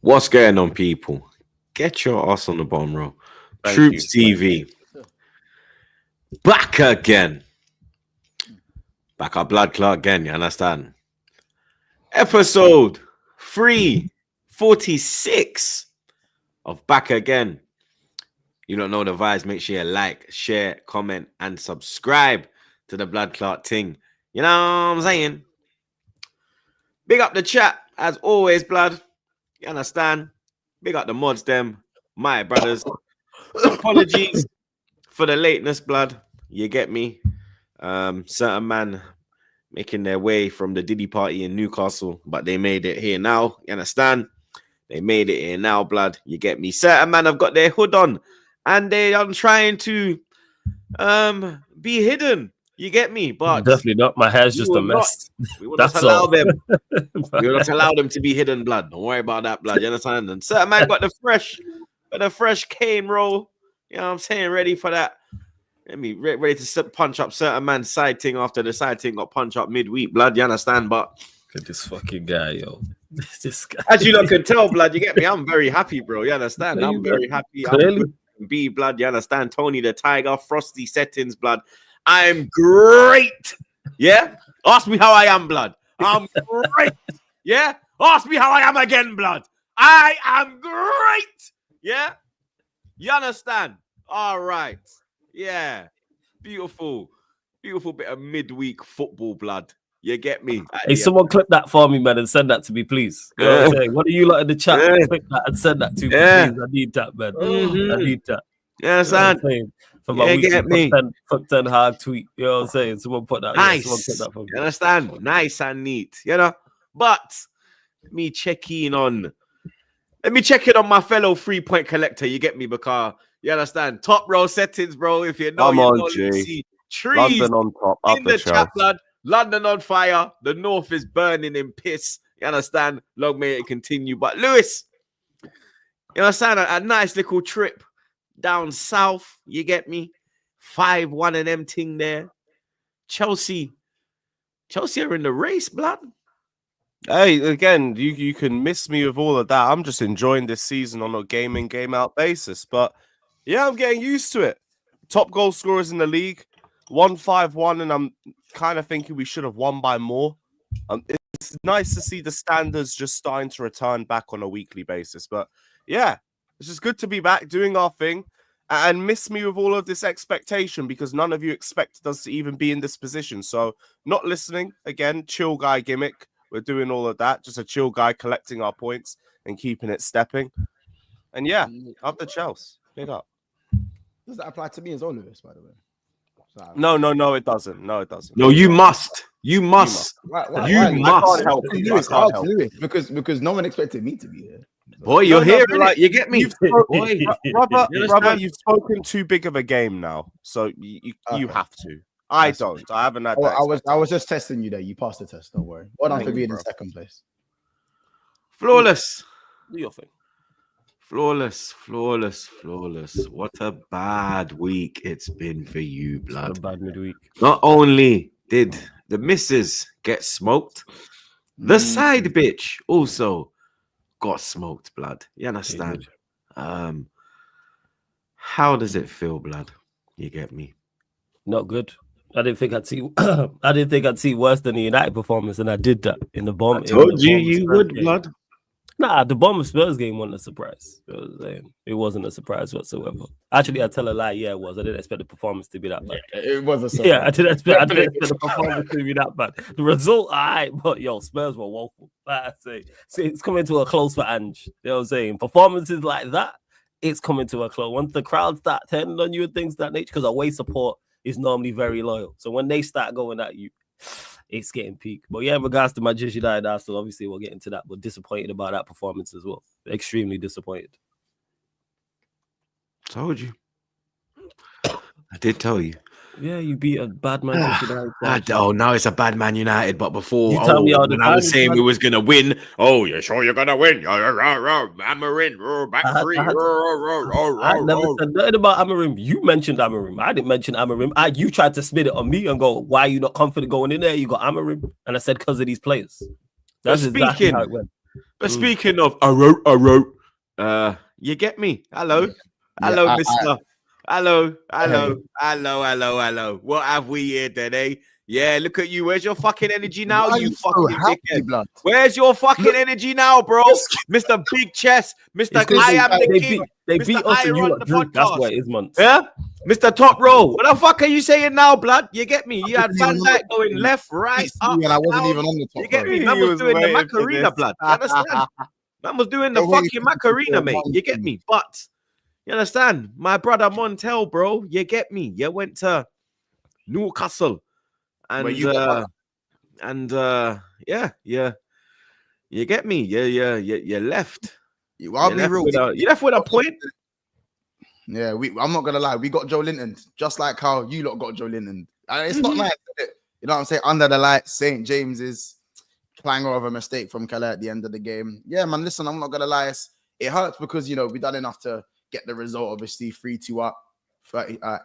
What's going on, people? Get your ass on the bottom row. TroopzTV. Back again. Back up blood clot again, you understand? Episode 346 of Back Again. You don't know the vibes, make sure you like, share, comment, and subscribe to the blood clot ting. You know what I'm saying? Big up the chat, as always, blood. You understand? Big up the mods, them, my brothers. Apologies for the lateness, blood. You get me? Certain man making their way from the Diddy party in Newcastle, but they made it here now. You understand? They made it here now, blood. You get me? Certain man have got their hood on, and they are trying to be hidden. You get me? But definitely not. My hair's just a mess. We will not allow them. We will not allow them to be hidden, blood. Don't worry about that, blood. You understand? And certain man got the fresh cane roll. You know what I'm saying? Ready for that. Let me ready to punch up certain man's side thing after the side thing got punched up midweek, blood. You understand? But look at this fucking guy, yo. This guy. As you lot can tell, blood. You get me? I'm very happy, bro. You understand? I'm very happy. Clearly. B blood. You understand? Tony the Tiger, frosty settings, blood. I'm great. Yeah? Ask me how I am, blood. I'm great. Yeah? Ask me how I am again, blood. I am great. Yeah? You understand? All right. Yeah. Beautiful. Beautiful bit of midweek football, blood. You get me? Hey, someone clip that for me, man, and send that to me, please. You know what I'm saying? What do you like in the chat? Click that and send that to me, please. I need that, man. I need that. Yeah, son. For my get me. Fuck 10 hard tweet. You know what I'm saying? Someone put that. Nice. Someone put that for me. You understand? Nice and neat. You know? But let me check in on my fellow 3-point collector. You get me? Because you understand? Top row settings, bro. If you know, I'm you on, know, G. you see trees London on top, up in the Chelsea. chat, blood. London on fire. The north is burning in piss. You understand? Long may it continue. But Lewis, you understand? A nice little trip down south. You get me? 5-1 and them thing there. Chelsea are in the race, blood. Hey, again, you can miss me with all of that. I'm just enjoying this season on a game in, game out basis. But yeah, I'm getting used to it. Top goal scorers in the league, 1-5-1, and I'm kind of thinking we should have won by more. It's nice to see the standards just starting to return back on a weekly basis. But yeah, it's just good to be back doing our thing. And miss me with all of this expectation because none of you expected us to even be in this position. So not listening, again, chill guy gimmick. We're doing all of that. Just a chill guy collecting our points and keeping it stepping. And yeah, up the Chelsea. Big up. Does that apply to me as well, Lewis, by the way? No, it doesn't. No, it doesn't. No, you must. You must. Why? I can't help it. Lewis, because no one expected me to be here. Boy, you're here, like you get me. Brother, you've spoken too big of a game now, so you have to. I don't. I haven't had that. I was just testing you there. You passed the test. Don't worry. Well done for being in second place. Flawless. Do your thing. Flawless. What a bad week it's been for you, blood. A bad midweek. Not only did the missus get smoked, the side bitch also got smoked, blood. You understand? How does it feel, blood? You get me? Not good. I didn't think I'd see. I didn't think I'd see worse than the United performance, and I did that in the bomb. I told you would, blood. Nah, the Bournemouth Spurs game wasn't a surprise. It wasn't a surprise whatsoever. Actually, I tell a lie. Yeah, it was. I didn't expect the performance to be that bad. It was a surprise. Yeah, I didn't expect the performance to be that bad. The result, but yo, Spurs were woeful. Like I say, see, it's coming to a close for Ange. You know what I'm saying? Performances like that, it's coming to a close. Once the crowd start turning on you and things of that nature, because away support is normally very loyal. So when they start going at you, it's getting peak. But yeah, in regards to Manchester United, Arsenal, obviously we'll get into that, but disappointed about that performance as well. Extremely disappointed. Told you. I did tell you. Yeah, you beat a bad Manchester United. Now it's a bad Man United. But before, when I was saying we was gonna win. Oh, you're sure you're gonna win? Amarin, back three. I never said nothing about Amarim. You mentioned Amarim. I didn't mention Amarim. You tried to spit it on me and go, "Why are you not confident going in there? You got Amarim," and I said because of these players. That's exactly how it went. But speaking of, I wrote. You get me? Hello, Yeah, Mister. Hello. What have we here today? Yeah, look at you. Where's your fucking energy now, Why are you you so fucking happy, dickhead? blood? Where's your fucking energy now, bro? Mr. Big Chest, Mr. It's 'cause I am the king. They Mr. beat us I and you run lot the drink. That's podcast. why it is, man. Yeah, Mr. Top Row. What the fuck are you saying now, blood? You get me? You had wasn't Van even Dijk on going left, right, up, and I wasn't down. even on the top. You get me? He Man was was doing the waiting for Macarena, this. blood. You understand? Man was doing the You're waiting fucking for this Macarena, to mate. go You get me? But you understand? My brother Montel, bro. You get me? You went to Newcastle, and Where you got yeah. You get me? You left. I'll You be left real. with you left with a point. Yeah, I'm not gonna lie. We got Joe Linton, just like how you lot got Joe Linton. And it's not nice, is it? You know what I'm saying? Under the lights, St. James's clangor of a mistake from Calais at the end of the game. Yeah, man. Listen, I'm not gonna lie. It hurts because we done enough to get the result. Obviously, 3-2 up,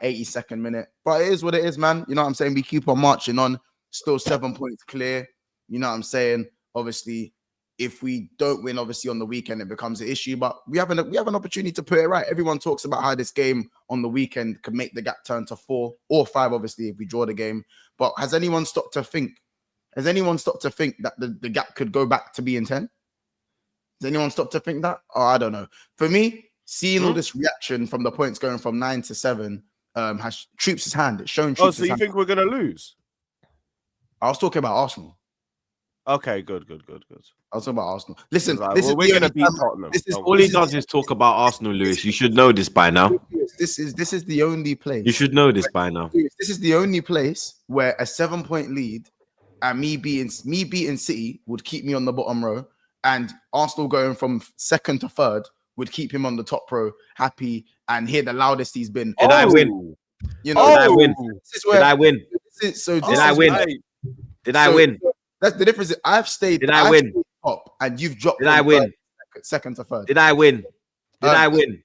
82nd minute. But it is what it is, man. You know what I'm saying? We keep on marching on. Still 7 points clear. You know what I'm saying? Obviously, if we don't win, obviously on the weekend it becomes an issue. But we have an opportunity to put it right. Everyone talks about how this game on the weekend could make the gap turn to 4 or 5, obviously, if we draw the game. But has anyone stopped to think? Has anyone stopped to think that the gap could go back to being 10? Has anyone stopped to think that? Oh, I don't know. For me, seeing all this reaction from the points going from 9 to 7 has Troops' hand. It's shown Troops' so you hand. think we're gonna lose? I was talking about Arsenal. Okay, good. I was talking about Arsenal. Listen, Like, this well, is we're the gonna only beat time- Tottenham. This is Don't All worry. he does is talk about Arsenal, Lewis. You should know this by now. This is the only place. You should know this by now. This is the only place where a 7-point lead and me beating City would keep me on the bottom row, and Arsenal going from 2nd to 3rd would keep him on the top row, happy and hear the loudest he's been. Did I win? You know, Did I win? This is Did where I win? Did I win? Did I win? That's the difference. I've stayed. Did I win? Stayed top, and you've dropped. Did I win? 2nd to 3rd. Did I win? Did I win?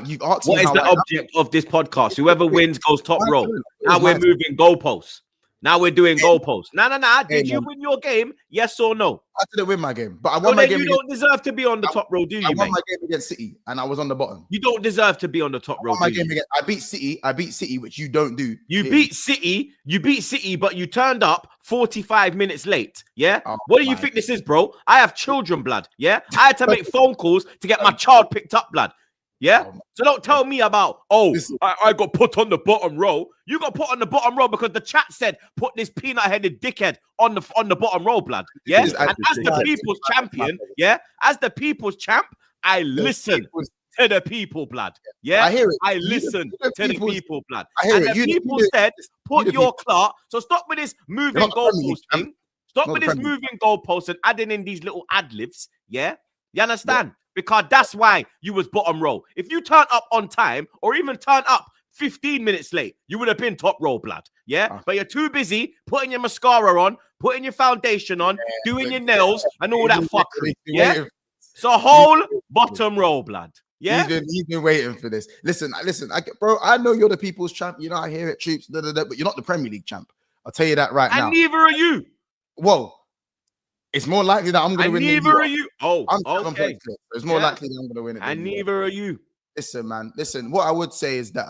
You've asked What me is how the I- object of this podcast? Whoever wins goes top row. It Now was we're my turn. moving goalposts. Now we're doing goalposts. No. Did Hey, you man. win your game? Yes or no? I didn't win my game, but I So won my then game. you don't deserve to be on the top row, do I you, won mate? my game against City, and I was on the bottom. You don't deserve to be on the top row. My Do game you? against, I beat City, which you don't do. You clearly. beat City, but you turned up 45 minutes late. Yeah. Oh, What do you my think this is, bro? I have children, blood. Yeah. I had to make phone calls to get my child picked up, blood. Yeah. Oh, So don't tell me about, Listen. I got put on the bottom row. You got put on the bottom row because the chat said put this peanut-headed dickhead on the bottom row, blood. Yeah. This is And as the actually- people's champion, yeah, as the people's champ, I listen to the people, blood. Yeah. I hear it. I You listen the to the people's- people, blood. I hear And it. the You the- people you the- said, put the your clout. So stop with this moving not the Premier League, goalpost thing. Stop Not with the this Premier League. moving goalposts and adding in these little ad-libs. Yeah. You understand? Because that's why you was bottom row. If you turn up on time or even turn up 15 minutes late, you would have been top row, blood. Yeah. But you're too busy putting your mascara on, putting your foundation on, doing your nails and all that fuckery. Yeah. So whole bottom row, blood. Yeah. He's been waiting for this. Listen, bro. I know you're the people's champ. You know, I hear it, Troops, but you're not the Premier League champ. I'll tell you that right now. And neither are you. Whoa. It's more likely that I'm going to And win. neither are you. Oh, I'm 7 okay. points clear. So it's more Yeah. likely that I'm going to win it. And than you are. neither are you. Listen, man. Listen, what I would say is that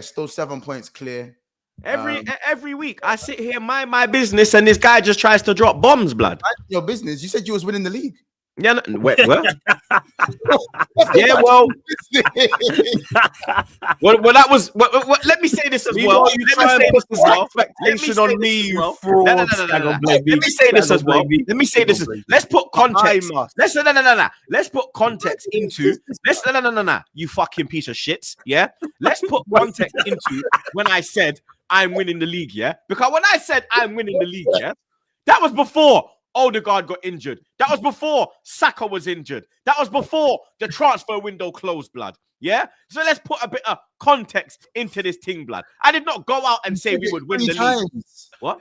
still 7 points clear. Every week I sit here, mind my business, and this guy just tries to drop bombs, blood. Mind your business. You said you was winning the league. Yeah, wait, what? Yeah, well, that was. Let me say this as well. Let me say this as well. Expectation on me, you fraud. No. Let me say this as well. Let me say this. Let's put context. Let's put context into. You fucking piece of shit. Yeah. Let's put context into when I said I'm winning the league. Yeah. Because when I said I'm winning the league, yeah, that was before Odegaard got injured. That was before Saka was injured. That was before the transfer window closed, blood. Yeah? So let's put a bit of context into this thing, blood. I did not go out and say we would win the league. What?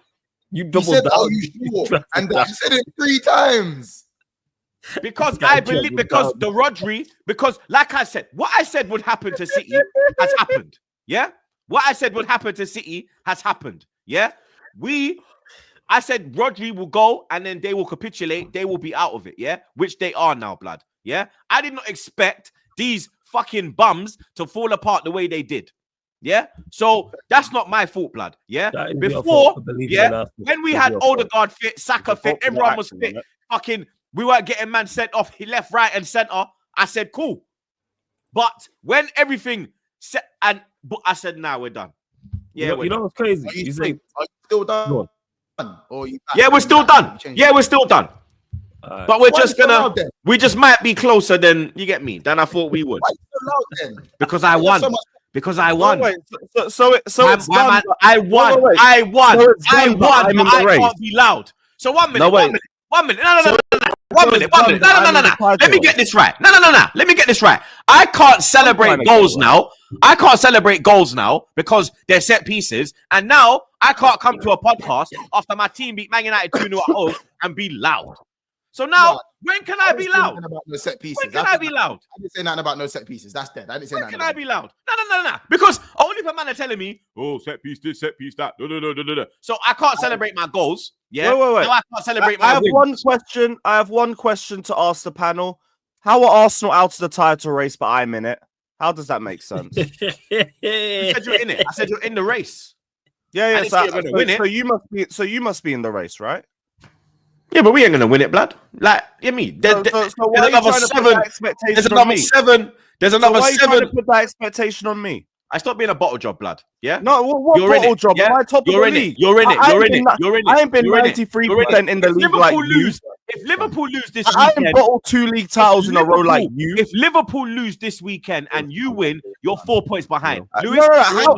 You You doubled said, down. "Are you sure?" And I said it 3 times. Because This guy I believe, doubled because down. the Rodri, because like I said, what I said would happen to City has happened. Yeah? What I said would happen to City has happened. Yeah? I said Rodri will go and then they will capitulate. They will be out of it, yeah? Which they are now, blood, yeah? I did not expect these fucking bums to fall apart the way they did, yeah? So that's not my fault, blood, yeah? Before, yeah, when we had Odegaard fit, Saka fit, everyone was fit, fucking, we weren't getting man sent off. He left, right, and center. I said, cool. But when everything set, but I said, nah, we're done. Yeah, you know what's crazy? Are you still done? Or yeah, we're still done. Yeah, we're still done. But we're just gonna, we just might be closer than, you get me, than I thought we would. Why are you so loud then? Because I won. Because I won. Wait, so it's done. I won. Wait. I won. So I done, won. but I can't be loud. So 1 minute. No, wait. 1 minute. No. 1 minute. No. Let me get this right. No. Let me get this right. I can't celebrate goals now. I can't celebrate goals now because they're set pieces. And now I can't come to a podcast after my team beat Man United 2-0 at home and be loud. So now, when can I be loud? About no set pieces. When can I be loud? I didn't say nothing about no set pieces. That's dead. I didn't say When nothing. can I be loud? No. Because only if a man are telling me, oh, set piece this, set piece that. No. So I can't celebrate my goals. Yeah. Wait. Now I can't celebrate my I have wins. one question. I have one question to ask the panel. How are Arsenal out of the title race, but I'm in it? How does that make sense? You said you're in it. I said you're in the race. Yeah. didn't say you're gonna win it. So you must be in the race, right? Yeah, but we ain't gonna win it, blood. Like, you know me. So why are you trying to put that expectation There's on another me? 7. There's another Why are you trying 7. to put that expectation on me? I stopped being a bottle job, blood. Yeah. No, what You're in bottle it, job? yeah? Am I top You're of in the it. league? You're in it. You're in it. I ain't been You're in it. 93% in the If league Liverpool like lose, you. if Liverpool lose this I ain't weekend, bottled 2 league titles in a row like you. If Liverpool lose this weekend and you win, you're 4 points behind. Lewis,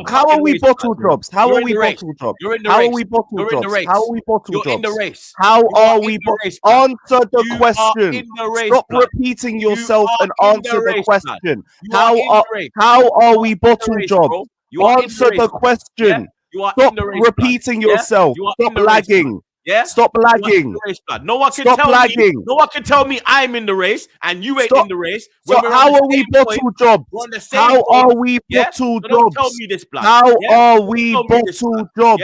How are we bottle jobs? How are we bottle jobs? You're in the How race. are we bottle You're in the jobs? race. How are we bottle You're jobs? in the race. How You are are we? in the race, blood. Answer the You are question. in the race, Stop blood. repeating You yourself are and in the answer the race, blood. question. You are in the race. How are we in the bottle race, jobs? bro. You are in Answer the the race. question. Yeah? You are Stop in the race, repeating blood. yourself. Yeah? You are in Stop the race, lagging. Yeah. Stop You are in lagging. the race, blood. No one can Stop tell me. lagging. No one can tell me I'm in the race and you ain't Stop. in the race. So When we're on how the are we same bottle point. jobs? We're on the same How point. are we Yeah? bottle So don't tell jobs? me this, blood. How Yeah? are Don't we tell me this, bottle blood. jobs?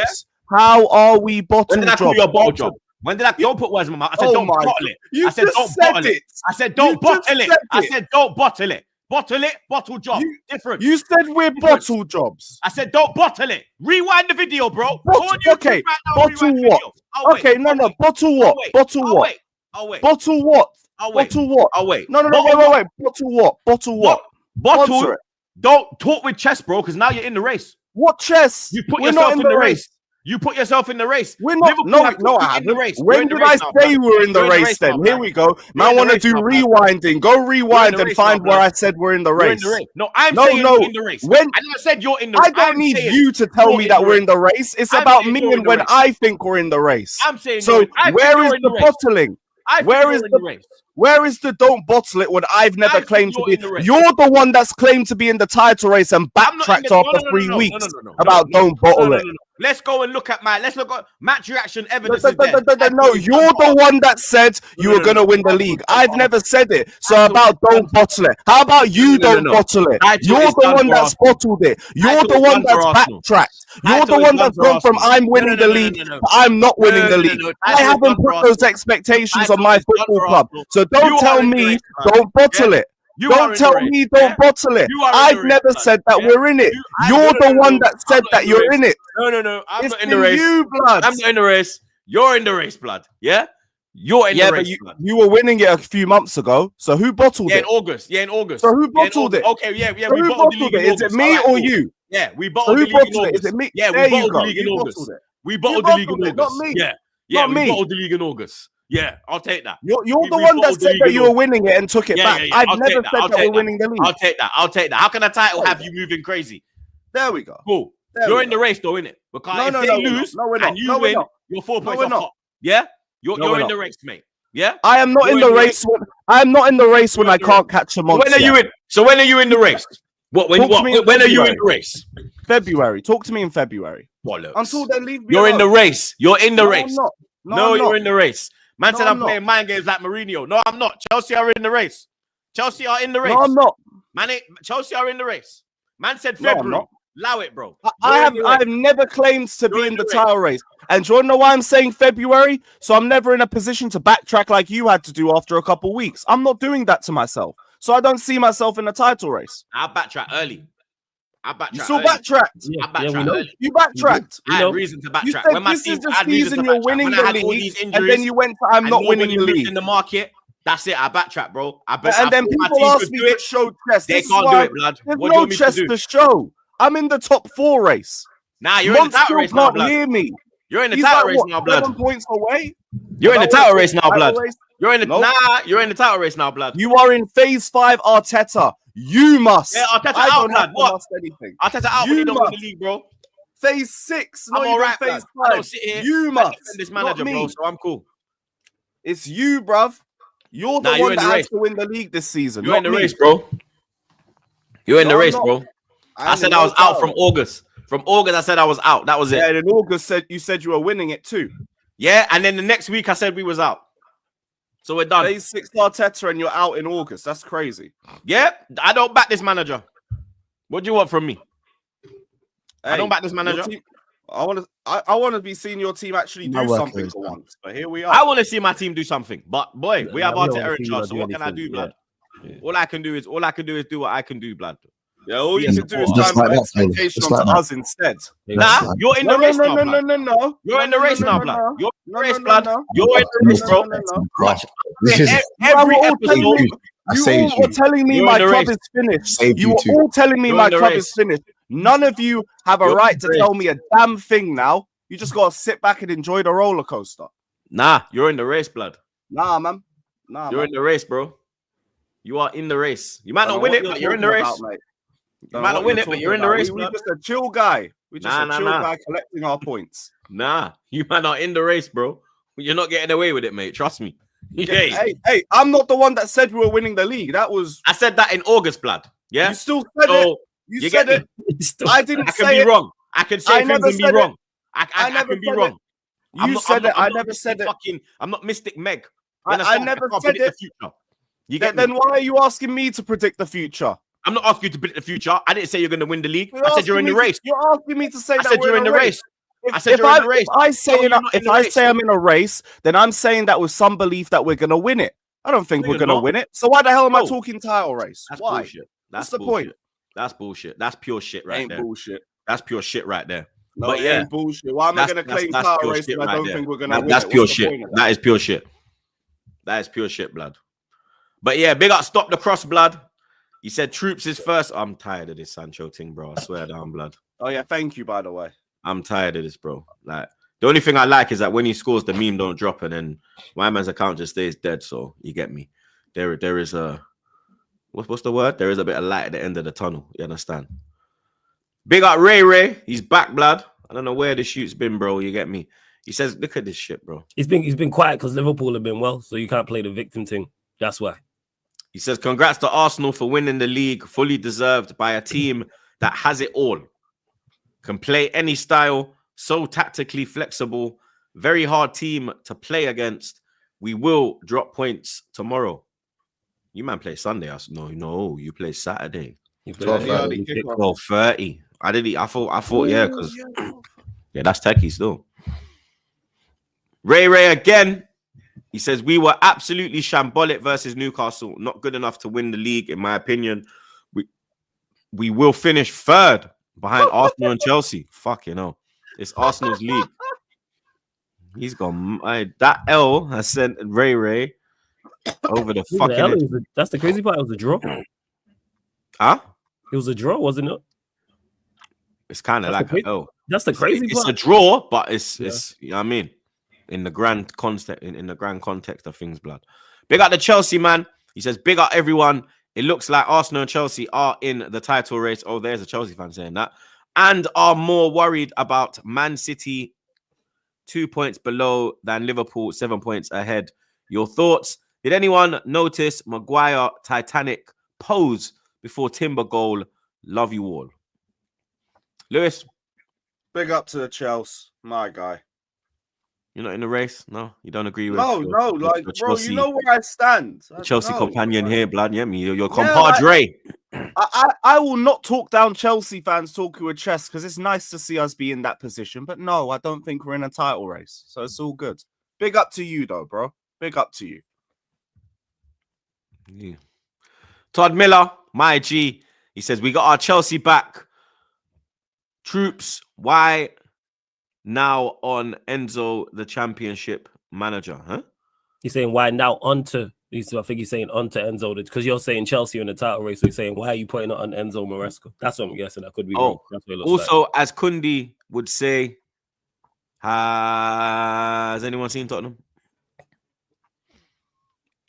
Yeah? How are we bottle When did I call jobs? you a bottle job? When did I? Don't put words in my mouth. I said Oh don't my bottle God. it. You I said just don't said bottle it. it. I said You don't just bottle it. said I it. said don't bottle it. Bottle it, bottle job. Different. You said we're bottle jobs. I said don't bottle it. Rewind the video, bro. Bottle- Go on YouTube okay, right now, bottle rewind the what? video. I'll Okay, wait. no, I'll wait. bottle what? I'll wait. Bottle I'll what? wait. I'll wait. Bottle what? I'll wait. Bottle what? I'll wait. No, Bottle wait. Bottle what? Bottle what? Bottle. Answer it. Don't talk with chess, bro, because now you're in the race. What chess? You put We're yourself not in the race. You put yourself in the race. We're not. Liverpool No, have no, put you I in the haven't. race. You're When in the did race I now, say blood. we're in the You're race then? now, Here blood. we go. You're Man, in the want to race do now, blood. rewinding. Go rewind the and race find now, where I blood. said we're in the You're in race. the race. No, I'm No, saying no. you're in the race. When- I never said you're in the I race. don't need you to tell me that we're in the race. It's I'm about saying me you're in and the when race. I think we're in the race. I'm saying So I think where you're is in the race. bottling? I think Where you're is in the the race. Where is the don't bottle it when I've never think claimed to you're be? in the race. You're the one that's claimed to be in the title race and I'm not in backtracked the- after 3 weeks about don't bottle it. No. Let's go and look at let's look at match reaction evidence. No, you're the one that said you were going to win the league. I've never said it. So about don't bottle it. How about you don't bottle it? You're the one that's bottled it. You're the one that's backtracked. You're the one that's gone from I'm winning the league to I'm not winning the league. I haven't put those expectations on my football club. So don't tell me don't bottle it. Don't tell me don't bottle it. I've never said that we're in it. You're the one that said that you're in it. No. I'm It's not in the race. you, blood. I'm not in the race. You're in the race, blood. Yeah? You're in the But race, blood. you were winning it a few months ago. So who bottled Yeah, it? in August. So who bottled it? Okay, yeah. So We who bottled the bottled league it? in Is it August. me Alright, or cool. you? Yeah, we So bottled who the league in bottled it? August. Is it me? Yeah, we There you bottled the go. league in You August. bottled it. We bottled You the league in bottled it, not August. me. Yeah, Not we me. bottled the league in August. Yeah, I'll take that. You're We the one that bottled the said league that in you were August. winning it and took it back. Yeah. I've I'll never take that. said I'll that take we're winning the league. I'll take that. How can a title have you moving crazy? There we go. Cool. There You're we in the race, though, innit? Because No, if no, they we're lose not. No, we're not. and you No, we're win, not. you're 4 No, points we're off not. top. Yeah? You're we're in not. the race, mate. Yeah? I am not You're in the race. I'm not in the race when I can't catch a So monster. when are you in? So when are you in the race? When are you in the race? February. Talk to me in February. Bollocks. Until then, leave me You're in the alone. race. You're in the No, race. I'm not. No, you're in the race. Man No, said I'm I'm not. playing mind games like Mourinho. No, I'm not. Chelsea are in the race. Chelsea are in the race. No, I'm not. Man, Chelsea are in the race. Man said No, I'm February. not. Allow it, bro. I have never claimed to be in the title race. And do you know why I'm saying February? So I'm never in a position to backtrack like you had to do after a couple weeks. I'm not doing that to myself. So I don't see myself in the title race. I'll backtrack early. You still backtracked. Yeah, I backtracked early. You backtracked. I had reason to backtrack. You said when my this team, is the I had reason season to you're backtrack. winning When I the had all league, these and injuries, then you went to I'm not winning the league. in the market. That's it. I backtrack, bro. And then people ask me to show chest. They can't do it, blood. There's What do you no want me to chest do? to show. I'm in the top 4 race. Nah, you're in the title race now, can't blood. hear me. You're in the He's title like, race now, blood. 7 points away. You're in the title race now, blood. Race? You're in the Nope. you're in the title race now, blood. You are in phase 5, Arteta. You must. Yeah, Arteta I out, don't blood. have to What? must anything. Arteta out when you don't win the league, bro. Phase 6, I'm not all even right, phase blood. I 5. don't sit here. You I must. defend this not manager, me. bro. So I'm cool. It's you, bruv. You're the Nah, you're one in that the has race. to win the league this season. You're in not the me. race, bro. You're in No, the I'm race, not. bro. I I'm said in I no was out title. from August. From August, I said I was out. That was it. Yeah, and in August you said you were winning it too. Yeah, and then the next week I said we was out. So we're done. Phase 6 Arteta and you're out in August. That's crazy. Yeah, I don't back this manager. What do you want from me? I don't back this your manager. team- I want to be seeing your team actually do My work something is for done. once. But here we are. I want to see my team do something. But boy, we have we don't Arteta wanna in see charge. you So do what can I anything, do, blood? yeah. All I can do is what I can do, blood. Yeah, all you Yes, can do is just try like and that, put Flo. expectation Just like onto that. us instead. Nah, you're in the race now, blood. No. You're in the race now, blood. You're in the race, no, blood. no. You're in the race, bro. Watch. This is Every You all telling episode, me- I You saved all were you. telling me You're my in the club race. is finished. Saved You you were too. all telling me You're my in the club race. is finished. None of you have a You're right in to the tell race. me a damn thing now. You just gotta sit back and enjoy the roller coaster. nah, you're in the race, blood. Nah, man. You're in the race, bro. You are in the race. You might Don't not know win what it, but you're in the talking race. about, mate. You Don't might know not what win you're it, but talking you're in the about. race, We're blood. just a chill guy. We're just Nah, a nah, chill nah. guy collecting our points. Nah, you might not in the race, bro. You're not getting away with it, mate. Trust me. Hey, Hey, I'm not the one that said we were winning the league. That was I said that in August, blood. Yeah. you still said it. So You you said get it. Still- I didn't I can say be it. wrong. I can say I things never and be said it. wrong. I I can never be said wrong. You said it. I never said it. I'm not Mystic Meg. I never can't said predict it. the future. You get Then me? why are you asking me to predict the future? I'm not asking you to predict the future. I didn't say you're going to win the league. You're I said you're in asking the me race. You're asking me to say I that said we're you're in the race. I said you're in the race. If I say No, you're not in if the I race. say I'm in a race, then I'm saying that with some belief that we're gonna win it. I don't think No, we're you're gonna not. win it. So why the hell am I No. talking title race? That's Why? bullshit. That's the bullshit. point? That's bullshit. That's pure shit right Ain't there. bullshit. That's pure shit right there. No, But it yeah. ain't bullshit. Why am I gonna claim that's title pure race shit when I right don't there. think we're gonna win That's it? pure What's the shit. point of That is pure shit. That is pure shit, blood. But yeah, big up, stop the cross, blood. He said Troops is first. I'm tired of this Sancho thing, bro. I swear down, blood. Oh yeah, thank you, by the way. I'm tired of this, bro. Like the only thing I like is that when he scores, the meme don't drop, and then my man's account just stays dead. So you get me. There is a what's the word? There is a bit of light at the end of the tunnel. You understand? Big up Ray. He's back, blood. I don't know where the shoot's been, bro. You get me? He says, "Look at this shit, bro." He's been quiet because Liverpool have been well, so you can't play the victim thing. That's why. He says, "Congrats to Arsenal for winning the league, fully deserved by a team that has it all. Can play any style, so tactically flexible. Very hard team to play against. We will drop points tomorrow." You man play Sunday. No, you play Saturday. You play 12:30. 12:30. I thought, yeah, because yeah, that's techie still. Ray again. He says, "We were absolutely shambolic versus Newcastle. Not good enough to win the league, in my opinion. We will finish third behind Arsenal and Chelsea." Fucking hell. It's Arsenal's league. He's gone. That L has sent Ray over the fucking. That's the crazy part. It was a draw. Huh? It was a draw, wasn't it? It's kind of That's like the an L. That's the crazy It's part. a draw, but it's you know what I mean. In the grand context, in the grand context of things, blood. Big up the Chelsea man. He says, "Big up everyone. It looks like Arsenal and Chelsea are in the title race." Oh, there's a Chelsea fan saying that. "And are more worried about Man City, 2 points below than Liverpool, 7 points ahead. Your thoughts? Did anyone notice Maguire Titanic pose before Timber goal? Love you all." Lewis, Big up to the Chelsea, my guy. you're not in the race? No, you don't agree with? No, like, your bro, you know where I stand. Chelsea No, companion like, here, blood. Yeah, me, your Yeah, compadre. I will not talk down Chelsea fans talking with chess because it's nice to see us be in that position. But no, I don't think we're in a title race. So it's all good. Big up to you, though, bro. Big up to you. Yeah. Todd Miller, my G, he says, we got our Chelsea back. Troops, why now on Enzo, the championship manager? Huh? He's saying why now onto. I think he's saying onto Enzo because you're saying Chelsea in the title race. So he's saying why are you putting it on Enzo Maresca? That's what I'm guessing. That could be wrong. That's what it looks also, like. as Kundi would say, has anyone seen Tottenham?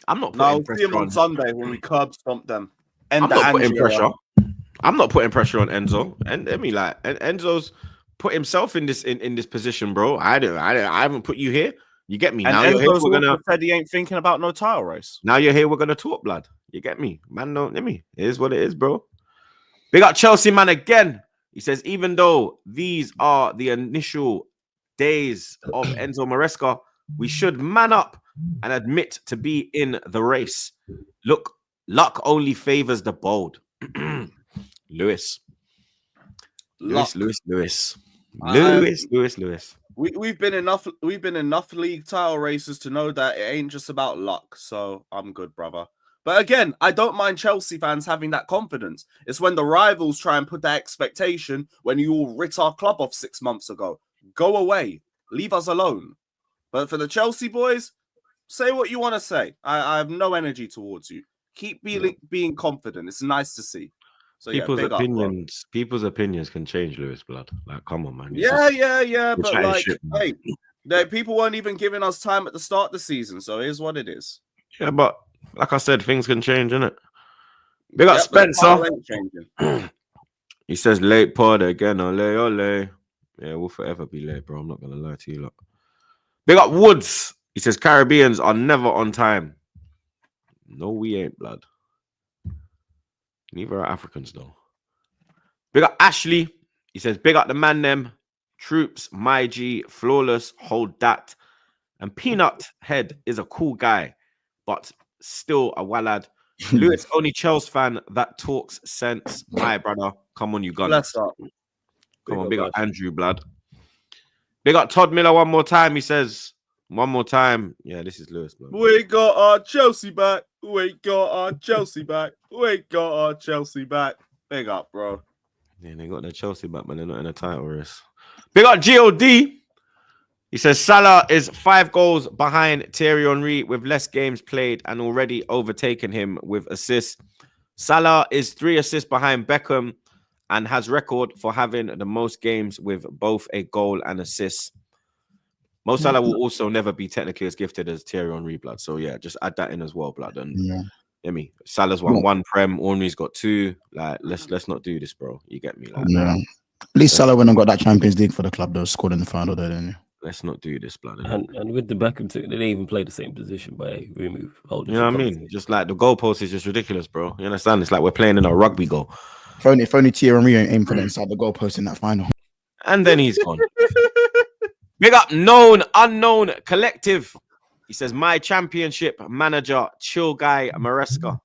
I'm not putting No, see him on Sunday when we curb stomp them. I'm not putting pressure. I'm not putting pressure on Enzo. And I mean, like, Enzo's put himself in this position, bro. I haven't put you here. You get me? And now you're here. We're gonna said he ain't thinking about no title race. Now you're here. We're gonna talk, blood. You get me, man? Don't let me. It is what it is, bro. Big up Chelsea, man. Again, he says even though these are the initial days of Enzo Maresca, we should man up and admit to be in the race. Look, luck only favors the bold. Lewis. We've been enough league title races to know that it ain't just about luck. So I'm good, brother. But again, I don't mind Chelsea fans having that confidence. It's when the rivals try and put that expectation when you all writ our club off 6 months ago. Go away. Leave us alone. But for the Chelsea boys, say what you want to say. I have no energy towards you. Keep being confident. It's nice to see. So people's opinions can change, Lewis, blood. Like, come on, man. Yeah. But like, hey, people weren't even giving us time at the start of the season. So here's what it is. Yeah, but like I said, things can change, innit? Big up Spencer. He says late pod again. Ole. Yeah, we'll forever be late, bro. I'm not gonna lie to you, look. Big up Woods. He says Caribbeans are never on time. No, we ain't, blood. Neither are Africans, though. Big up Ashley. He says, big up the man, them. Troops, my G, flawless, hold that. And Peanut Head is a cool guy, but still a wallad. Lewis, only Chelsea fan that talks sense. My brother, come on, you gunners. Come on, big up Andrew, blood. Big up Todd Miller one more time. He says, one more time. Yeah, this is Lewis, blood. We got our Chelsea back. We got our Chelsea back. We got our Chelsea back. Big up, bro. Yeah, they got their Chelsea back, but they're not in a title race. Big up GOD. He says Salah is 5 goals behind Thierry Henry with less games played and already overtaken him with assists. Salah is 3 assists behind Beckham and has record for having the most games with both a goal and assists. Mo Salah will also never be technically as gifted as Thierry Henry, blood. So yeah, just add that in as well, blood. And Salah's won 1 Prem, Henry's got 2. Like, let's not do this, bro. You get me? Like, yeah. At least Salah went and got that Champions League for the club, though. Scored in the final, there, didn't you? Let's not do this, blood. And with the Beckham too, they didn't even play the same position, but hey, we move. You know what I mean? Just like the goalpost is just ridiculous, bro. You understand? It's like we're playing in a rugby goal. If only Thierry Henry aimed for inside the goalpost in that final. And then he's gone. Big up known, unknown collective. He says, my championship manager, chill guy, Maresca.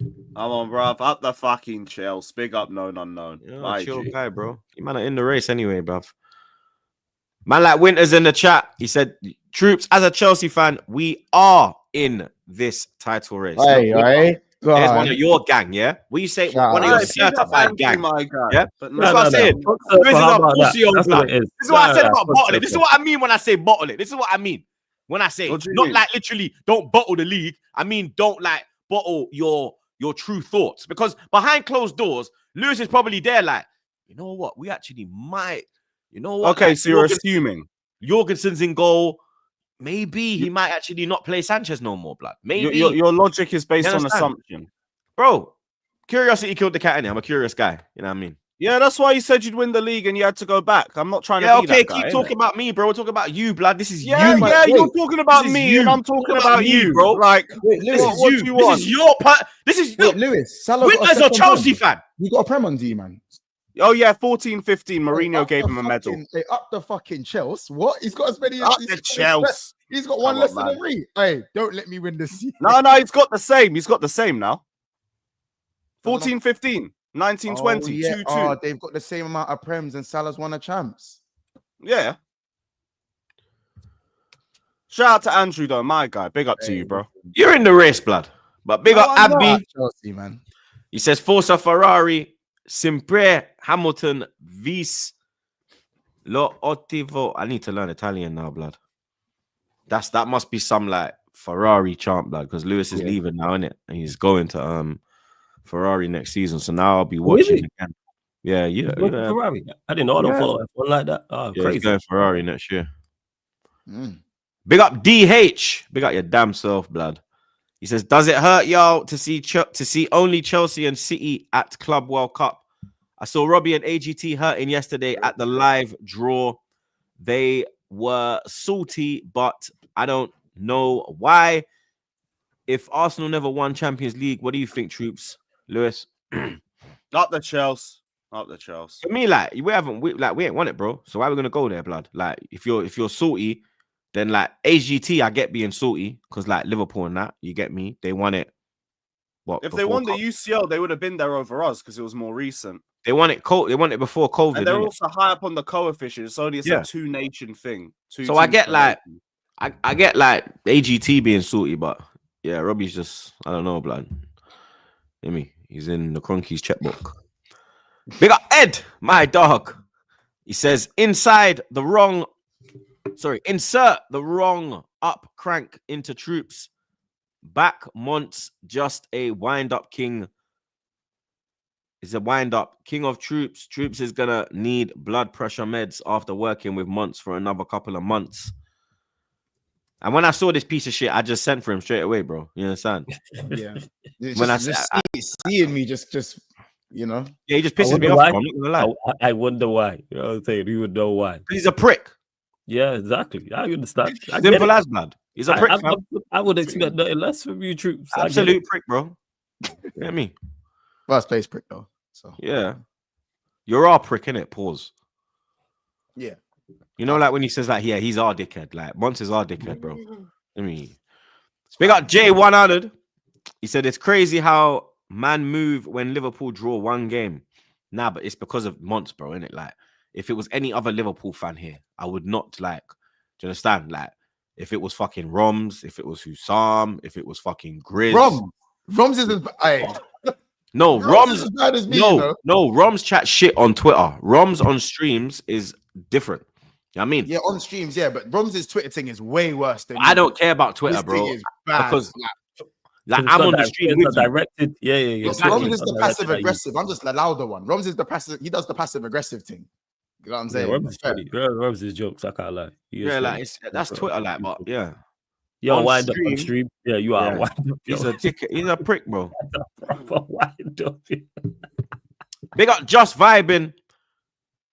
Come on, bro. Up the fucking Chelsea. Big up known, unknown. Yeah, chill guy, bro. You man are in the race anyway, bruv. Man like Winters in the chat. He said, Troops, as a Chelsea fan, we are in this title race. Hey. There's one of your gang, yeah? What you say? One of your certified gang. Yeah? That's what I said. This is what I said about bottle it. This is what I mean when I say bottle it. This is what I mean when I say not like literally don't bottle the league. I mean don't like bottle your true thoughts. Because behind closed doors, Lewis is probably there like, you know what? We actually might. You know what? Okay, so you're assuming Jorgensen's in goal. Maybe he might actually not play Sanchez no more, blood. Maybe your logic is based on assumption, bro. Curiosity killed the cat. In I'm a curious guy. You know what I mean? Yeah, that's why you said you'd win the league and you had to go back. I'm not trying to. Okay, that guy, keep talking about me, bro. We're talking about you, blood. This is you. Yeah, you're talking about me, and I'm talking about you, bro. Like, Lewis, what do you want? This is your part. This is Lewis. Winters a Chelsea fan. You got a Prem on D, man. Oh yeah, 14-15. Mourinho gave him a medal. They upped the fucking Chelsea. What? He's got as many. Chelsea. He's got one less than Henry. Hey, don't let me win this. No, he's got the same. He's got the same now. 14, 15, 19, 20, yeah. 2-2. Oh, they've got the same amount of Prems and Salah's won a champs. Yeah. Shout out to Andrew, though, my guy. Big up to you, bro. You're in the race, blood. But big No, up I'm not Abby. at Chelsea, man. He says Forza Ferrari, Sempre Hamilton Vs Lo. I need to learn Italian now, blood. That must be some like Ferrari chant, blood, because Lewis is leaving now, innit? And he's going to Ferrari next season. So now I'll be watching again. Yeah. Ferrari. I didn't know. I don't follow F1 like that. Oh, Yeah, crazy. he's going Ferrari next year. Big up DH. Big up your damn self, blood. He says, does it hurt y'all to see only Chelsea and City at Club World Cup? I saw Robbie and AGT hurting yesterday at the live draw. They were salty, but I don't know why. If Arsenal never won Champions League, what do you think, Troops? Lewis? Up the Chelsea. Up the Chelsea. For me, like, we ain't won it, bro. So why are we gonna go there, blood? Like, if you're salty, then like AGT, I get being salty because like Liverpool and that, you get me. They won it. What if they won the UCL, they would have been there over us because it was more recent. They won it. They won it before COVID. And they're also high up on the coefficient. It's only a two-nation thing. So I get like, I get like AGT being salty, but yeah, Robbie's just I don't know, blood. Hear me? He's in the Cronkies checkbook. Big up Ed, my dog. He says insert the wrong up crank into Troops. Back Monts, just a wind-up king. Is a wind-up king of Troops. Troops is gonna need blood pressure meds after working with Monts for another couple of months. And when I saw this piece of shit, I just sent for him straight away, bro. You understand? Yeah. When seeing me, just you know. Yeah, he just pisses me off. Bro. I'm not gonna lie. I wonder why. You know what I'm saying? You would know why. He's a prick. Yeah, exactly. I understand. Simple as blood. He's a prick. I would expect nothing less from you, Troops. Absolute prick, bro. You know what I mean? First place prick, though. So yeah, you're our prick, innit? Pause. Yeah. You know, like when he says like, yeah, he's our dickhead. Like, Monts is our dickhead, bro. I mean, speak up J100. He said it's crazy how man move when Liverpool draw one game. Nah, but it's because of Monts, bro, innit? Like, if it was any other Liverpool fan here, I would not like. Do you understand? Like, if it was fucking Roms, if it was Hussam, if it was fucking Grizz. Roms is no, Roms as bad as me, no, Roms chat shit on Twitter. Roms on streams is different. You know what I mean? Yeah, on streams, yeah, but Rom's Twitter thing is way worse than I don't care about Twitter, this bro. Thing is bad. Because like I'm on the stream with directed. Yeah. Exactly. Roms is the passive aggressive. I'm just the louder one. Roms is the passive. He does the passive aggressive thing. You know what I'm saying? Roms is jokes. I can't lie. Like that's Twitter, like, but yeah. You're wind up on stream. Yeah, you are wind up. He's a dick. He's a prick, bro. Proper wind up. Big up, just vibing.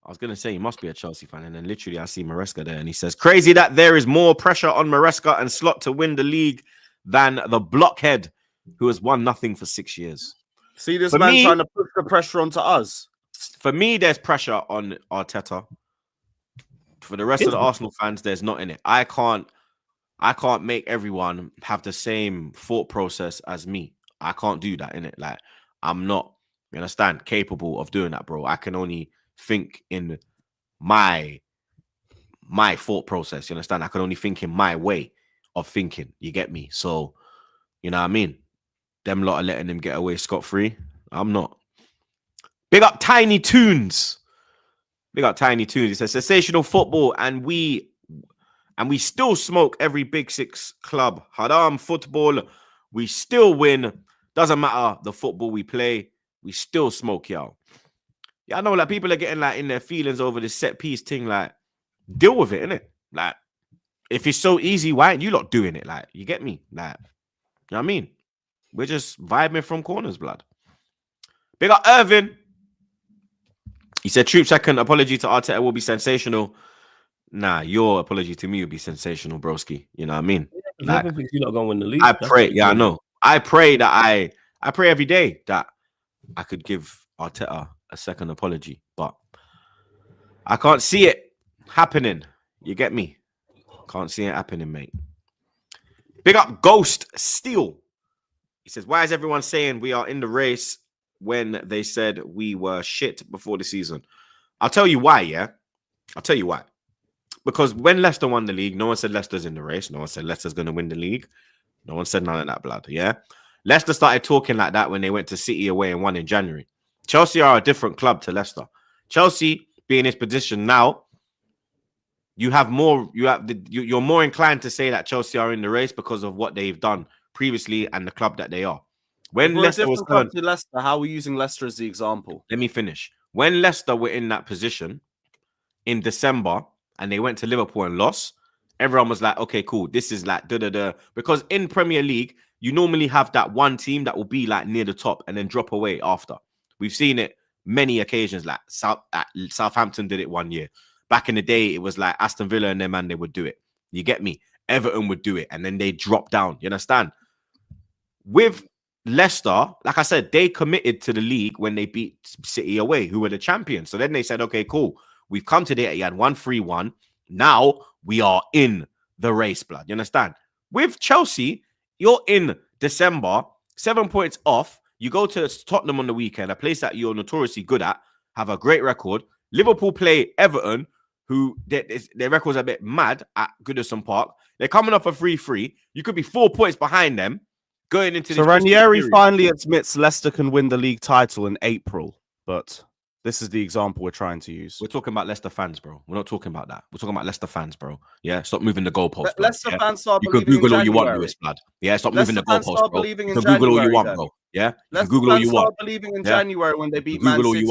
I was gonna say he must be a Chelsea fan, and then literally I see Maresca there, and he says, "Crazy that there is more pressure on Maresca and Slot to win the league than the blockhead who has won nothing for 6 years." See this man trying to put the pressure onto us. For me, there's pressure on Arteta. For the rest of the Arsenal fans, there's not in it. I can't make everyone have the same thought process as me. I can't do that, innit? Like, I'm not, you understand, capable of doing that, bro. I can only think in my thought process. You understand? I can only think in my way of thinking. You get me? So, you know what I mean? Them lot are letting him get away scot-free. I'm not. Big up Tiny Toons. Big up Tiny Toons. It says sensational football, and we still smoke every Big Six club. Haram football. We still win. Doesn't matter the football we play. We still smoke, y'all. Yeah, I know, like, people are getting, like, in their feelings over this set piece thing. Like, deal with it, innit? Like, if it's so easy, why aren't you lot doing it? Like, you get me? Like, you know what I mean? We're just vibing from corners, blood. Big up Irvin. He said, Troop second apology to Arteta will be sensational. Nah, your apology to me will be sensational, broski. You know what I mean? Like, you're not going to win the league. I pray. Yeah, I know. I pray that I pray every day that I could give Arteta a second apology, but I can't see it happening. You get me? Can't see it happening, mate. Big up Ghost Steel. He says, why is everyone saying we are in the race when they said we were shit before the season. I'll tell you why, yeah? I'll tell you why. Because when Leicester won the league, no one said Leicester's in the race. No one said Leicester's going to win the league. No one said none of that, blood, yeah? Leicester started talking like that when they went to City away and won in January. Chelsea are a different club to Leicester. Chelsea, being in his position now, you're more inclined to say that Chelsea are in the race because of what they've done previously and the club that they are. When Leicester was to Leicester, how are we using Leicester as the example? Let me finish. When Leicester were in that position in December and they went to Liverpool and lost, everyone was like, okay, cool. This is like da-da-da. Because in Premier League, you normally have that one team that will be like near the top and then drop away after. We've seen it many occasions. Like Southampton did it one year. Back in the day, it was like Aston Villa and them, man, they would do it. You get me? Everton would do it, and then they drop down. You understand? With Leicester, like I said, they committed to the league when they beat City away, who were the champions. So then they said, okay, cool. We've come to the Etihad 1-3-1. Now we are in the race, blood. You understand? With Chelsea, you're in December, 7 points off. You go to Tottenham on the weekend, a place that you're notoriously good at, have a great record. Liverpool play Everton, who their record's a bit mad at Goodison Park. They're coming off a 3-3. You could be 4 points behind them going into So Ranieri finally admits Leicester can win the league title in April, but this is the example we're trying to use. We're talking about Leicester fans, bro. We're not talking about that. We're talking about Leicester fans, bro. Yeah, stop moving the goalposts. Leicester fans start You can Google all you want, Lewis, blood. Yeah, stop moving the goalposts, bro. You can Google all you want, bro. Yeah, you can Google all you want. Believing in January when they beat Man City.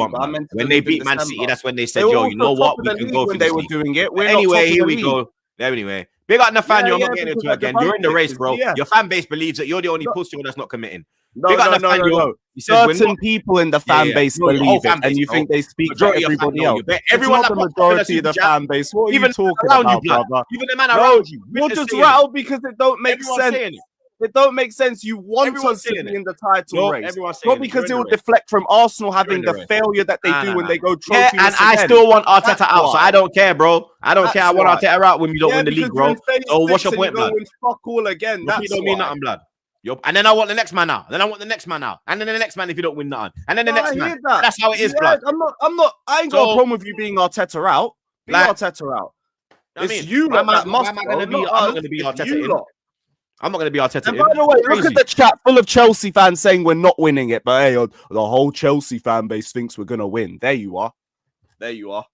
When they beat Man City, that's when they said, "Yo, you know what? We can go for they were doing it." Anyway, here we go. Anyway, big up Nathaniel. I'm not getting into it again. You're in the race, bro. Your fan base believes that you're the only pussy that's not committing. No. Certain people in the fan base believe it, and you think they speak for everybody else. Everyone, the majority of the fan base. What are you talking about, brother? Even the man around you. You're just rattled because it don't make sense. It don't make sense. You want us to be in the title race, not because it will deflect from Arsenal having the failure that they do when they go trophy. And I still want Arteta out, so I don't care, bro. I don't care. I want Arteta out when we don't win the league, bro. So what's your point, blood? Fuck all again. That don't mean nothing, blood. And then I want the next man out. Then I want the next man out. And then the next man if you don't win nothing. And then the next man. That's how it is, blood. I ain't got a problem with you being Arteta out. Be Arteta out. It's you lot that must. I'm not going to be Arteta. I'm not going to be Arteta. And by the way, look at the chat full of Chelsea fans saying we're not winning it, but hey, the whole Chelsea fan base thinks we're going to win. There you are. There you are.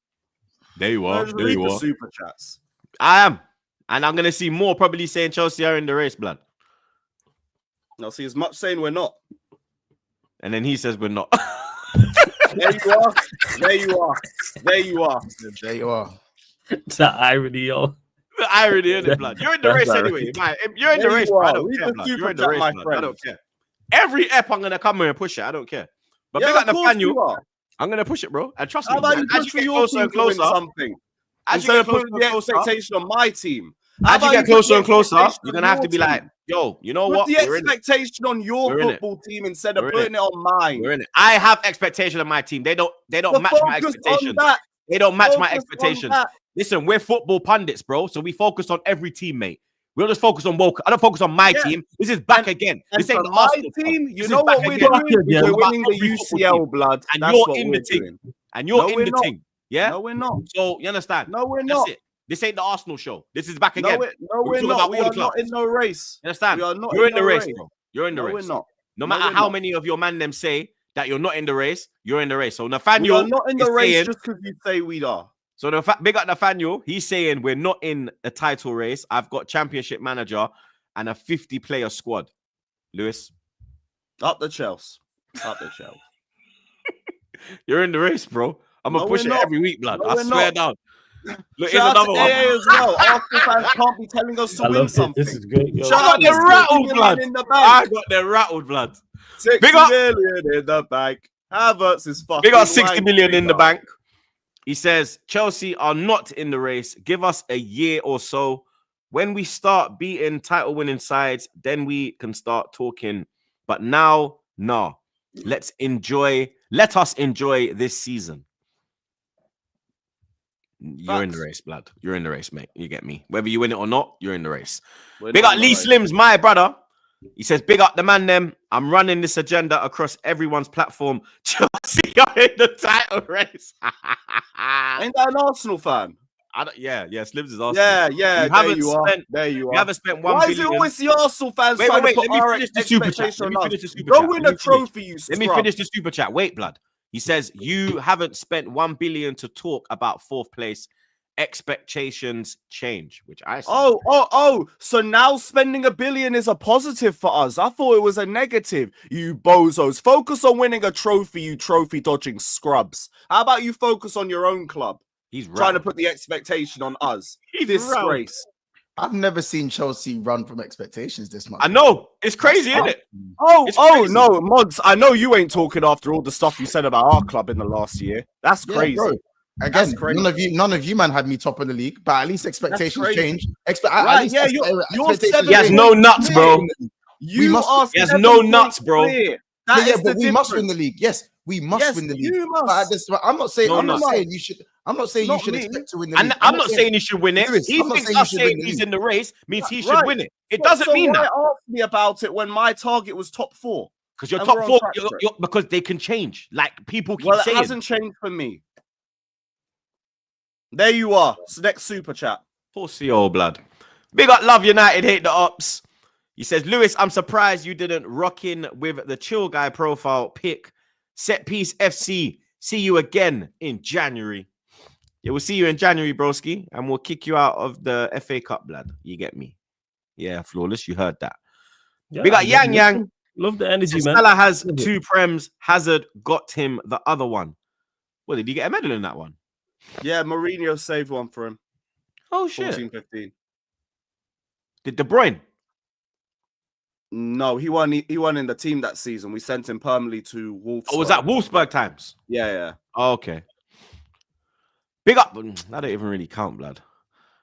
There you are. There you are. Super chats. I am. And I'm going to see more probably saying Chelsea are in the race, blood. I'll see as much saying we're not. And then he says we're not. There you are. There you are. There you are. There you are. That irony, yo. The irony in it, blood. You're in the race anyway. You're in the race, bro. I don't care, blood. You're in the race, blood. I don't care. Every ep, I'm going to come here and push it. I don't care. But big up Nathaniel. I'm going to push it, bro. And trust me. As you get closer and closer, instead of putting the expectation on my team. As you get closer and closer, you're going to have to be like, yo, you know what? Put the expectation on your football team instead of putting it on mine. We're in it. I have expectation on my team. They don't match my expectations. They don't match my expectations. Listen, we're football pundits, bro. So we focus on every team, mate. We'll just focus on Walker. I don't focus on my team. This is back again. This ain't my team. You know what we're doing? We're winning the UCL, blood. And you're in the team. And you're in the team. Yeah? No, we're not. So you understand? No, we're not. That's it. This ain't the Arsenal show. This is back again. No, we're not. We are not in no race. You understand? You're in the race, bro. You're in the race. We're not. No matter how many of your man them say that you're not in the race, you're in the race. So Nathaniel, you're not in the race just because you say we are. So big up Nathaniel. He's saying we're not in a title race. I've got championship manager and a 50-player squad. Lewis, up the Chelsea. Up the Chelsea. You're in the race, bro. I'm gonna push it every week, blood. I swear down. Look, here's Shout another one. as well. Arsenal fans can't be telling us to win something. This is great. I got the rattled blood. I got the rattled blood. 60 million in the bank. Havertz is fucking. Big up 60 million in the bank. He says Chelsea are not in the race. Give us a year or so. When we start beating title-winning sides, then we can start talking. But now, nah. Let us enjoy this season. You're in the race, blood. You're in the race, mate. You get me. Whether you win it or not, you're in the race. Big up Lee Slims, my brother. He says, big up the man them. I'm running this agenda across everyone's platform. Chelsea are in the title race. Ain't that an Arsenal fan? Yeah, Slims is Arsenal. Yeah. You There haven't you are. spent, There you you are. haven't spent 1 Why billion. is it always the Arsenal fans Wait, trying to let put me our finish the super chat. expectation Let me on finish us? the super Go chat. win Let a me finish. trophy, you Let me scrub. finish the super chat. Wait, blood. He says, you haven't spent 1 billion to talk about 4th place. Expectations change, which I say. Oh. So now spending 1 billion is a positive for us. I thought it was a negative. You bozos. Focus on winning a trophy, you trophy dodging scrubs. How about you focus on your own club? He's Trying to right. put the expectation on us. He's Disgrace. I've never seen Chelsea run from expectations this much. I know. It's crazy, isn't it? It's crazy. No, Mods. I know you ain't talking after all the stuff you said about our club in the last year. That's crazy. Bro. Again, none of you man had me top of the league, but at least expectations change. Right, yeah, you're 7 He has no nuts, bro. He has no nuts, bro. But we must win the league. Yes, we must win the league. You must. I'm not saying. No I'm not nuts. saying you should. I'm not saying you should expect to win the league. And I'm not saying he should win it. Lewis, He I'm not thinks saying you us should win saying the he's league. in the race means he should Right. win it. It doesn't mean that. Why ask me about it when my target was top 4? Because you're And top we're on 4, track for it. because they can change. Like people keep Well, it saying. hasn't changed for me. There you are. It's the next super chat. Pussy old blood. Big up Love United, hate the ops. He says, Lewis, I'm surprised you didn't rock in with the chill guy profile pick. Set piece FC. See you again in January. Yeah, we'll see you in January, broski, and we'll kick you out of the FA Cup, blood. You get me? Yeah, Flawless. You heard that. Yeah, We got Yang. Love the energy, man. Salah has 2 prems. Hazard got him the other one. Well, did he get a medal in that one? Yeah, Mourinho saved one for him. Oh, shit. 14-15. Did De Bruyne? No, he won in the team that season. We sent him permanently to Wolfsburg. Oh, was that Wolfsburg times? Yeah. Oh, okay. Big up. That don't even really count, blood.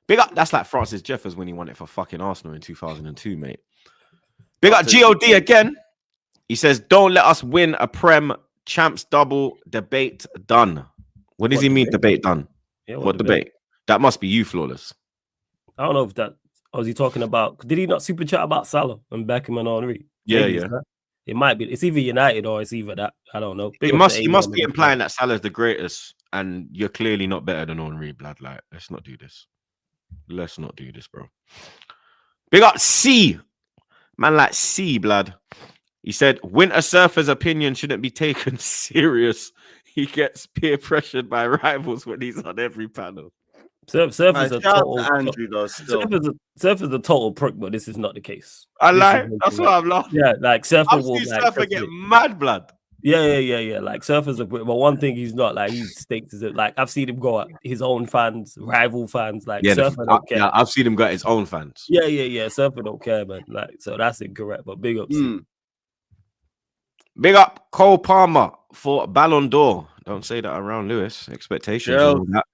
Big up. That's like Francis Jeffers when he won it for fucking Arsenal in 2002, mate. Big up God again. He says, don't let us win a Prem champs double debate done. What does he mean debate done? Yeah, what debate? That must be you, Flawless. I don't know if that... Or was he talking about? Did he not super chat about Salah and Beckham and Henry? Yeah. It might be. It's either United or it's either that. I don't know. He must be implying that Salah's the greatest, and you're clearly not better than Henry, blood. Like, let's not do this. Let's not do this, bro. Big up C, man, like C, blood. He said, Winter Surfer's opinion shouldn't be taken serious. He gets peer pressured by rivals when he's on every panel. Surf is a total Andrew does still. Surf is a total prick, but this is not the case. I lie. That's what I'm laughing. Yeah, like Surfer I've will seen like, Surfer get mad, blood. Yeah. Like Surfer's a prick, but one thing he's not, like he stakes is it. Like I've seen him go at his own fans, rival fans. Like Surfer don't care. Yeah, I've seen him go at his own fans. Yeah. Surfer don't care, man. Like so that's incorrect. But big up. Big up Cole Palmer for Ballon d'Or. Don't say that around Lewis. Expectations. And all that.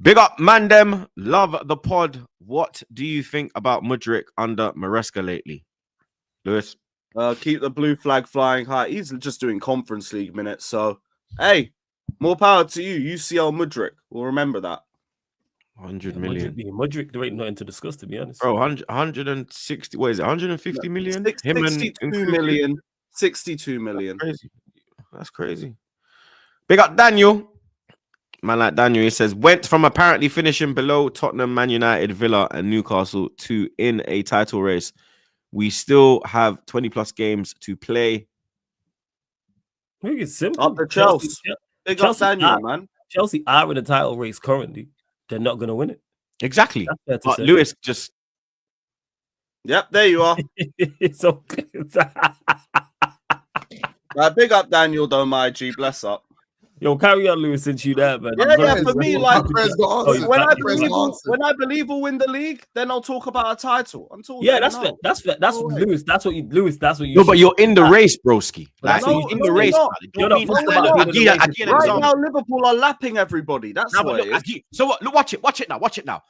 Big up Mandem. Love the pod. What do you think about Mudryk under Maresca lately? Lewis? Keep the blue flag flying high. He's just doing Conference League minutes. So, hey, more power to you. UCL Mudryk. We'll remember that. 100 million. Mudryk, there ain't nothing to discuss, to be honest. Bro, 160. What is it? 150 million? 62 million. 62 million. That's crazy. Big up Daniel. Man like Daniel, he says, went from apparently finishing below Tottenham, Man United, Villa, and Newcastle to in a title race. We still have 20 plus games to play. I think it's simple. Up the Chelsea. Big up Daniel, man. Chelsea are in a title race currently. They're not going to win it. Exactly. But Lewis just... Yep, there you are. It's okay. Big up Daniel, though, my G. Bless up. Yo, carry on, Lewis, since you there, man. Yeah, for me, like, when I believe we'll win the league, then I'll talk about a title. That's fair. That's fair. That's Lewis. That's what you. No, but you're in the race, broski. Like, you're in the race. Right now, Liverpool are lapping everybody. That's what it is. So what? Look, watch it now.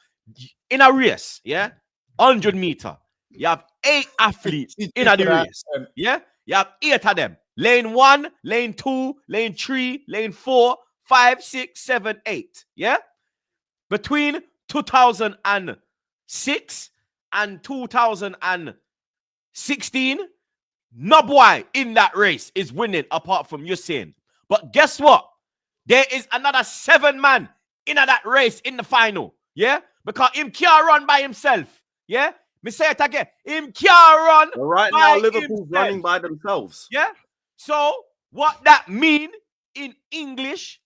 In a race, 100 meter. You have 8 athletes in a race. Yeah, you have 8 of them. Lane 1, lane 2, lane 3, lane 4, 5, 6, 7, 8. Yeah? Between 2006 and 2016, 16, no boy in that race is winning apart from Usain. But guess what? There is another 7 man in that race in the final. Yeah? Because him can't run by himself. Yeah? Me say it again. Him can't run Well, right by now, Liverpool's himself. running by themselves. Yeah? So what that mean in English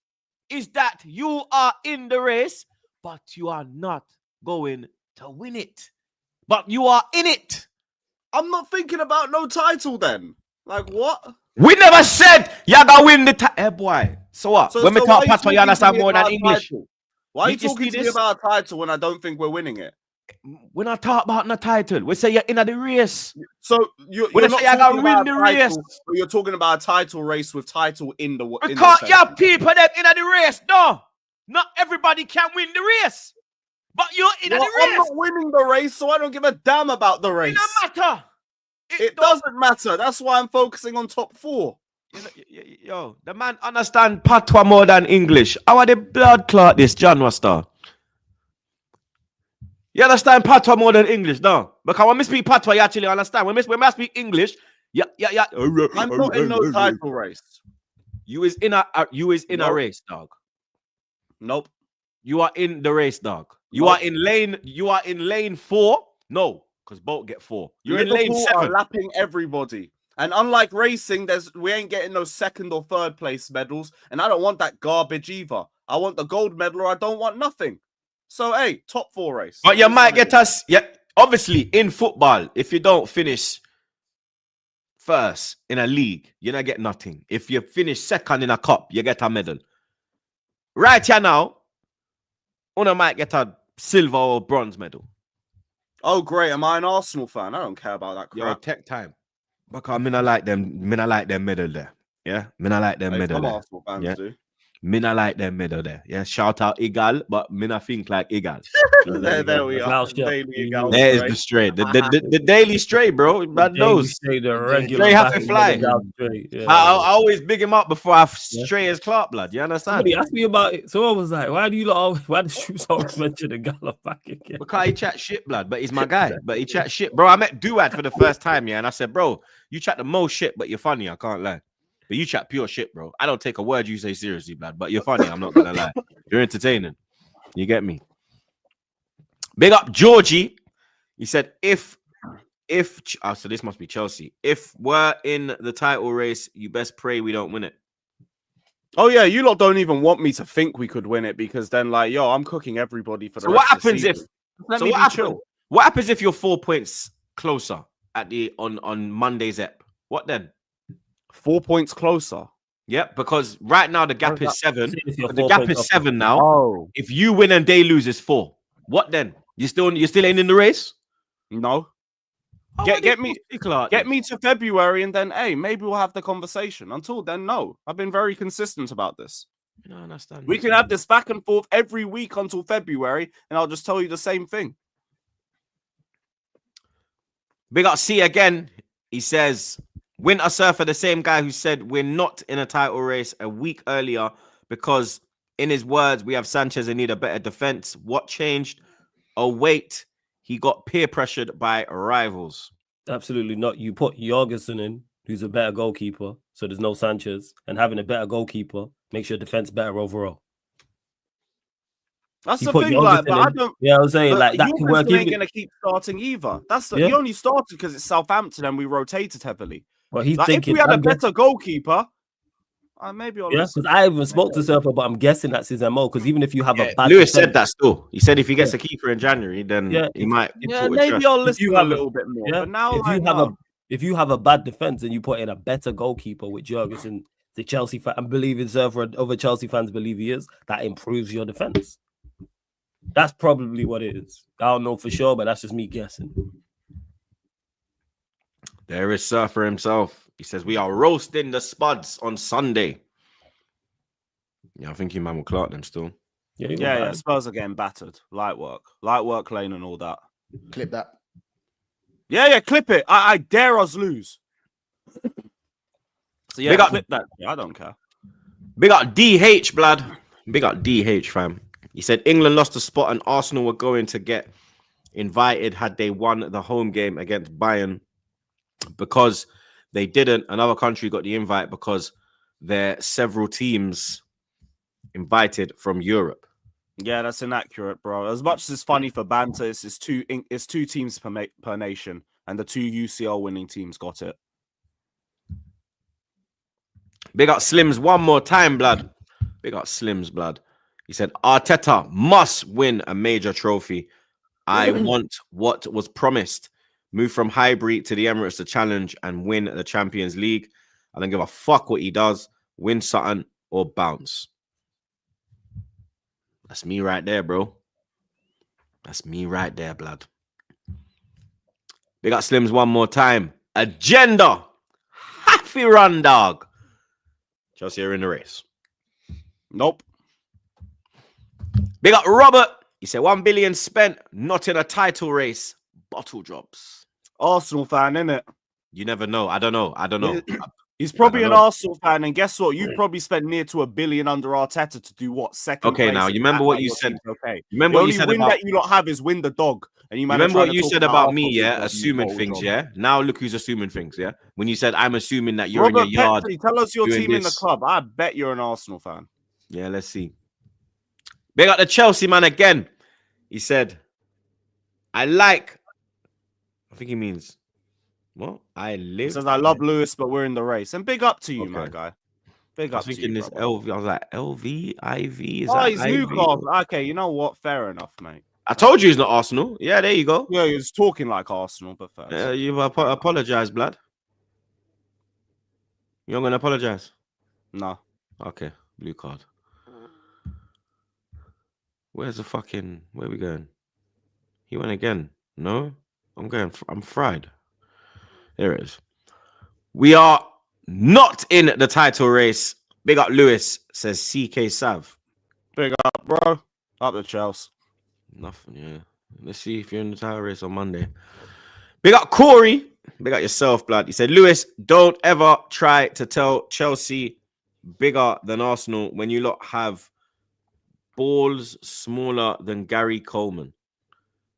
is that you are in the race, but you are not going to win it. But you are in it. I'm not thinking about no title then. Like, what? We never said you're going to win the title. Hey, boy. So what? So, when we so talk why are patois, you talking to understand me more than about a English. title? Why are you Did you talking see to me this? about a title when I don't think we're winning it? We're not talking about no title. We say you're in the race. So you're When I not say I talking gotta win about the a title, race. but you're talking about a title race with title in the Because in the your people them in the race. No. Not everybody can win the race. But you're in Well, the I'm race. not winning the race, so I don't give a damn about the It race. don't matter. It doesn't matter. That's why I'm focusing on top 4. Yo, the man understand patois more than English. How are the blood clot this John Wastar? You understand patois more than English, no? Because when we speak patois, you actually understand. When I speak English, yeah. I'm not in no title race. You is in a Nope. race, dog. Nope. You are in the race, dog. You Nope. are in lane 4. No, because both get 4. You're in lane Liverpool 7. are lapping everybody. And unlike racing, we ain't getting no 2nd or 3rd place medals. And I don't want that garbage either. I want the gold medal or I don't want nothing. So, hey, top 4 race. But you might get us. Yeah, obviously, in football, if you don't finish first in a league, you don't get nothing. If you finish second in a cup, you get a medal. Right here now, Una might get a silver or bronze medal. Oh, great. Am I an Arsenal fan? I don't care about that Yo, crap. tech time. Because I like them medal there. Yeah, I like them medal Some there. Arsenal fans Yeah. do. I like them medal there. Yeah, shout out Igal, but I think like Igal. There we are. Mouse shot. Daily Eagles, There is right? the stray. The daily stray, bro. Bad nose. The regular Stray have to batting fly. medal straight, yeah. I always big him up before I stray as Clark blood. You understand? Somebody asked me about it. So I was like, why does Troops always mention the Gallop back again? Because he chat shit, blood, but he's my guy. But he chat shit. Bro, I met Duad for the first time, yeah, and I said, bro, you chat the most shit, but you're funny, I can't lie. But you chat pure shit, bro. I don't take a word you say seriously, blood, but you're funny, I'm not gonna lie. You're entertaining. You get me? Big up Georgie. He said, so this must be Chelsea. If we're in the title race, you best pray we don't win it. Oh, yeah. You lot don't even want me to think we could win it because then, like, yo, I'm cooking everybody for the So rest what of the happens season. what happens if you're 4 points closer at the on Monday's ep? What then? 4 points closer. Yep, because right now the gap is 7. If you're The 4 gap points is off. 7 now. Oh, If you win and they lose, it's 4. What then? You still ain't in the race? no. Oh, Get me to February and then, hey, maybe we'll have the conversation. Until then, no. I've been very consistent about this. No, I understand. We can have this back and forth every week until February, and I'll just tell you the same thing. Big up C again. He says, Winter Surfer, the same guy who said we're not in a title race a week earlier because, in his words, we have Sanchez and need a better defense. What changed? Oh, wait. He got peer pressured by rivals. Absolutely not. You put Jorgensen in, who's a better goalkeeper, so there's no Sanchez, and having a better goalkeeper makes your defense better overall. That's You the put thing, like, Jorgensen but I in. don't. Yeah, I was saying But like that can work. Jorgensen ain't Even gonna keep starting either. That's Yeah. he only started because it's Southampton and we rotated heavily. well, he's Like, thinking. if we had a I'm guessing- better goalkeeper, maybe I'll Yeah, listen. because I even spoke to Surfer, but I'm guessing that's his MO. Because even if you have a bad Lewis said defense- that still. He said if he gets a keeper in January, then Yeah, he might. Yeah, talk with maybe Church. I'll If listen you a have a- little bit more. Yeah, But now, if you have a bad defense and you put in a better goalkeeper with Jorgensen, the Chelsea fan, I believe in Surfer, other Chelsea fans believe he is, that improves your defense. That's probably what it is. I don't know for sure, but that's just me guessing. There is Surfer himself. He says we are roasting the Spuds on Sunday. Yeah, I think you man will clock them still. yeah, Spurs are getting battered. Light work lane and all that. Clip that. Yeah, clip it. I dare us lose. So yeah, Big up- clip that. I don't care. Big up DH, blood. Big up DH, fam. He said England lost the spot and Arsenal were going to get invited had they won the home game against Bayern. because they didn't. Another country got the invite because there are several teams invited from Europe. Yeah, that's inaccurate, bro. As much as it's funny for banter, it's two teams per nation, and the 2 UCL winning teams got it. Big up Slims one more time, blood. Big up Slims, blood. He said, Arteta must win a major trophy. I want what was promised. Move from Highbury to the Emirates to challenge and win the Champions League. I don't give a fuck what he does. Win something or bounce. That's me right there, bro. That's me right there, blood. Big up Slims one more time. Agenda. Happy run, dog. Chelsea are in the race. Nope. Big up Robert. He said 1 billion spent, not in a title race. Bottle drops. Arsenal fan, innit? You never know. I don't know. He's probably an Arsenal fan, and guess what? You probably spent near to $1 billion under Arteta to do what? Second Okay, place. now you remember what you said. Okay. Remember what you said win about that you lot have is win the dog. And you remember what you said about me, Arsenal, yeah? Assuming things, job. yeah? Now look who's assuming things, yeah? When you said I'm assuming that you're Robert in your yard. Petrie, tell us your doing team in the this. club. I bet you're an Arsenal fan. Yeah, let's see. Big up the Chelsea man again. He said, I think he means what? He says, I love Lewis, but we're in the race. And big up to you, my guy. Big I up was to thinking you. this Brother. LV. I was like, LV, IV? He's Newcastle. Okay, you know what? Fair enough, mate. I told you he's not Arsenal. Yeah, there you go. Yeah, he's talking like Arsenal, but fair. You apologize, blood. You're going to apologize? No. Okay, blue card. Where are we going? He went again. No? I'm fried. There it is. We are not in the title race. Big up Lewis, says CK Sav. Big up, bro. Up the Chelsea. Nothing, yeah. Let's see if you're in the title race on Monday. Big up Corey. Big up yourself, blood. He said, Lewis, don't ever try to tell Chelsea bigger than Arsenal when you lot have balls smaller than Gary Coleman.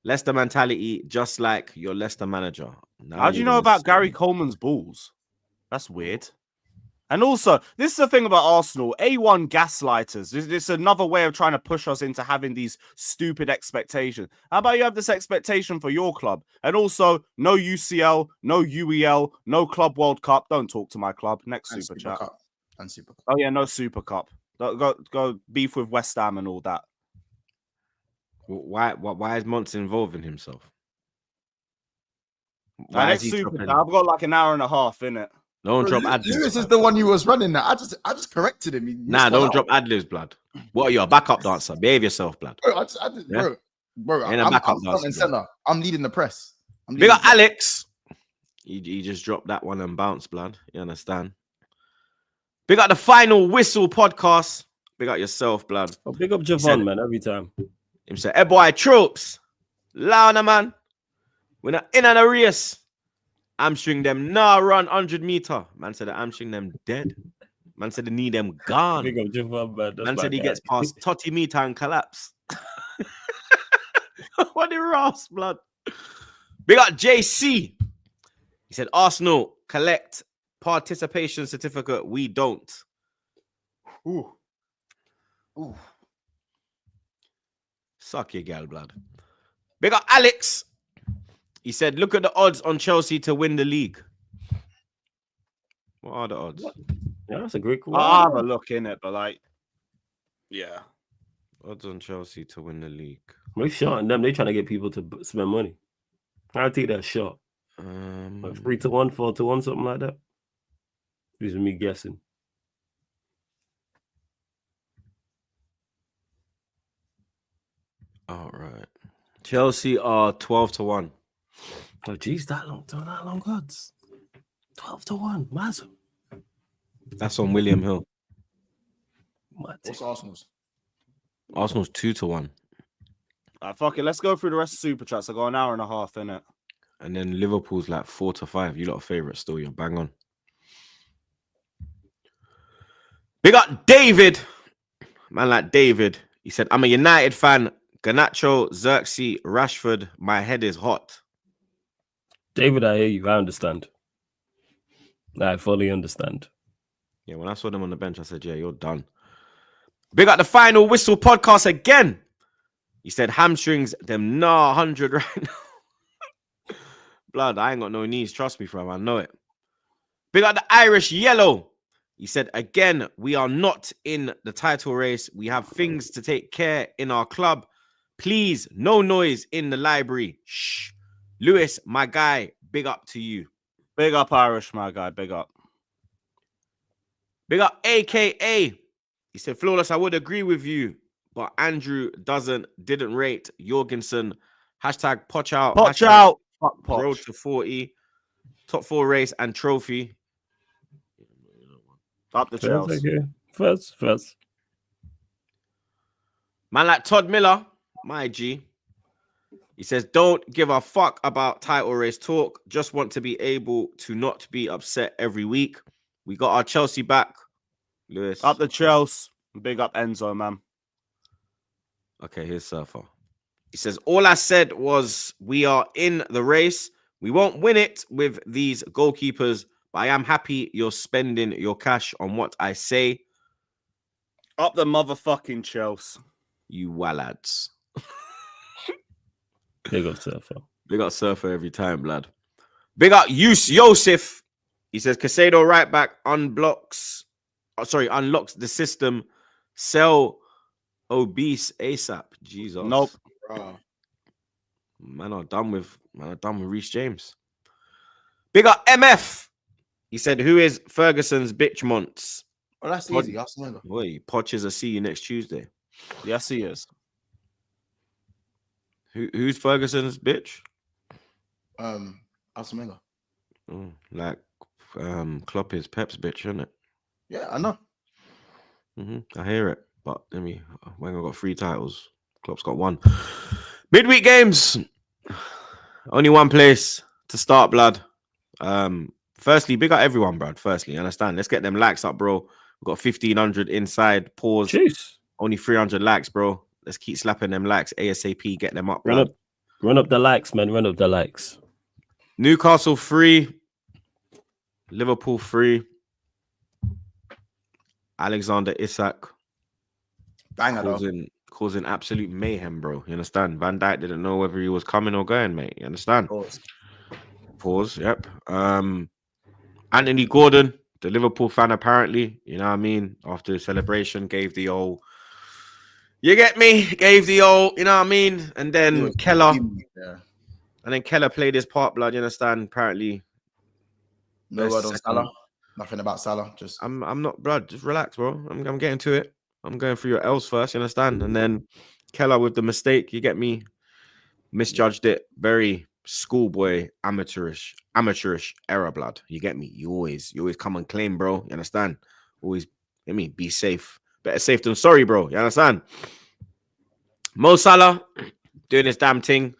Leicester mentality, just like your Leicester manager. How do you know about Gary Coleman's balls? That's weird. And also, this is the thing about Arsenal. A1 gaslighters. This is another way of trying to push us into having these stupid expectations. How about you have this expectation for your club? And also, no UCL, no UEL, no Club World Cup. Don't talk to my club. Next Super Chat. And Super Cup. Oh, yeah, no Super Cup. Go beef with West Ham and all that. Why is Monts involving himself? Next Super Chat, I've got like an hour and a half in it. Don't drop ad libs. Lewis is the one who was running that. I just corrected him. Don't drop ad libs, blood. What are you, a backup dancer? Behave yourself, blood. Bro, Yeah? bro, Ain't a I'm backup front dancer, and center. I'm leading the press. Big up Alex. He just dropped that one and bounced, blood. You understand? Big up the Final Whistle podcast. Big up yourself, blood. Oh, big up Javon, man, every time. Him say, hey boy, Troops. Louder, man. We're not in on a race. Hamstring them nah run 100 meter. Man said the hamstring them dead. Man said they need them gone. Big up Javon, man. Man said he gets past 30 meter and collapse. What the Ross, blood. Big up JC. He said Arsenal collect participation certificate. We don't. Ooh. Suck your gal, blood. Big up Alex. He said, look at the odds on Chelsea to win the league. What are the odds? Yeah, that's a great call. I'll have a look in it, but like, yeah. Odds on Chelsea to win the league. We're shorting them. They're trying to get people to spend money. I'll take that shot. Like 3-1, 4-1, something like that. This is me guessing. All right. Chelsea are 12-1. Oh, geez, that long odds. 12-1, massive. That's on William Hill. What's Arsenal's? Arsenal's 2-1. Fuck it. Let's go through the rest of Super Chats. I got an hour and a half in it. And then Liverpool's like 4-5. You lot are favourites still. You're bang on. Big up David. Man like David. He said, I'm a United fan. Garnacho, Xerxes, Rashford. My head is hot. David, I hear you. I understand. I fully understand. Yeah, when I saw them on the bench, I said, yeah, you're done. Big up the Final Whistle podcast again. He said, hamstrings, them 100 right now. Blood, I ain't got no knees. Trust me, fam. I know it. Big up the Irish Yellow. He said, again, we are not in the title race. We have things to take care in our club. Please, no noise in the library. Shh. Lewis, my guy, big up to you. Big up, Irish, my guy. Big up. Big up, AKA. He said, Flawless, I would agree with you, but Andrew didn't rate Jorgensen. Hashtag Poch out. Poch Hashtag out. Fuck Road Poch. to 40. Top 4 race and trophy. Up the Chelsea. Okay. First. Man like Todd Miller, my G. He says, don't give a fuck about title race talk. Just want to be able to not be upset every week. We got our Chelsea back. Lewis. Up the Chelsea. Big up Enzo, man. Okay, here's Surfer. He says, all I said was we are in the race. We won't win it with these goalkeepers, but I am happy you're spending your cash on what I say. Up the motherfucking Chelsea. You wallads. Big up, Surfer. Big up Surfer every time, blood. Big up Yosef. He says, Casado right back unlocks the system. Sell obese ASAP. Jesus. Nope. Man are done with Reece James. Big up MF. He said, who is Ferguson's bitch months? Oh, that's easy. Arsene Wenger. Boy, Pochers, I see you next Tuesday. Yes, he is. Who's Ferguson's bitch? Arsene Wenger. Oh, like Klopp is Pep's bitch, isn't it? Yeah, I know. I hear it, but Wenger got 3 titles. Klopp's got 1. Midweek games. Only one place to start, blood. Firstly, big up everyone, blood. Firstly, understand. Let's get them likes up, bro. We've got 1,500 inside. Pause. Jeez. Only 300 likes, bro. Let's keep slapping them likes ASAP. Get them up, Run blood. up the likes, man. Run up the likes. Newcastle 3. Liverpool 3. Alexander Isak Banger, though. causing absolute mayhem, bro. You understand? Van Dijk didn't know whether he was coming or going, mate. You understand? Pause. Yep. Anthony Gordon, the Liverpool fan, apparently, you know what I mean? After the celebration, gave the old, you get me? Gave the old, you know what I mean? And then Keller. Yeah. And then Keller played his part, blood. You understand? Apparently. No word on Salah. Nothing about Salah. Just I'm not, blood. Just relax, bro. I'm getting to it. I'm going through your L's first, you understand? And then Keller with the mistake, you get me? Misjudged it. Very schoolboy, amateurish error, blood. You get me? You always come and claim, bro. You understand? Always, I mean, be safe. Better safe than sorry, bro. You understand? Mo Salah doing his damn thing.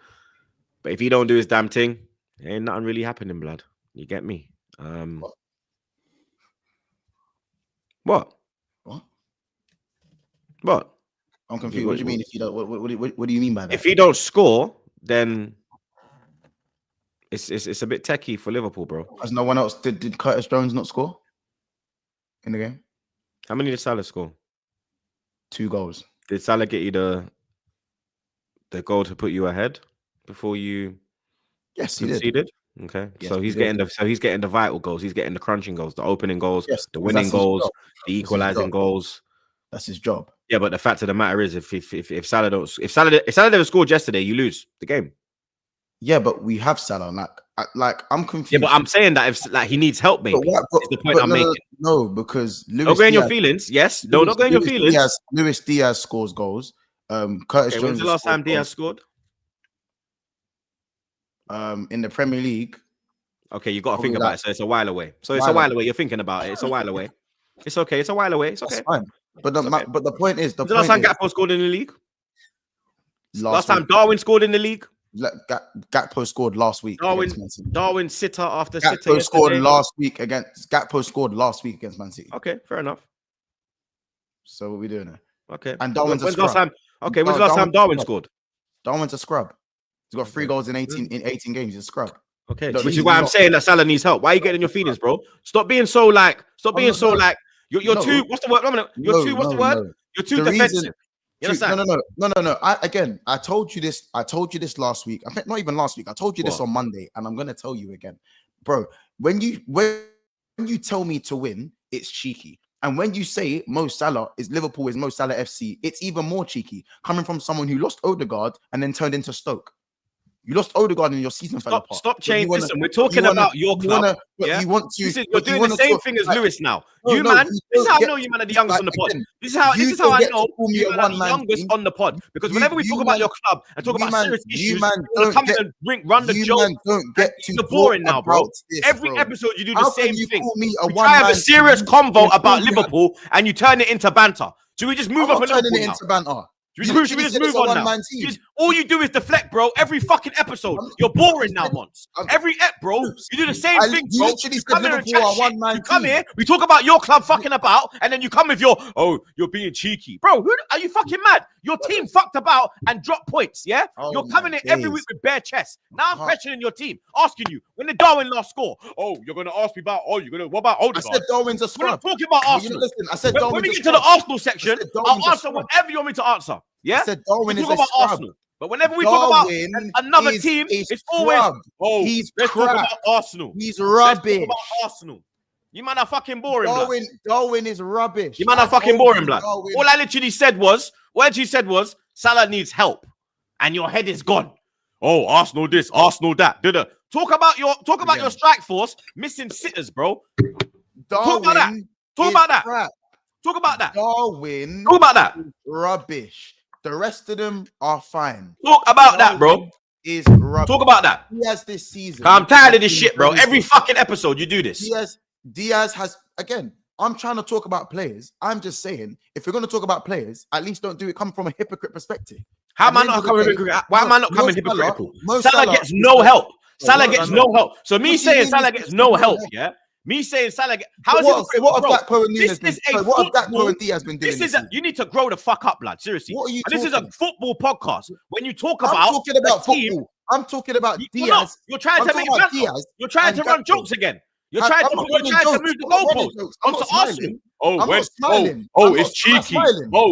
But if he don't do his damn thing, ain't nothing really happening, blood. You get me? What? I'm confused. What do you mean? If you don't, what do you mean by that? If he don't score, then it's a bit techie for Liverpool, bro. Because no one else did Curtis Jones not score in the game? How many did Salah score? 2 goals. Did Salah get you the goal to put you ahead before you Yes, he conceded? did. Okay, Yes, so he's getting the vital goals. He's getting the crunching goals, the opening goals, Yes, the winning goals, job. the equalizing goals. That's his job. Yeah, but the fact of the matter is, if Salah never scored yesterday, you lose the game. Yeah, but we have Salah. Like I'm confused. Yeah, but I'm saying that if he needs help, maybe is the point I'm making. No, because Luis Don't go in Diaz, your feelings. Yes, no, not go in your feelings. Luis Diaz scores goals. Curtis Jones. When's the last time Diaz scored? In the Premier League. Okay, you got to think about it. So it's a while away. It's a while away. You're thinking about it. It's a while away. It's okay. It's a while away. It's okay. That's fine. But the point is, the last time Gakpo scored in the league? Last time Darwin scored in the league? Gakpo scored last week. Darwin sitter after sitter. Gakpo scored last week against Man City. Okay, fair enough. So what are we doing there? Okay. And Darwin's a scrub. When's the last time Darwin scored? Darwin's a scrub. He's got 3 goals in 18 games. He's a scrub. Okay, No, which he's is why I'm not. saying that Salah needs help. Why are you getting in your feelings, bro? Stop being so like. Stop being no, so no. like. You're No. too. What's the word? You're too. What's the word? You're too The defensive. reason- You understand? No. I told you this. I told you this last week. I think not even last week. I told you this What? on Monday, and I'm gonna tell you again, bro. When you tell me to win, it's cheeky. And when you say Mo Salah is Liverpool is Mo Salah FC, it's even more cheeky. Coming from someone who lost Odegaard and then turned into Stoke. You lost Odegaard and your season fell apart. Stop changing. Listen, Listen, we're talking about your club. Yeah? You want to. You're doing the same thing as Lewis now. You man, this is how I know you man are the youngest on the pod. This is how I know you man are the youngest on the pod. Because whenever we talk about your club and talk about serious issues, you come in and run the joke. Don't get too boring now, bro. Every episode you do the same thing. We try to have a serious convo about Liverpool and you turn it into banter. Should we just move up a little bit now? Banter. Should we just move on now? All you do is deflect, bro. Every fucking episode. You're boring now, Mons. Every ep, bro. You do the same thing, bro. You come here and chat shit. You come here, we talk about your club fucking about, and then you come with your, you're being cheeky. Bro, are you fucking mad? Your team fucked about and dropped points, yeah? You're coming in every week with bare chest. Now I'm questioning your team, asking you, when did Darwin last score? Oh, you're going to ask me about, what about Odegaard? I said Darwin's a scrub. We're not talking about Arsenal. Listen, I said Darwin's when we get to the Arsenal section, I'll answer whatever you want me to answer. Yeah, I said Darwin is talk a about scrub. Arsenal, but whenever we talk about another team, it's always let's talk about Arsenal. He's rubbish. Let's talk about Arsenal. You man are fucking boring, Darwin is rubbish. You man are fucking boring, blood. All I literally said was, Salah needs help, and your head is gone. Oh, Arsenal this, Arsenal that. Talk about your strike force missing sitters, bro. Talk about that. Talk about that. Darwin. Talk about that. Rubbish. The rest of them are fine. Talk about that, bro. Is rubbish. Talk about that. Diaz this season. I'm tired of this shit, bro. Every fucking episode you do this. Diaz has, again, I'm trying to talk about players. I'm just saying, if you're going to talk about players, at least don't do it come from a hypocrite perspective. How am I not coming hypocritical? Why am I not coming hypocritical? Salah gets no help. Salah gets no help. So me saying Salah gets no help, yeah? Me saying Salah how is it? What have Gakpo and Nunes been doing? What have Gakpo and Diaz been doing? You need to grow the fuck up, lad. Seriously. What are you this is a football podcast. When you talk I'm about talking about team, football. I'm talking about Diaz. You're trying to make Diaz. You're trying to run jokes again. You're trying to move the goalposts onto Arsenal. It's cheeky.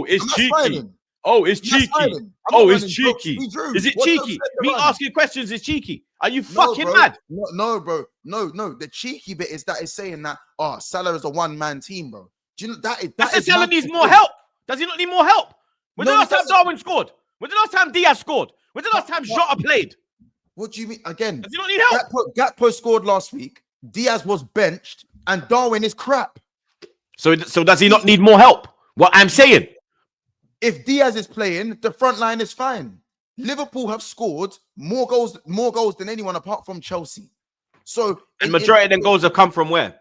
It's cheeky. It's cheeky. Is it cheeky? Me asking questions is cheeky. Are you fucking mad? No, bro. No. The cheeky bit is that it's saying that Salah is a one-man team, bro. Do you know that Salah needs more help. Does he not need more help? When the last time Darwin scored? When the last time Diaz scored? When the last time Jota played? What do you mean? Again, does he not need help? Gakpo scored last week. Diaz was benched, and Darwin is crap. So does he not need more help? What I'm saying. If Diaz is playing, the front line is fine. Liverpool have scored more goals than anyone apart from Chelsea. So and majority of them goals have come from where?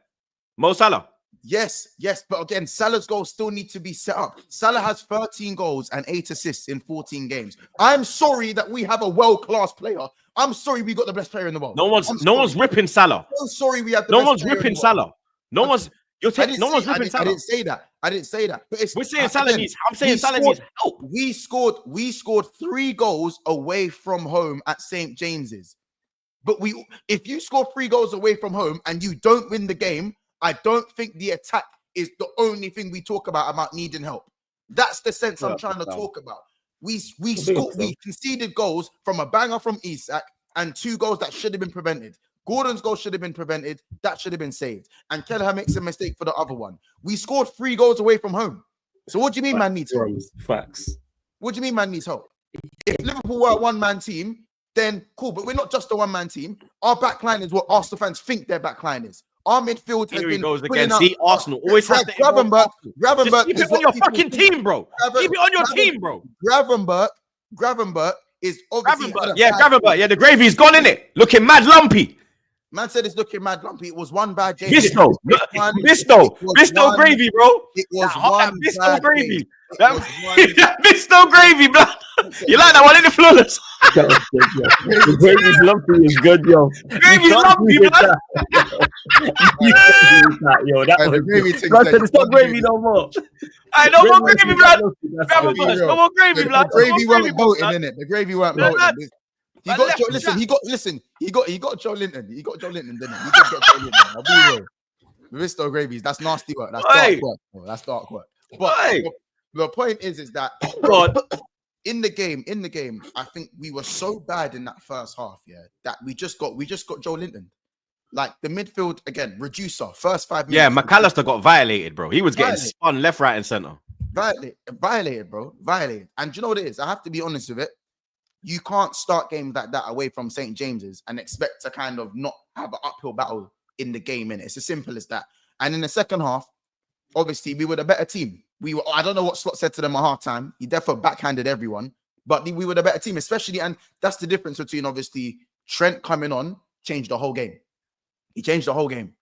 Mo Salah. Yes, but again, Salah's goals still need to be set up. Salah has 13 goals and 8 assists in 14 games. I'm sorry that we have a world-class player. I'm sorry we got the best player in the world. No one's ripping Salah. I'm sorry we have the no best one's player ripping Salah. No one's ripping Salah. I didn't say that. But we're saying Salah needs. I'm saying Salah needs help. We scored 3 goals away from home at St. James's. But if you score 3 goals away from home and you don't win the game, I don't think the attack is the only thing we talk about needing help. That's the sense I'm trying to talk about. We conceded goals from a banger from Isak and 2 goals that should have been prevented. Gordon's goal should have been prevented. That should have been saved. And Kelleher makes a mistake for the other one. We scored 3 goals away from home. So what do you mean man needs help? Facts. What do you mean man needs help? If Liverpool were a one-man team, then cool. But we're not just a one-man team. Our backline is what Arsenal fans think their backline is. Our midfield has been goes again. See, Arsenal always has to Gravenberch keep it on your fucking team, bro. Keep it on your team, bro. Gravenberch is obviously Gravenberch. Yeah, the gravy's gone in it. Looking mad lumpy. Man said it's looking mad lumpy. It was one bad game. Bisto gravy, bro. It was one Bisto gravy. Bisto gravy, bro. You like that one in the flawless? The gravy's lumpy is good, yo. Gravy's lumpy, bro. Yo, that was gravy. It's not gravy no more. No more gravy, blood. No more gravy, blood. The gravy weren't voting in it. The gravy weren't voting. He got Joe. Listen, he got Joe Linton. He got Joe Linton, didn't he? He did get Joe Linton. I'll be real. Mr. Gravies, that's nasty work. That's dark work. Bro. That's dark work. But the point is that God. in the game, I think we were so bad in that first half, that we just got Joe Linton. Like the midfield again, reducer. First 5 minutes. Yeah, McAllister got violated, bro. He was getting spun left, right, and center. Violated, bro. Violated. And do you know what it is? I have to be honest with it. You can't start games like that away from St. James's and expect to kind of not have an uphill battle in the game, innit? It's as simple as that. And in the second half, obviously, we were the better team. I don't know what Slot said to them at halftime. He definitely backhanded everyone, but we were the better team, especially, and that's the difference between obviously Trent coming on, changed the whole game. He changed the whole game.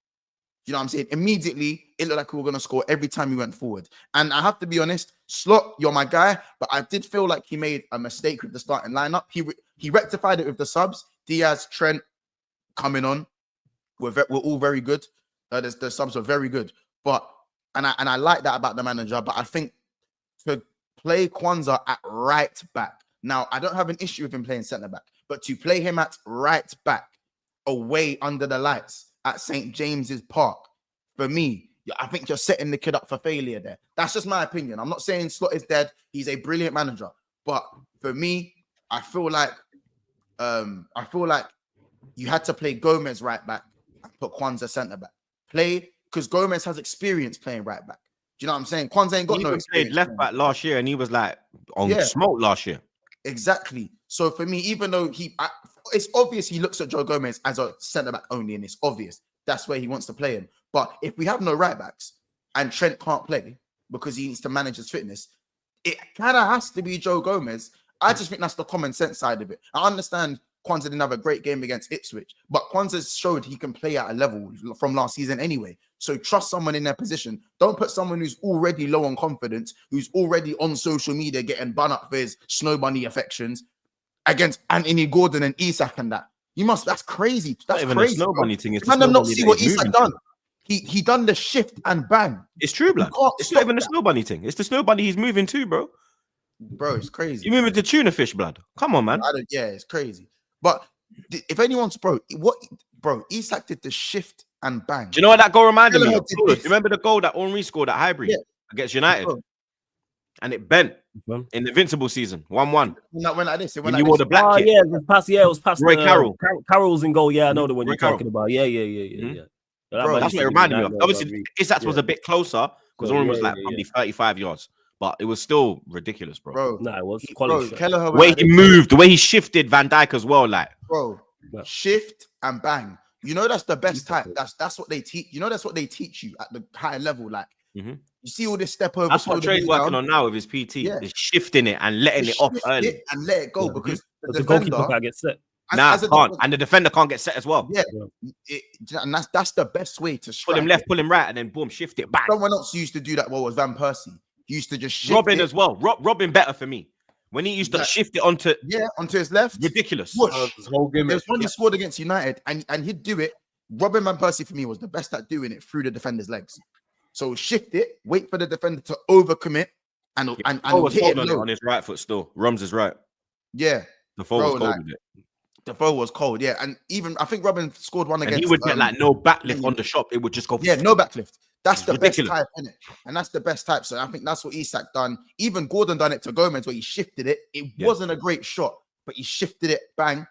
You know what I'm saying? Immediately, it looked like we were going to score every time we went forward. And I have to be honest, Slot, you're my guy, but I did feel like he made a mistake with the starting lineup. He rectified it with the subs. Diaz, Trent coming on. We're all very good. The subs were very good. But and I like that about the manager, but I think to play Kwanzaa at right back. Now, I don't have an issue with him playing centre back, but to play him at right back away under the lights at St. James's Park, for me, I think you're setting the kid up for failure there. That's just my opinion. I'm not saying Slot is dead. He's a brilliant manager. But for me, I feel like you had to play Gomez right back and put Kwanzaa centre back. Because Gomez has experience playing right back. Do you know what I'm saying? Kwanzaa ain't got no experience. He played left back last year and he was like on smoke last year. Exactly. So for me, even though it's obvious he looks at Joe Gomez as a centre back only, and it's obvious that's where he wants to play him. But if we have no right backs and Trent can't play because he needs to manage his fitness, it kind of has to be Joe Gomez. I just think that's the common sense side of it. I understand Kwanzaa didn't have a great game against Ipswich, but Kwanzaa showed he can play at a level from last season anyway. So trust someone in their position. Don't put someone who's already low on confidence, who's already on social media getting bun up for his snow bunny affections against Anthony Gordon and Isak and that. That's crazy. That's not even crazy. A snow bunny thing. It's man, not see what Isak done. He done the shift and bang. It's true, blood. It's not even a snow bunny thing. It's the snow bunny he's moving to, bro. Bro, it's crazy. You're moving to tuna fish, blood. Come on, man. It's crazy. But if anyone's Isak did the shift and bang. Do you know what that goal reminded me of? Remember the goal that Henry scored at Highbury against United? Bro. And it bent in the Invincible season, 1-1. It went like this. It went when like you wore the black kit. It was past Roy Carroll. Carroll's in goal. Yeah, I know the one Roy you're Carroll. talking about. Yeah. Bro, that's what it reminded me of. Obviously, Isaac was a bit closer because Henry was like probably 35 yards. But it was still ridiculous, bro. No, it was quality. The way he moved, the way he shifted Van Dijk as well, like. Bro, shift and bang. You know that's the best type. That's what they teach. You know that's what they teach you at the high level. Like you see all this step over. That's what Trey's working on now with his PT. Yeah. Is shifting it and letting it off early and let it go because the goalkeeper can't get set. And the defender can't get set as well. Yeah, and that's the best way to strike. Pull him left, pull him right, and then boom, shift it back. Someone else used to do that. Was Van Persie? He used to just shift Robin as well. Robin better for me. When he used to shift it onto his left, ridiculous. There's one he scored against United, and he'd do it. Robin Van Persie for me was the best at doing it through the defender's legs. So shift it, wait for the defender to overcommit, and was holding it on his right foot still. Rums is right. Yeah, the foul was cold with it. The foul was cold, yeah, and even I think Robin scored one against. He would get like no backlift on the shot; it would just go. Yeah, no backlift. That's the best type, isn't it? And that's the best type. So I think that's what Isak done. Even Gordon done it to Gomez where he shifted it. It wasn't a great shot, but he shifted it, bang,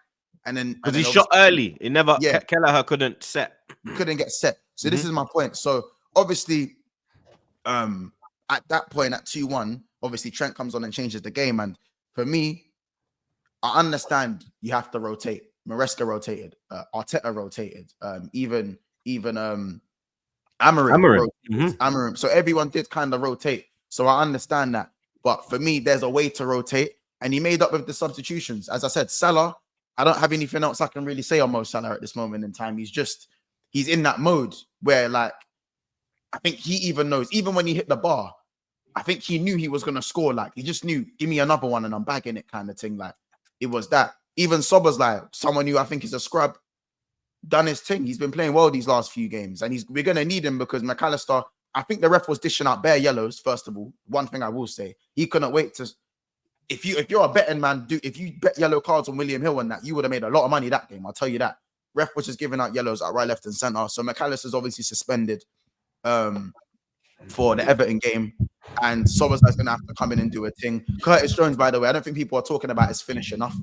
and then because he shot early. It never. Kelleher couldn't set. Couldn't get set. So this is my point. So obviously, at that point at 2-1, obviously Trent comes on and changes the game. And for me, I understand you have to rotate. Maresca rotated, Arteta rotated, even Amarim. So everyone did kind of rotate. So I understand that. But for me, there's a way to rotate. And he made up with the substitutions. As I said, Salah, I don't have anything else I can really say on Mo Salah at this moment in time. He's in that mode where, like, I think he even knows, even when he hit the bar, I think he knew he was going to score. Like, he just knew, give me another one and I'm bagging it kind of thing. Like, it was that. Even Sober's like, someone who I think is a scrub, done his thing. He's been playing well these last few games. And we're going to need him because McAllister, I think the ref was dishing out bare yellows, first of all. One thing I will say, he couldn't wait to if you're a betting man, if you bet yellow cards on William Hill and that, you would have made a lot of money that game. I'll tell you that. Ref was just giving out yellows at right, left, and center. So McAllister's obviously suspended for the Everton game, and Soboslai's gonna have to come in and do a thing. Curtis Jones, by the way, I don't think people are talking about his finish enough.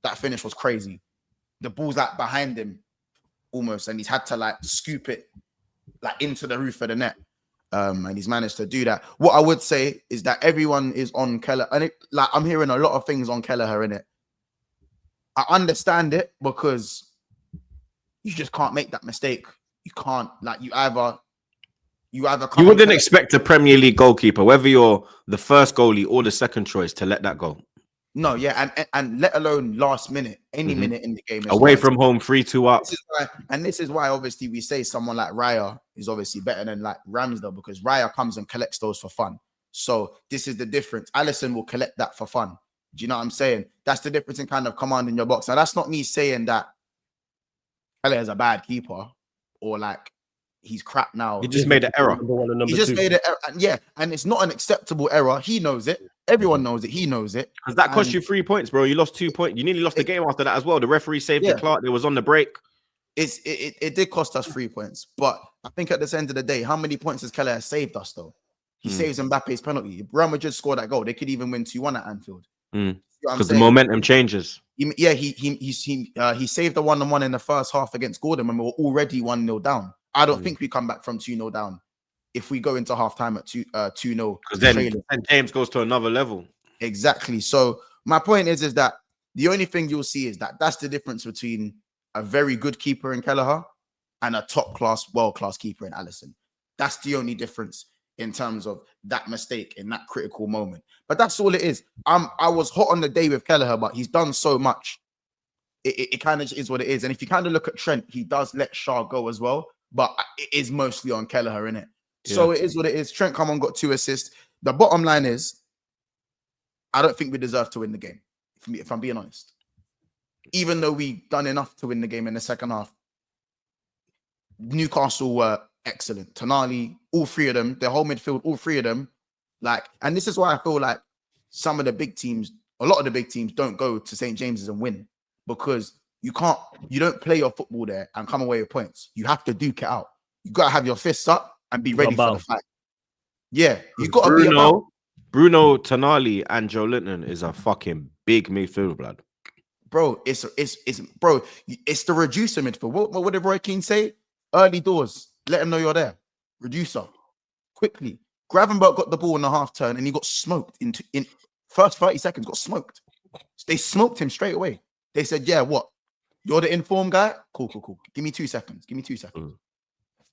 That finish was crazy. The ball's like behind him almost, and he's had to like scoop it like into the roof of the net. And he's managed to do that. What I would say is that everyone is on Kelleher, and like I'm hearing a lot of things on Kelleher in it. I understand it because you just can't make that mistake. You can't, like, you either You wouldn't expect a Premier League goalkeeper, whether you're the first goalie or the second choice, to let that go. No, yeah, and let alone last minute, any minute in the game. Away from home, 3-2 up. This is why obviously we say someone like Raya is obviously better than like Ramsdale, because Raya comes and collects those for fun. So this is the difference. Alisson will collect that for fun. Do you know what I'm saying? That's the difference in kind of commanding your box. Now, that's not me saying that Kelleher is a bad keeper or like he's crap now. He just made an error. He just made an error. Yeah, and it's not an acceptable error. He knows it. Everyone knows it. He knows it. Because that cost you 3 points, bro. You lost 2 points. You nearly lost the game after that as well. The referee saved the Clark. It was on the break. It did cost us 3 points. But I think at the end of the day, how many points has Kelleher saved us, though? He saves Mbappe's penalty. Real Madrid scored that goal. They could even win 2-1 at Anfield. Because the momentum changes. He saved the 1-1 in the first half against Gordon when we were already 1-0 down. I don't think we come back from 2-0 down if we go into halftime at 2-0. Because then James goes to another level. Exactly. So my point is that the only thing you'll see is that that's the difference between a very good keeper in Kelleher and a top-class, world-class keeper in Alisson. That's the only difference in terms of that mistake in that critical moment. But that's all it is. I was hot on the day with Kelleher, but he's done so much. It kind of is what it is. And if you kind of look at Trent, he does let Shaw go as well, but it is mostly on Kelleher, innit? Yeah. So it is what it is. Trent come on, got 2 assists. The bottom line is, I don't think we deserve to win the game, if I'm being honest. Even though we done enough to win the game in the second half. Newcastle were excellent. Tonali, all 3 of them, the whole midfield, all 3 of them. Like, and this is why I feel like some of the big teams, a lot of the big teams don't go to St. James's and win, because you don't play your football there and come away with points. You have to duke it out. You got to have your fists up and be ready for the fight. Yeah, you got to be about. Bruno, Tonali, and Joe Linton is a fucking big midfield, blood. Bro, it's the reducer midfield. What did Roy Keane say? Early doors. Let him know you're there. Reducer. Quickly. Gravenberch got the ball in the half turn and he got smoked in first 30 seconds, got smoked. They smoked him straight away. They said, yeah, what? You're the informed guy? Cool. Give me 2 seconds.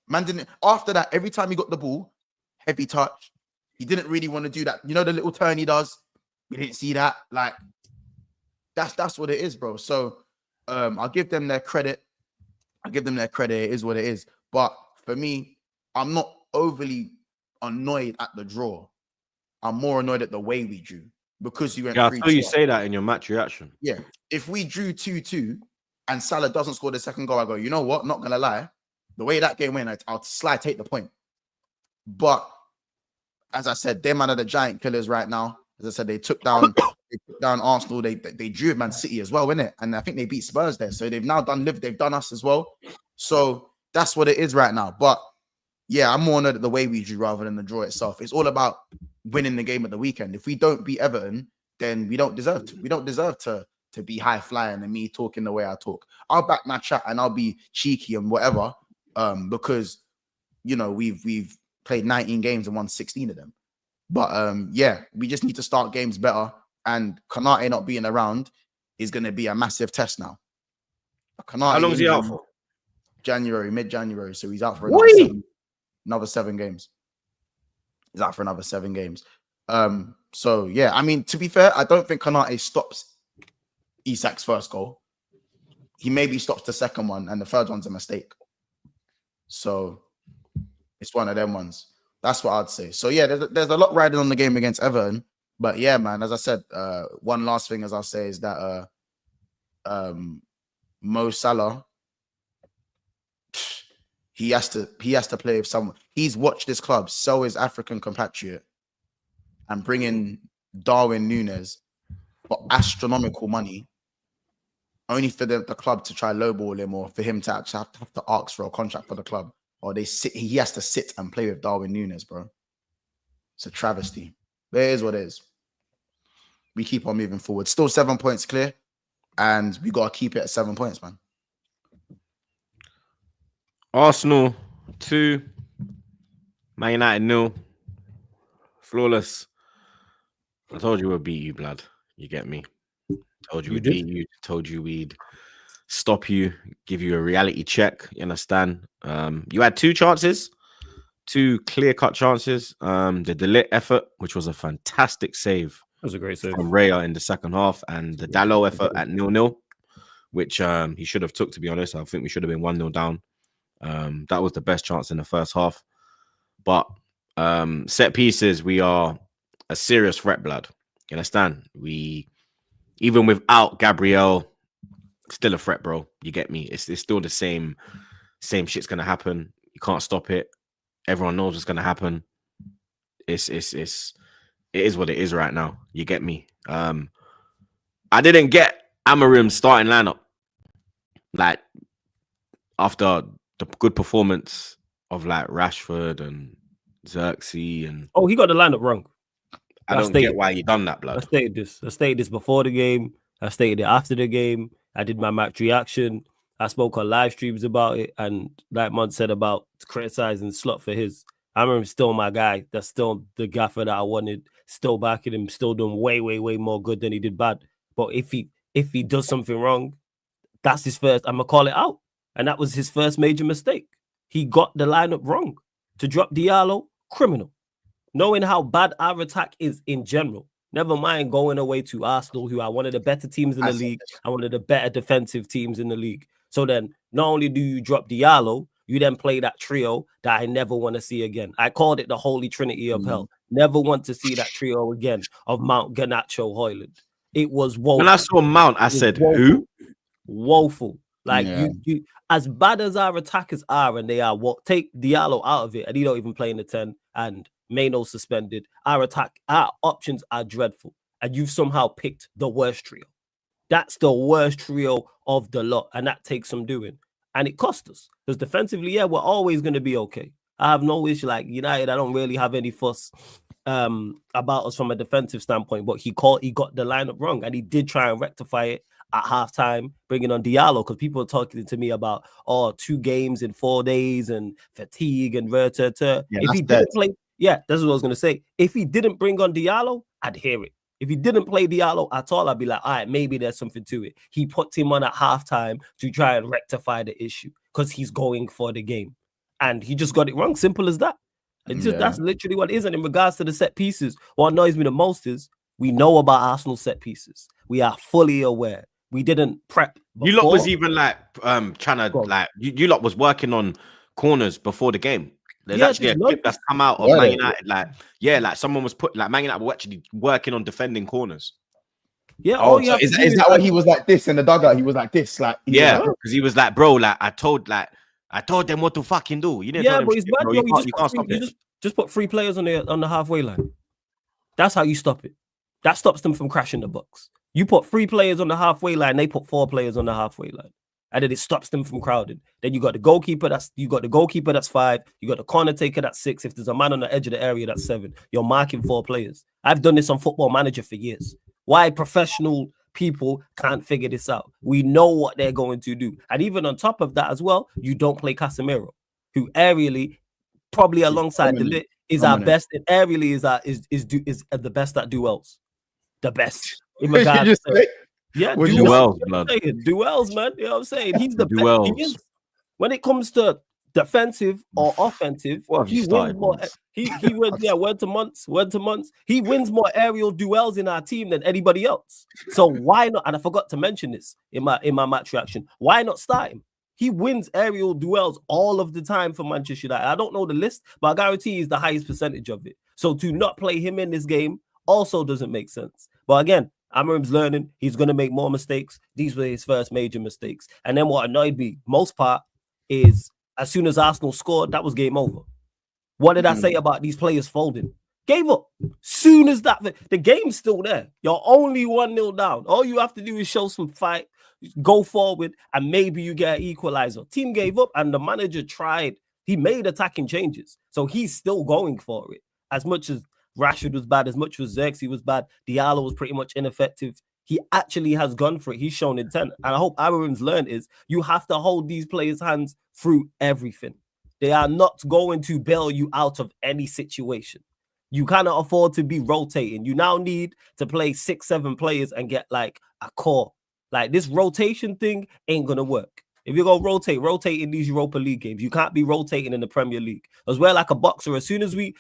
Man didn't, after that, every time he got the ball, heavy touch. He didn't really want to do that. You know the little turn he does? We didn't see that. Like, that's what it is, bro. So I'll give them their credit. It is what it is. But for me, I'm not overly annoyed at the draw. I'm more annoyed at the way we drew, because you went 3-2. I thought you say that in your match reaction. Yeah. If we drew 2-2 and Salah doesn't score the second goal, I go, you know what? Not gonna lie. The way that game went, I'll take the point. But as I said, they're man of the giant killers right now. As I said, they took down Arsenal. They drew Man City as well, innit? And I think they beat Spurs there. So they've now they've done us as well. So that's what it is right now. But yeah, I'm more annoyed at the way we drew rather than the draw itself. It's all about winning the game at the weekend. If we don't beat Everton, then we don't deserve to. We don't deserve to be high flying and me talking the way I talk. I'll back my chat and I'll be cheeky and whatever, because you know we've played 19 games and won 16 of them. But yeah, we just need to start games better. And Konate not being around is going to be a massive test now. Konate, how long is he out for? Mid-January. So he's out for another 7 games. He's out for another 7 games. So yeah, I mean, to be fair, I don't think Konate stops Isak's first goal. He maybe stops the second one, and the third one's a mistake. So it's one of them ones. That's what I'd say. So yeah, there's a lot riding on the game against Everton. But yeah, man, as I said, one last thing as I'll say is that Mo Salah, he has to play with someone. He's watched this club sell his African compatriot and bring in Darwin Núñez but astronomical money, only for the club to try lowball him or for him to actually have to ask for a contract for the club, or he has to sit and play with Darwin Núñez, bro. It's a travesty. But it is what it is. We keep on moving forward. Still 7 points clear, and we got to keep it at 7 points, man. Arsenal 2, Man United 0. Flawless. I told you we'd beat you, blood. You get me? Told you we'd beat you. Told you we'd stop you, give you a reality check. You understand? You had 2 chances, 2 clear-cut chances. The Delit effort, which was a fantastic save. That was a great save from Raya in the second half, and the Dalot effort at 0-0, which he should have took, to be honest. I think we should have been 1-0 down. That was the best chance in the first half. But set pieces, we are a serious threat, blood. You understand? We, even without Gabriel, still a threat, bro. You get me? It's still the same shit's gonna happen. You can't stop it. Everyone knows what's gonna happen. It is what it is right now. You get me? I didn't get Amorim's starting lineup. Like, after the good performance of like Rashford and Xerxes and he got the lineup wrong. I don't get why you done that, blood. I stated this before the game. I stated it after the game. I did my match reaction. I spoke on live streams about it, and like Mon said about criticizing Slot for his. I remember still my guy. That's still the gaffer that I wanted. Still backing him. Still doing way, way, way more good than he did bad. But if he does something wrong, that's his first. I'm gonna call it out, and that was his first major mistake. He got the lineup wrong. To drop Diallo, criminal. Knowing how bad our attack is in general. Never mind going away to Arsenal, who are one of the better teams in the league and one of the better defensive teams in the league. So then, not only do you drop Diallo, you then play that trio that I never want to see again. I called it the Holy Trinity of hell. Never want to see that trio again of Mount, Garnacho, Højlund. It was woeful. When I saw Mount, I said, who? Woeful. Like, you as bad as our attackers are, and they are, take Diallo out of it, and he don't even play in the 10, and Maino suspended. Our options are dreadful, and you've somehow picked the worst trio. That's the worst trio of the lot, and that takes some doing, and it cost us because defensively, we're always going to be okay. I have no issue. Like United, I don't really have any fuss about us from a defensive standpoint, but he got the lineup wrong, and he did try and rectify it at halftime, bringing on Diallo, because people are talking to me about 2 games in 4 days and fatigue and if he didn't play. Yeah, that's what I was going to say. If he didn't bring on Diallo, I'd hear it. If he didn't play Diallo at all, I'd be like, all right, maybe there's something to it. He put him on at halftime to try and rectify the issue because he's going for the game. And he just got it wrong. Simple as that. That's literally what it is. And in regards to the set pieces, what annoys me the most is we know about Arsenal set pieces. We are fully aware. We didn't prep before. You lot was even like trying to like you lot was working on corners before the game. There's actually a clip that's come out of Man United. Like someone was Man United were actually working on defending corners. Yeah. So is that why he was like this in the dugout? He was like this, like because he was like, bro, like I told them what to fucking do. You didn't tell them but shit, it's bad. bro. You can't stop it. Just put 3 players on the halfway line. That's how you stop it. That stops them from crashing the box. You put 3 players on the halfway line. They put 4 players on the halfway line. And then it stops them from crowding. Then you got the goalkeeper that's 5. You got the corner taker that's 6. If there's a man on the edge of the area, that's 7. You're marking 4 players. I've done this on Football Manager for years. Why professional people can't figure this out? We know what they're going to do. And even on top of that as well, you don't play Casemiro, who aerially, probably alongside Delit, is our best. And aerially is the best at duels. The best. In regards to, duels, duels, man. You know what I'm saying? He's the best. He is. When it comes to defensive or offensive, he wins more. He wins. Word to months. He wins more aerial duels in our team than anybody else. So why not? And I forgot to mention this in my match reaction. Why not start him? He wins aerial duels all of the time for Manchester United. I don't know the list, but I guarantee he's the highest percentage of it. So to not play him in this game also doesn't make sense. But again, Amorim's learning. He's going to make more mistakes. These were his first major mistakes. And then what annoyed me most part is as soon as Arsenal scored, that was game over. What did I say about these players folding? Gave up. Soon as that, the game's still there. You're only 1-0 down. All you have to do is show some fight, go forward, and maybe you get an equalizer. Team gave up, and the manager tried. He made attacking changes. So he's still going for it. As much as Rashford was bad, as much as Xerxes was bad, Diallo was pretty much ineffective. He actually has gone for it. He's shown intent. And I hope Amorim's learned is you have to hold these players' hands through everything. They are not going to bail you out of any situation. You cannot afford to be rotating. You now need to play 6-7 players and get like a core. Like this rotation thing ain't gonna work. If you're gonna rotate in these Europa League games. You can't be rotating in the Premier League. As well, like a boxer, as soon as we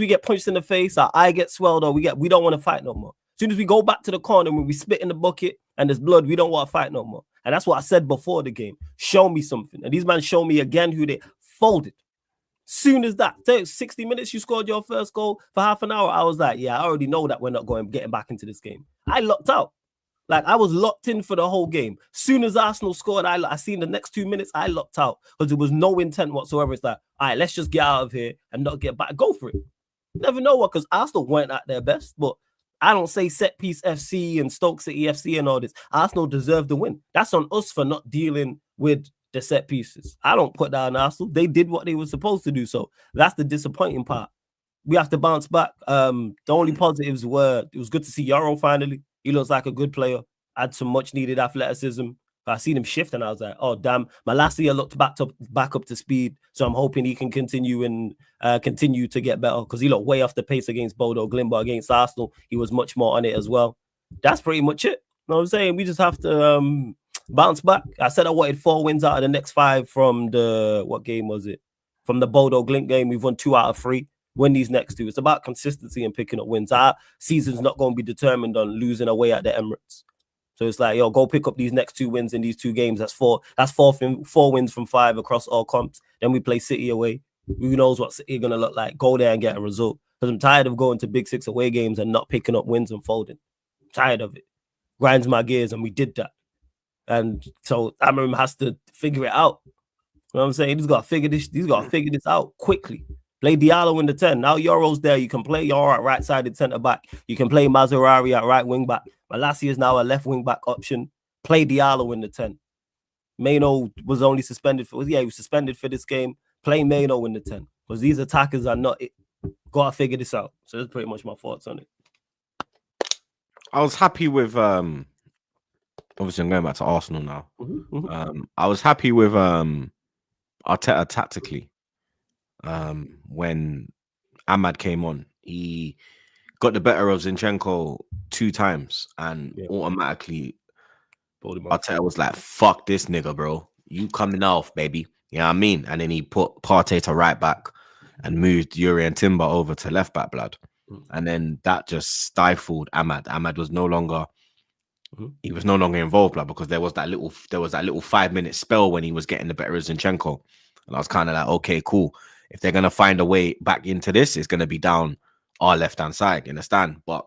get punched in the face, our eye gets swelled, or we don't want to fight no more. As soon as we go back to the corner when we spit in the bucket and there's blood, we don't want to fight no more. And that's what I said before the game. Show me something. And these men show me again who they folded. Soon as that, 60 minutes, you scored your first goal for half an hour. I was like, yeah, I already know that we're not getting back into this game. I locked out. Like, I was locked in for the whole game. Soon as Arsenal scored, I seen the next 2 minutes, I locked out because there was no intent whatsoever. It's like, all right, let's just get out of here and not get back. Go for it. Never know what, because Arsenal weren't at their best, but I don't say set piece FC and Stoke City FC and all this. Arsenal deserved the win. That's on us for not dealing with the set pieces. I don't put that on Arsenal. They did what they were supposed to do. So that's the disappointing part. We have to bounce back. The only positives were it was good to see Euro finally. He looks like a good player. Had some much needed athleticism. I seen him shift and I was like, oh damn, my last year looked back up to speed. So I'm hoping he can continue to get better because he looked way off the pace against Bodo Glimt, but against Arsenal, he was much more on it as well. That's pretty much it. You know what I'm saying? We just have to bounce back. I said I wanted 4 wins out of the next 5 from what game was it? From the Bodo Glimt game. We've won 2 out of 3. Win these next 2. It's about consistency and picking up wins. Our season's not going to be determined on losing away at the Emirates. So it's like, yo, go pick up these next 2 wins in these 2 games. That's 4 wins from 5 across all comps. Then we play City away. Who knows what City are going to look like? Go there and get a result. Because I'm tired of going to Big 6 away games and not picking up wins and folding. I'm tired of it. Grinds my gears, and we did that. And so Amorim has to figure it out. You know what I'm saying? He's got to figure this out quickly. Play Diallo in the 10. Now Euro's there. You can play Euro at right-sided centre-back. You can play Mazarari at right wing-back. Malassi is now a left wing-back option. Play Diallo in the 10. Maino was only suspended for... Yeah, he was suspended for this game. Play Maino in the 10. Because these attackers are not... Got to figure this out. So that's pretty much my thoughts on it. I was happy with... Obviously, I'm going back to Arsenal now. I was happy with Arteta tactically. When Ahmad came on, he got the better of Zinchenko 2 times, and automatically Arteta was like, "Fuck this nigga, bro. You coming off, baby." You know what I mean? And then he put Partey to right back and moved Yuri and Timber over to left back, blood. And then that just stifled Ahmad. Ahmad was no longer involved, blood, because there was that little 5-minute spell when he was getting the better of Zinchenko, and I was kind of like, okay, cool. If they're going to find a way back into this, it's going to be down our left-hand side, you understand? But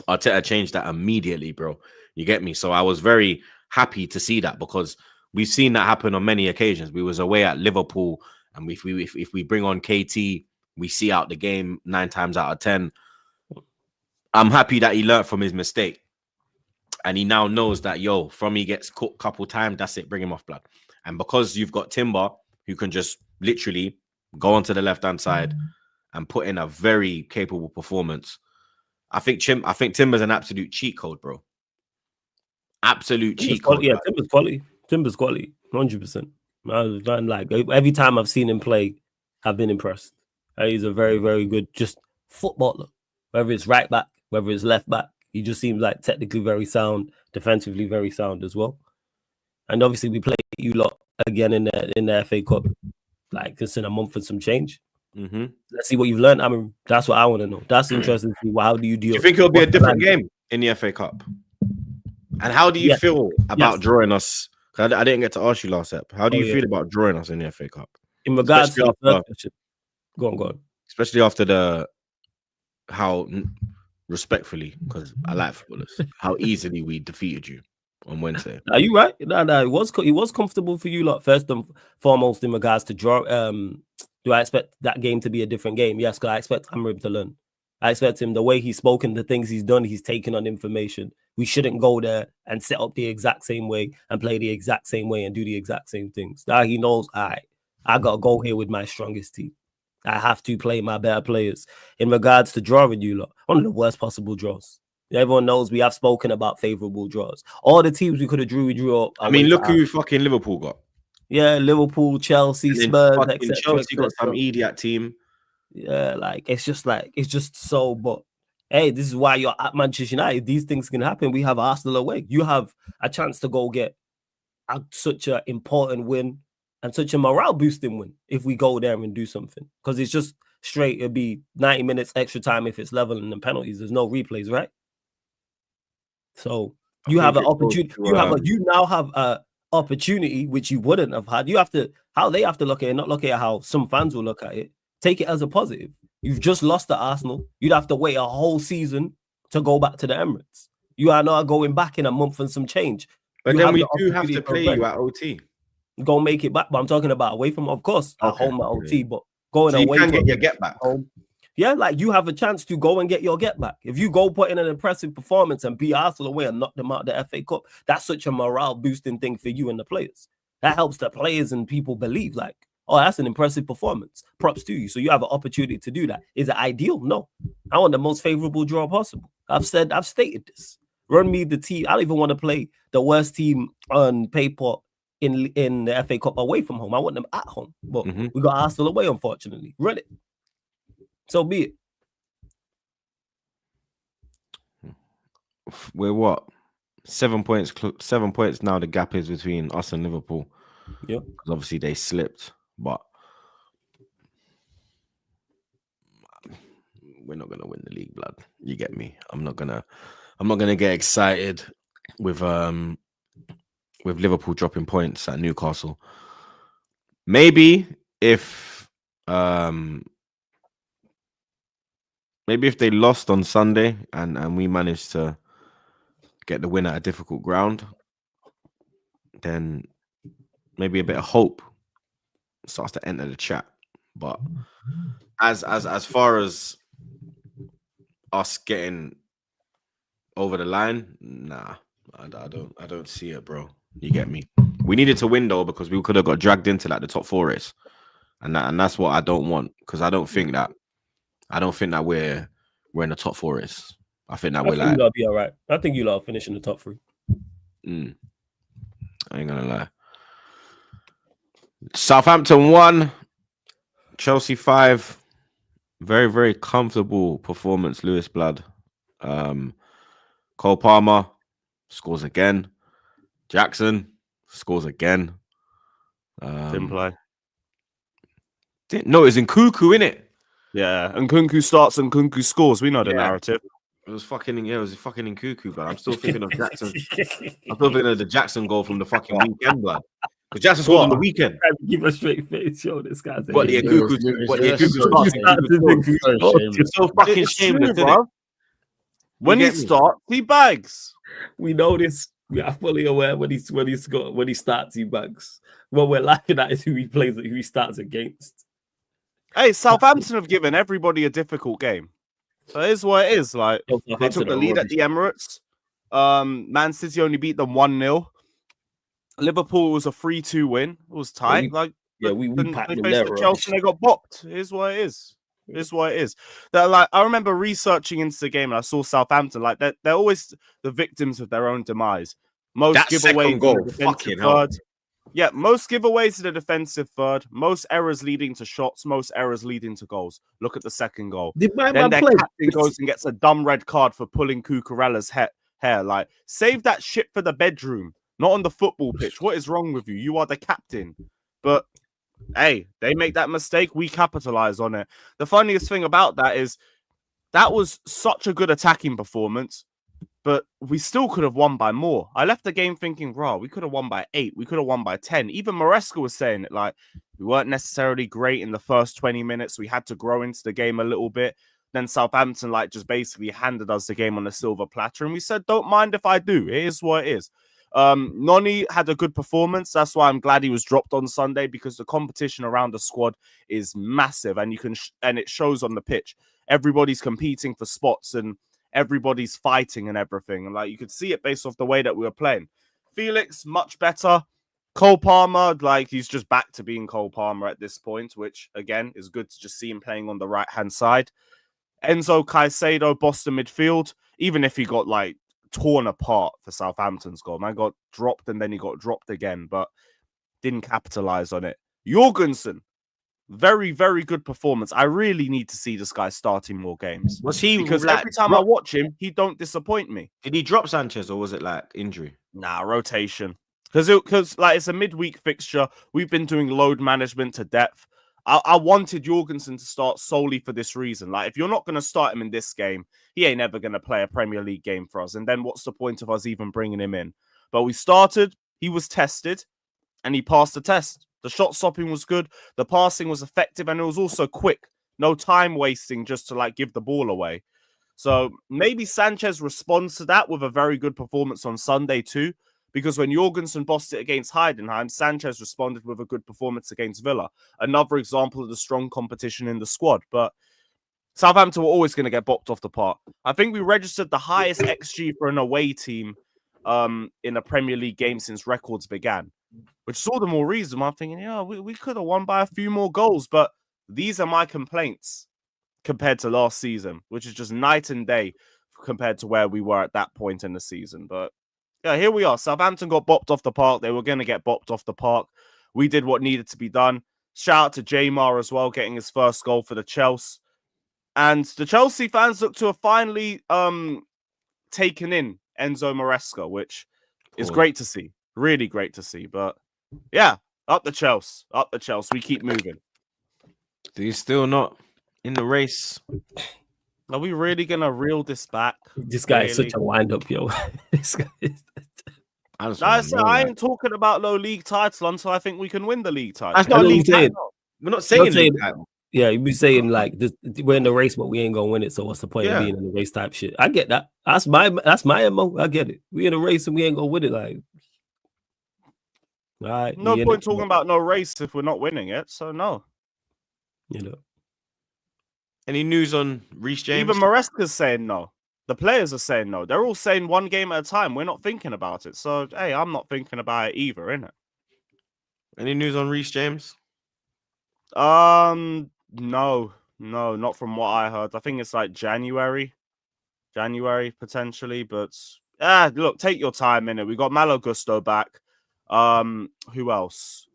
Arteta changed that immediately, bro. You get me? So I was very happy to see that, because we've seen that happen on many occasions. We was away at Liverpool, and if we bring on KT, we see out the game 9 times out of 10. I'm happy that he learned from his mistake. And he now knows that, yo, from he gets caught a couple times, that's it, bring him off, blood. And because you've got Timber, who can just literally go onto the left-hand side and put in a very capable performance. I think Timber's an absolute cheat code, bro. Absolute cheat code. Yeah, Timber's quality. Timber's quality, 100%. Like every time I've seen him play, I've been impressed. He's a very, very good just footballer. Whether it's right back, whether it's left back, he just seems like technically very sound, defensively very sound as well. And obviously, we play you lot again in the FA Cup. Like this in a month and some change. Let's see what you've learned. I mean, that's what I want to know. That's interesting to see. How do you deal? Do you think it'll be a different game in the FA Cup? And how do you feel about drawing us? I didn't get to ask you last ep. How do you feel about drawing us in the FA Cup? In regards to the first question. Go on. Especially after how respectfully, because I like footballers, how easily we defeated you on Wednesday. Are you right? No, it was comfortable for you lot, first and foremost, in regards to draw. Do I expect that game to be a different game? Yes, because I expect Amorim to learn. I expect him, the way he's spoken, the things he's done, he's taken on information. We shouldn't go there and set up the exact same way and play the exact same way and do the exact same things. Now he knows, all right, I got to go here with my strongest team. I have to play my better players. In regards to drawing you lot, one of the worst possible draws. Everyone knows we have spoken about favorable draws. All the teams we could have drew, we drew up. I mean, look who fucking Liverpool got. Yeah, Liverpool, Chelsea, And then Spurs, fucking etc. Chelsea got some idiot team. Yeah, it's just so. But hey, this is why you're at Manchester United. These things can happen. We have Arsenal away. You have a chance to go get such an important win and such a morale boosting win if we go there and do something. Because it's just straight. It'll be 90 minutes extra time if it's level and then penalties. There's no replays, right? So you have an opportunity. You now have a opportunity which you wouldn't have had. You have to how they have to look at it, not look at how some fans will look at it. Take it as a positive. You've just lost to Arsenal. You'd have to wait a whole season to go back to the Emirates. You are not going back in a month and some change. But then we do have to play you at OT. Go make it back. But I'm talking about away from, of course, at home at OT, but going away. You can get your get back. Home. Yeah, you have a chance to go and get your get back. If you go put in an impressive performance and beat Arsenal away and knock them out of the FA Cup, that's such a morale boosting thing for you and the players. That helps the players and people believe oh, that's an impressive performance. Props to you. So you have an opportunity to do that. Is it ideal? No. I want the most favorable draw possible. I've stated this. Run me the team. I don't even want to play the worst team on paper in the FA Cup away from home. I want them at home. But we got Arsenal away, unfortunately. Run it. So be it. We're what? 7 points. 7 points now. The gap is between us and Liverpool. Yeah. Because obviously they slipped. But we're not gonna win the league, blood. You get me? I'm not gonna get excited with Liverpool dropping points at Newcastle. Maybe if they lost on Sunday and we managed to get the win at a difficult ground, then maybe a bit of hope starts to enter the chat. But as far as us getting over the line, nah, I don't see it, bro. You get me? We needed to win though, because we could have got dragged into the top four race, and that's what I don't want, because I don't think that we're in the top four race. I think that you'll be all right. I think you'll finish in the top three. I ain't gonna lie. Southampton 1, Chelsea 5. Very, very comfortable performance, Lewis Blood. Cole Palmer scores again. Jackson scores again. Didn't play. No, it's in Nkunku, innit? Yeah, and Nkunku starts and Nkunku scores. We know the narrative. It was fucking in Nkunku, but I'm still thinking of Jackson. I'm still thinking of the Jackson goal from the fucking weekend, blood. Because Jackson scored on the weekend. Give a straight face, yo. This guy's what the Nkunku starts. It's so fucking shameless, bro. When he starts, he bags. We know this. We are fully aware when he starts, he bags. What we're laughing at is who he plays, who he starts against. Hey, Southampton have given everybody a difficult game. So here's what it is. They took the lead at the Emirates. Man City only beat them 1-0. Liverpool was a 3-2 win. It was tight. We packed them there. Chelsea, they got bopped. Here's what it is. I remember researching into the game and I saw Southampton. They're always the victims of their own demise. Most giveaways in the defensive third. Yeah, most giveaways in the defensive third. Most errors leading to shots. Most errors leading to goals. Look at the second goal. Then their captain goes and gets a dumb red card for pulling Cucurella's hair. Save that shit for the bedroom, not on the football pitch. What is wrong with you? You are the captain. But hey, they make that mistake. We capitalize on it. The funniest thing about that is that was such a good attacking performance, but we still could have won by more. I left the game thinking, we could have won by 8. We could have won by 10. Even Maresca was saying it, we weren't necessarily great in the first 20 minutes. We had to grow into the game a little bit. Then Southampton just basically handed us the game on a silver platter. And we said, don't mind if I do. It is what it is. Noni had a good performance. That's why I'm glad he was dropped on Sunday, because the competition around the squad is massive, and you can and it shows on the pitch. everybody's competing for spots and everybody's fighting and everything. And like you could see it based off the way that we were playing. Felix, much better. Cole Palmer, like he's just back to being Cole Palmer at this point, which again is good to just see him playing on the right-hand side. Enzo Caicedo, Boston midfield, even if he got like torn apart for Southampton's goal. Man got dropped and then he got dropped again, but didn't capitalize on it. Jorgensen, very, very good performance. I really need to see this guy starting more games. Was he Because like, every time I watch him, he don't disappoint me. did he drop Sanchez or was it like injury? Nah, rotation. Because like it's a midweek fixture. We've been doing load management to depth. I wanted Jorgensen to start solely for this reason. Like, if you're not going to start him in this game, he ain't ever going to play a Premier League game for us. And then what's the point of us even bringing him in? But we started, he was tested, and he passed the test. The shot stopping was good. The passing was effective, and it was also quick. No time wasting just to, like, give the ball away. So maybe Sanchez responds to that with a very good performance on Sunday too. Because when Jorgensen bossed it against Heidenheim, Sanchez responded with a good performance against Villa. Another example of the strong competition in the squad. But Southampton were always going to get bopped off the park. I think we registered the highest XG for an away team in a Premier League game since records began. Which is all the more reason I'm thinking, yeah, we could have won by a few more goals. But these are my complaints compared to last season, which is just night and day compared to where we were at that point in the season. But yeah, here we are. Southampton got bopped off the park. They were going to get bopped off the park. We did what needed to be done. Shout out to Jamar as well, getting his first goal for the Chelsea. And the Chelsea fans look to have finally taken in Enzo Maresca, which is great to see. Really great to see. But yeah, up the Chelsea. Up the Chelsea. We keep moving. He's still not in the race. Are we really going to reel this back? This guy is such a wind-up, yo. This guy is... I ain't talking about no league title until I think we can win the league title. That's not a league title. We're not saying league title. Yeah, you be saying like this, we're in the race, but we ain't gonna win it. So what's the point of being in the race type shit? I get that. That's my MO. I get it. We in a race and we ain't gonna win it. Like, all right. No point talking about no race if we're not winning it. So no. You know. Any news on Reece James? Even Maresca's saying no. The players are saying no. They're all saying one game at a time. We're not thinking about it. So hey, I'm not thinking about it either, innit? Any news on Reece James? No, not from what I heard. I think it's like January potentially. But look, take your time in it. We got Malo Gusto back. Who else?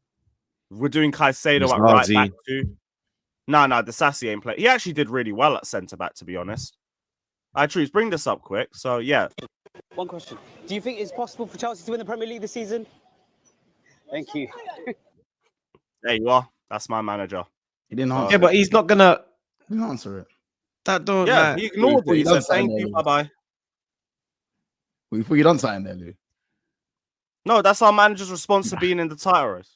We're doing Caicedo at right back too. No, the Sassy ain't playing. He actually did really well at centre back, to be honest. Troops, bring this up quick. So yeah. One question: do you think it's possible for Chelsea to win the Premier League this season? Thank you. There you are. That's my manager. He didn't answer. Yeah, but he's not gonna. He didn't answer it. That don't. Yeah, he ignored it. He said, "Thank you, bye bye." We thought you done something there, Lou. No, that's our manager's response to being in the title race.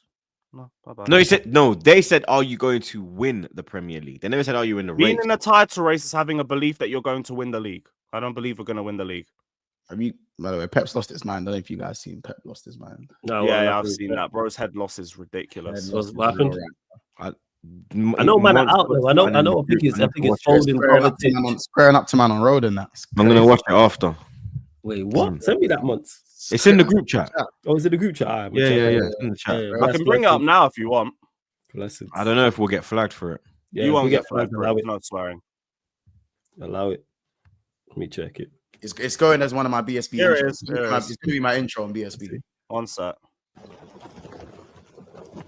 No, bye-bye. No, he said no. They said, "Are you going to win the Premier League?" They never said, "Are you in the race?" Being in the title race is having a belief that you're going to win the league. I don't believe we're going to win the league. Have you? By the way, Pep's lost his mind. I don't know if you guys seen Pep lost his mind. No, yeah, I've seen that. Bro's head loss is ridiculous. What happened? I know man are out though. I know. I think it's folding poverty. Squaring up to man on road and that. I'm gonna watch it after. Wait, what? Send me that month. It's in the group chat. Oh, is it the group chat? Right, Yeah. It's in the chat. I can bring it up now if you want. Blessings. I don't know if we'll get flagged for it. Yeah, you won't get flagged for it. Not swearing. Allow it. Let me check it. It's going as one of my BSB. Here intros. it is. It's going to be my intro on BSB. One sec.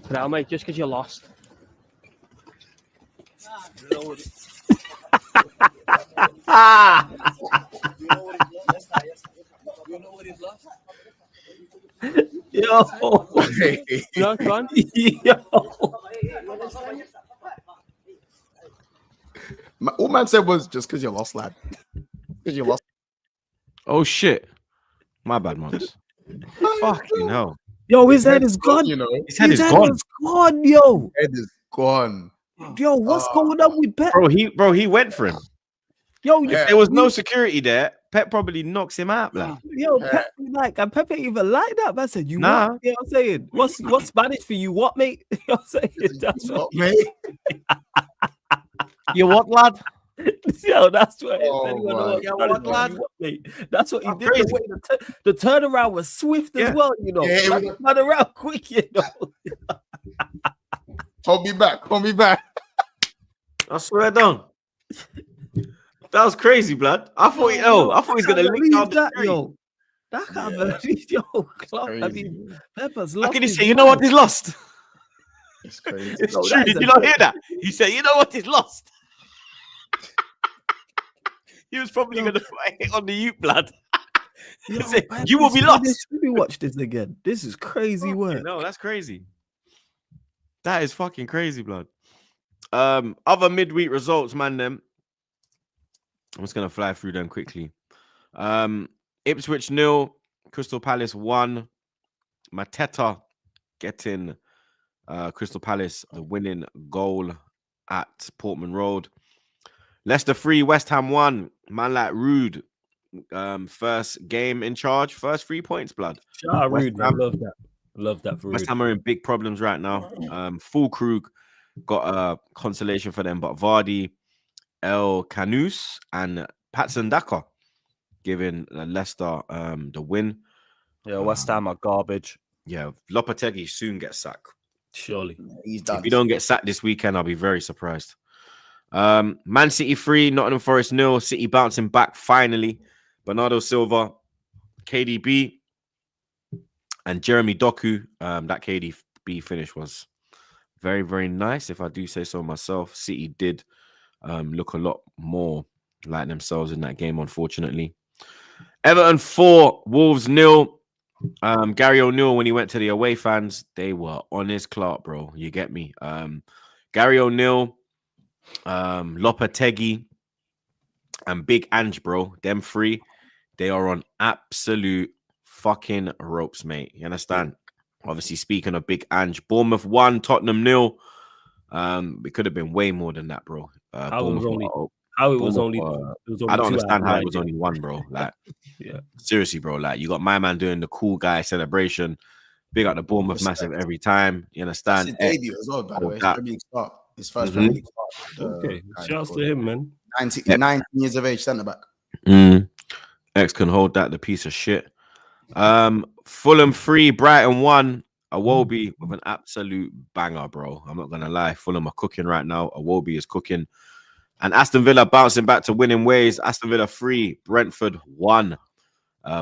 Now, mate, just because you lost. Yo. No, fun. Yo. All man said was just because you lost, lad. Because you lost. Oh shit! My bad, Mons. Fucking hell. Yo, his head is gone. You know, His head is gone. Yo. head is gone. Yo, what's going on with Pep? Bro, he went for him. Yo, If there was no security there, Pep probably knocks him out, man. Yo, Pep, like, and Pep ain't even like that. Man said, you Nah. what? You know what I'm saying? What's Spanish for you? What, mate? You know what I'm saying? That's What, mate? You what, lad? You Yo, that's what it is. Oh, Anyone know my what God. Spanish Lad. you want, mate? That's what he That's did. crazy. The turnaround was swift as Yeah. well, you know. Yeah, Like, turn around quick, you know. Hold me back. I swear down. That was crazy, blood. I thought he was gonna link down the that, street. yo. That can't believe, yo. Clark, I Crazy. mean, Pepper's How lost can he his say, you know what, he's lost? It's crazy. It's No, true. that is Did you a- not hear that? He said, you know what, he's lost. He was probably gonna put a hit on the youth, blood. He said, you will be lost. Let me watch this again. This is crazy work. No, that's crazy. That is fucking crazy, blood. Other midweek results, man. Them. I'm just gonna fly through them quickly. Ipswich 0, Crystal Palace 1. Mateta getting Crystal Palace the winning goal at Portman Road. Leicester 3, West Ham 1. Man like Rude. First game in charge, first 3 points, blood. Shout out West Rude, man. Ham. Love that for West Rude. Ham are in big problems right now. Full Krug got a consolation for them, but Vardy, El Canus, and Patson Daka giving Leicester the win. Yeah, West Ham are garbage. Yeah, Lopetegui soon gets sacked. Surely. He's done. If he don't get sacked this weekend, I'll be very surprised. Man City 3, Nottingham Forest 0. City bouncing back finally. Bernardo Silva, KDB, and Jeremy Doku. That KDB finish was very, very nice, if I do say so myself. City did look a lot more like themselves in that game, unfortunately. Everton 4, Wolves 0. Gary O'Neill, when he went to the away fans, they were on his clock, bro. You get me? Gary O'Neill, Lopetegui, and Big Ange, bro. Them three, they are on absolute fucking ropes, mate. You understand? Obviously, speaking of Big Ange, Bournemouth 1, Tottenham 0. It could have been way more than that, bro. How it was only I don't 2 understand out how of it was 9. only 1, bro. Like, Yeah. seriously, bro. Like, you got my man doing the cool guy celebration. Big up the Bournemouth massive every time. You That's understand? his debut as well, by the way. that. Premier League start. His first Mhm. Premier League start. Okay. Shouts to him, man. 19 years of age, centre back. X can hold that, the piece of shit. Fulham 3, Brighton 1. Awobi with an absolute banger, bro. I'm not gonna lie. Fulham are cooking right now. Awobi is cooking. And Aston Villa bouncing back to winning ways. Aston Villa 3, Brentford 1.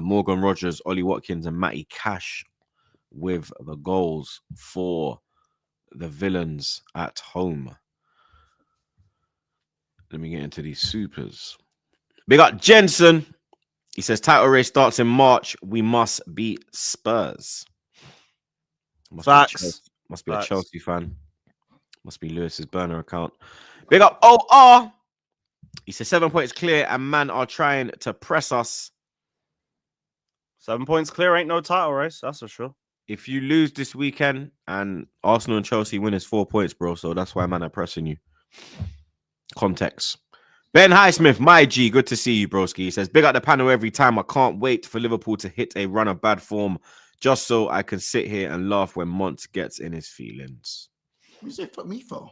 Morgan Rogers, Ollie Watkins, and Matty Cash with the goals for the Villains at home. Let me get into these supers. Big up Jensen. He says title race starts in March. We must beat Spurs. Facts. Must be a Chelsea fan. Must be Lewis's burner account. Big up OR. He says 7 points clear and man are trying to press us. 7 points clear ain't no title race, that's for sure. If you lose this weekend and Arsenal and Chelsea win, it's 4 points, bro. So that's why man are pressing you. Context. Ben Highsmith, my G, good to see you, broski. He says, big up the panel every time. I can't wait for Liverpool to hit a run of bad form just so I can sit here and laugh when Mont gets in his feelings. What's it for me for?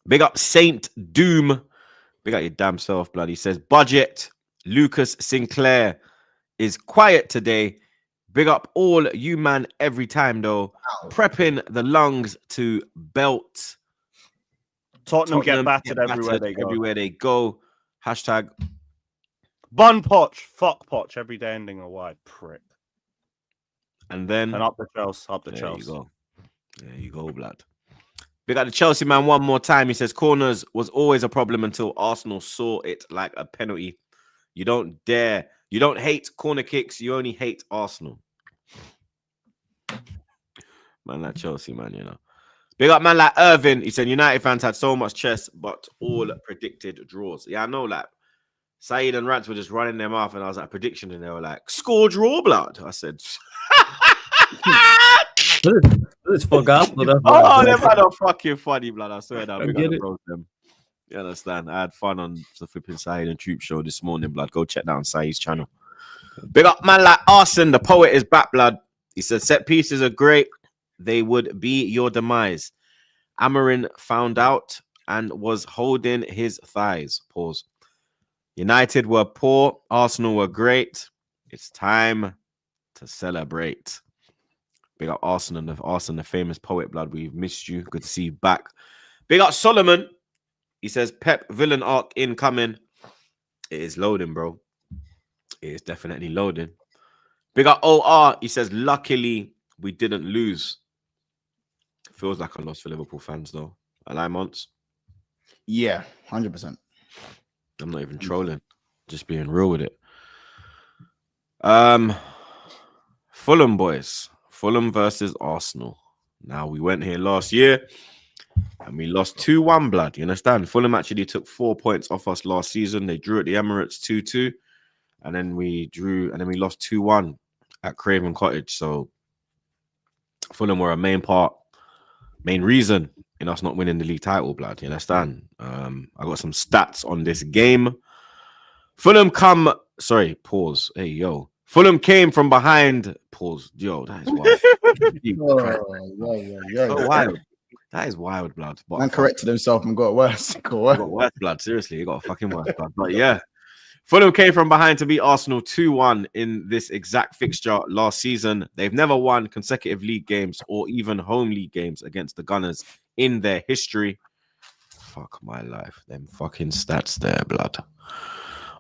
Big up Saint Doom. Big up your damn self, blood. He says, budget. Lucas Sinclair is quiet today. Big up all you, man, every time, though. Wow. Prepping the lungs to belt. Tottenham get battered everywhere they go. Everywhere they go. Hashtag Bun Poch. Fuck Poch. Every day ending a wide prick. and then And up the Chelsea. Up the there Chelsea. you go. There you go, blood. Big up the Chelsea man one more time. He says corners was always a problem until Arsenal saw it like a penalty. You don't dare. You don't hate corner kicks. You only hate Arsenal. Man like Chelsea, man, you know. Big up man like Irvin. He said United fans had so much chess, but all predicted draws. Yeah, I know, like Saeed and Rats were just running them off, and I was like prediction, and they were like, score draw, blood. I said, It's fuck up. oh, they've had a fucking funny, blood. I swear that. I We get got it. to them. You understand? I had fun on the flipping Saeed and Troop show this morning, blood. Go check that on Saeed's channel. Big up man like Arson. The poet is back, blood. He said set pieces are great. They would be your demise. Amarin found out and was holding his thighs. Pause. United were poor. Arsenal were great. It's time to celebrate. Big up Arsenal, the famous poet, blood. We've missed you. Good to see you back. Big up Solomon. He says Pep villain arc incoming. It is loading, bro. It is definitely loading. Big up OR. He says, luckily we didn't lose. Feels like a loss for Liverpool fans, though. I lie, Monts. Yeah, 100%. I'm not even trolling. Just being real with it. Fulham boys. Fulham versus Arsenal. Now, we went here last year and we lost 2-1, blood. You understand? Fulham actually took 4 points off us last season. They drew at the Emirates 2-2. And then we lost 2-1 at Craven Cottage. So Fulham were a main reason in us not winning the league title, blood. You understand? I got some stats on this game. Fulham pause. Hey, yo. Fulham came from behind. Pause. Yo, that is wild. So wild. That is wild, blood. But Man corrected himself and got worse. Got worse, blood. Seriously, he got fucking worse, blood. But yeah. Fulham came from behind to beat Arsenal 2-1 in this exact fixture last season. They've never won consecutive league games or even home league games against the Gunners in their history. Fuck my life. Them fucking stats there, blood.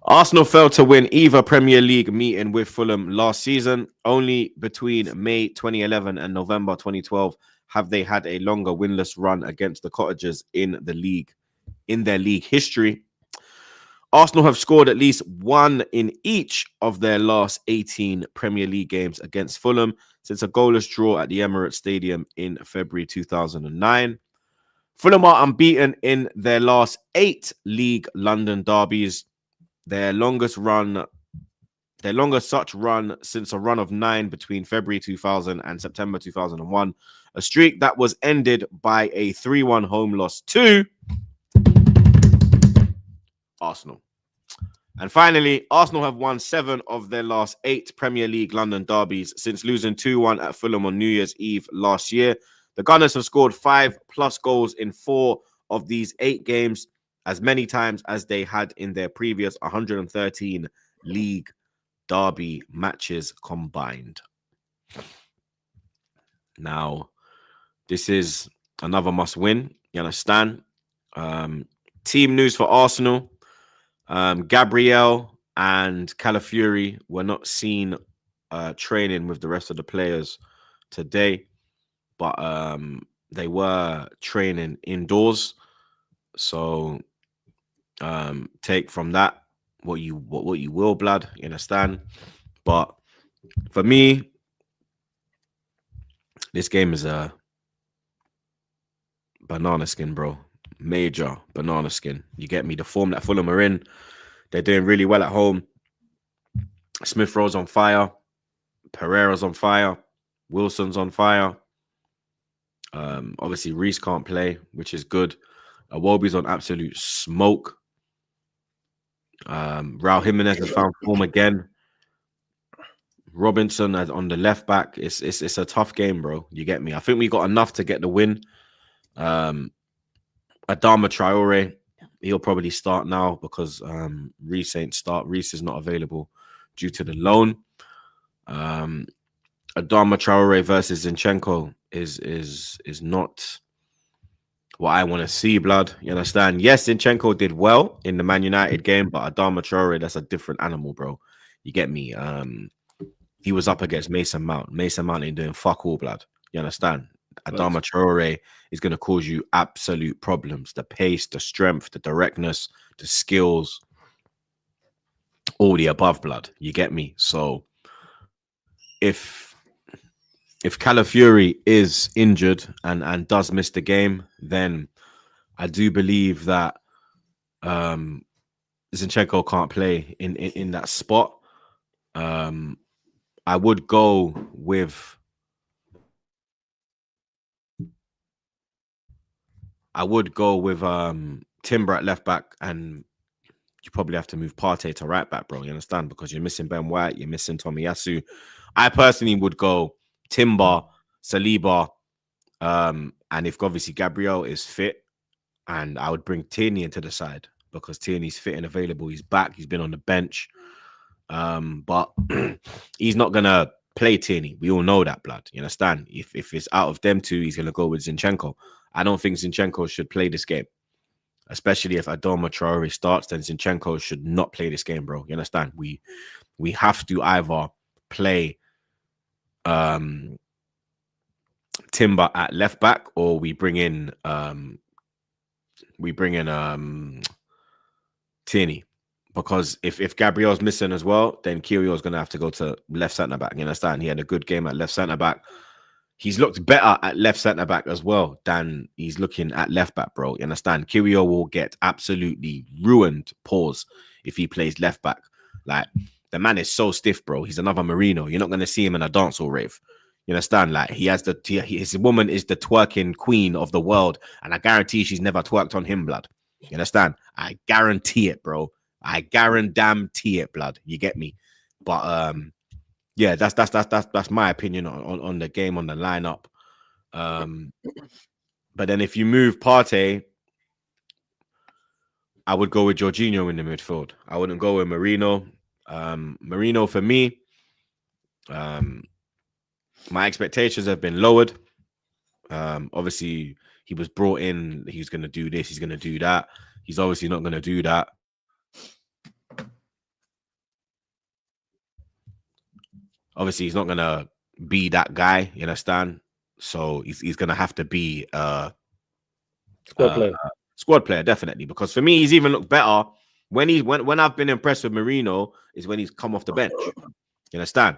Arsenal failed to win either Premier League meeting with Fulham last season. Only between May 2011 and November 2012 have they had a longer winless run against the Cottagers in their league history. Arsenal have scored at least one in each of their last 18 Premier League games against Fulham since a goalless draw at the Emirates Stadium in February 2009. Fulham are unbeaten in their last 8 League London derbies. Their longest such run since a run of 9 between February 2000 and September 2001. A streak that was ended by a 3-1 home loss to Arsenal. And finally, Arsenal have won 7 of their last 8 Premier League London derbies since losing 2-1 at Fulham on New Year's Eve last year. The Gunners have scored 5+ goals in 4 of these 8 games, as many times as they had in their previous 113 league derby matches combined. Now, this is another must-win. You understand? Team news for Arsenal. Gabriel and Calafiori were not seen training with the rest of the players today, but they were training indoors. So take from that what you will, blood. You understand? But for me, this game is a banana skin, bro. Major banana skin. You get me? The form that Fulham are in, they're doing really well at home. Smith Rowe's on fire. Pereira's on fire. Wilson's on fire. Obviously, Reece can't play, which is good. Iwobi's on absolute smoke. Raul Jimenez has found form again. Robinson on the left back. It's a tough game, bro. You get me? I think we got enough to get the win. Adama Traore, he'll probably start now because Reece ain't start. Reece is not available due to the loan. Adama Traore versus Zinchenko is not what I want to see, blood. You understand? Yes, Zinchenko did well in the Man United game, but Adama Traore, that's a different animal, bro. You get me? He was up against Mason Mount. Mason Mount ain't doing fuck all, blood. You understand? Adama Traore is going to cause you absolute problems. The pace, the strength, the directness, the skills, all the above, blood. You get me? So if Calafiori is injured and does miss the game, then I do believe that Zinchenko can't play in that spot. I would go with Timber at left back, and you probably have to move Partey to right back, bro. You understand? Because you're missing Ben White, you're missing Tomiyasu. I personally would go Timber, Saliba, and if obviously Gabriel is fit, and I would bring Tierney into the side because Tierney's fit and available. He's back. He's been on the bench, but he's not gonna play Tierney. We all know that, blood. You understand? If it's out of them two, he's gonna go with Zinchenko. I don't think Zinchenko should play this game, especially if Adama Traore starts. Then Zinchenko should not play this game, bro. You understand? We have to either play Timber at left back, or we bring in Tierney, because if Gabriel's missing as well, then Kyrgios's gonna have to go to left centre back. You understand? He had a good game at left centre back. He's looked better at left centre back as well than he's looking at left back, bro. You understand? Kyrgios will get absolutely ruined. Pause if he plays left back. Like, the man is so stiff, bro. He's another Marino. You're not gonna see him in a dancehall rave. You understand? Like, his woman is the twerking queen of the world, and I guarantee she's never twerked on him, blood. You understand? I guarantee it, bro. I guarantee it, blood. You get me? But yeah, that's my opinion on the game, on the lineup. But then if you move Partey, I would go with Jorginho in the midfield. I wouldn't go with Marino. Marino, for me, my expectations have been lowered. Obviously, he was brought in. He's going to do this. He's going to do that. He's obviously not going to do that. Obviously, he's not going to be that guy. You understand? So he's going to have to be squad player, definitely. Because for me, he's even looked better when I've been impressed with Marino is when he's come off the bench. You understand?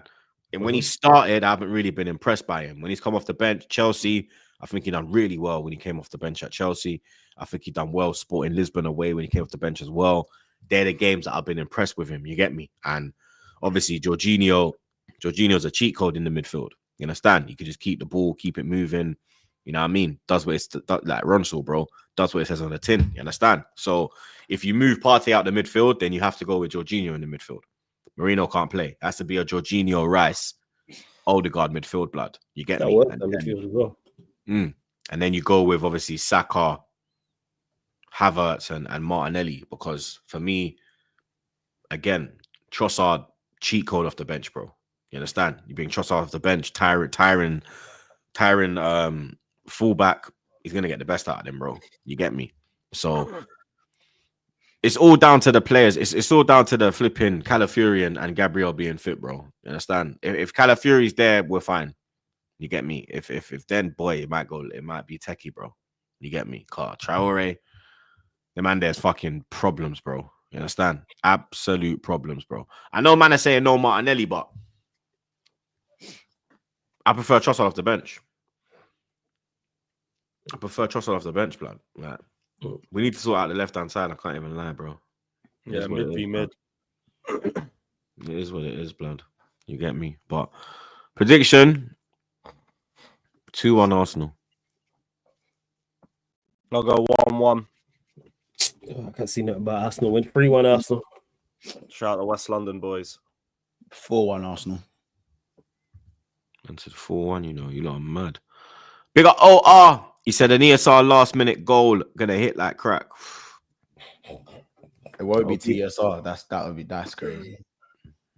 And when he started, I haven't really been impressed by him. When he's come off the bench, Chelsea, I think he done really well when he came off the bench at Chelsea. I think he done well Sporting Lisbon away when he came off the bench as well. They're the games that I've been impressed with him. You get me? And obviously, Jorginho's a cheat code in the midfield. You understand? You can just keep the ball, keep it moving. You know what I mean? Does what it's like Ronsel, bro. Does what it says on the tin. You understand? So if you move Partey out the midfield, then you have to go with Jorginho in the midfield. Marino can't play. It has to be a Jorginho, Rice, Odegaard midfield, blood. You get me? Works on midfield as well. And then you go with obviously Saka, Havertz, and Martinelli, because for me, again, Trossard cheat code off the bench, bro. You understand? You bring Trossard off the bench, Tyron, fullback. He's gonna get the best out of them, bro. You get me? So it's all down to the players. It's all down to the flipping Calafiori and Gabriel being fit, bro. You understand? If Calafiori's there, we're fine. You get me? If then, boy, it might be techie, bro. You get me? Traore, the man, there's fucking problems, bro. You understand? Absolute problems, bro. I know man are saying no Martinelli, but I prefer Trossard off the bench. Blood. Like, we need to sort out the left-hand side. I can't even lie, bro. Yeah, mid. It is what it is, blood. You get me? But prediction 2-1 Arsenal. I'll go 1-1. I can't see nothing about Arsenal. Win 3-1 Arsenal. Shout out the West London boys. 4-1 Arsenal. And to 4-1, you lot are mad. Big up OR. He said an ESR last minute goal gonna hit like crack. It won't be TSR. That's crazy.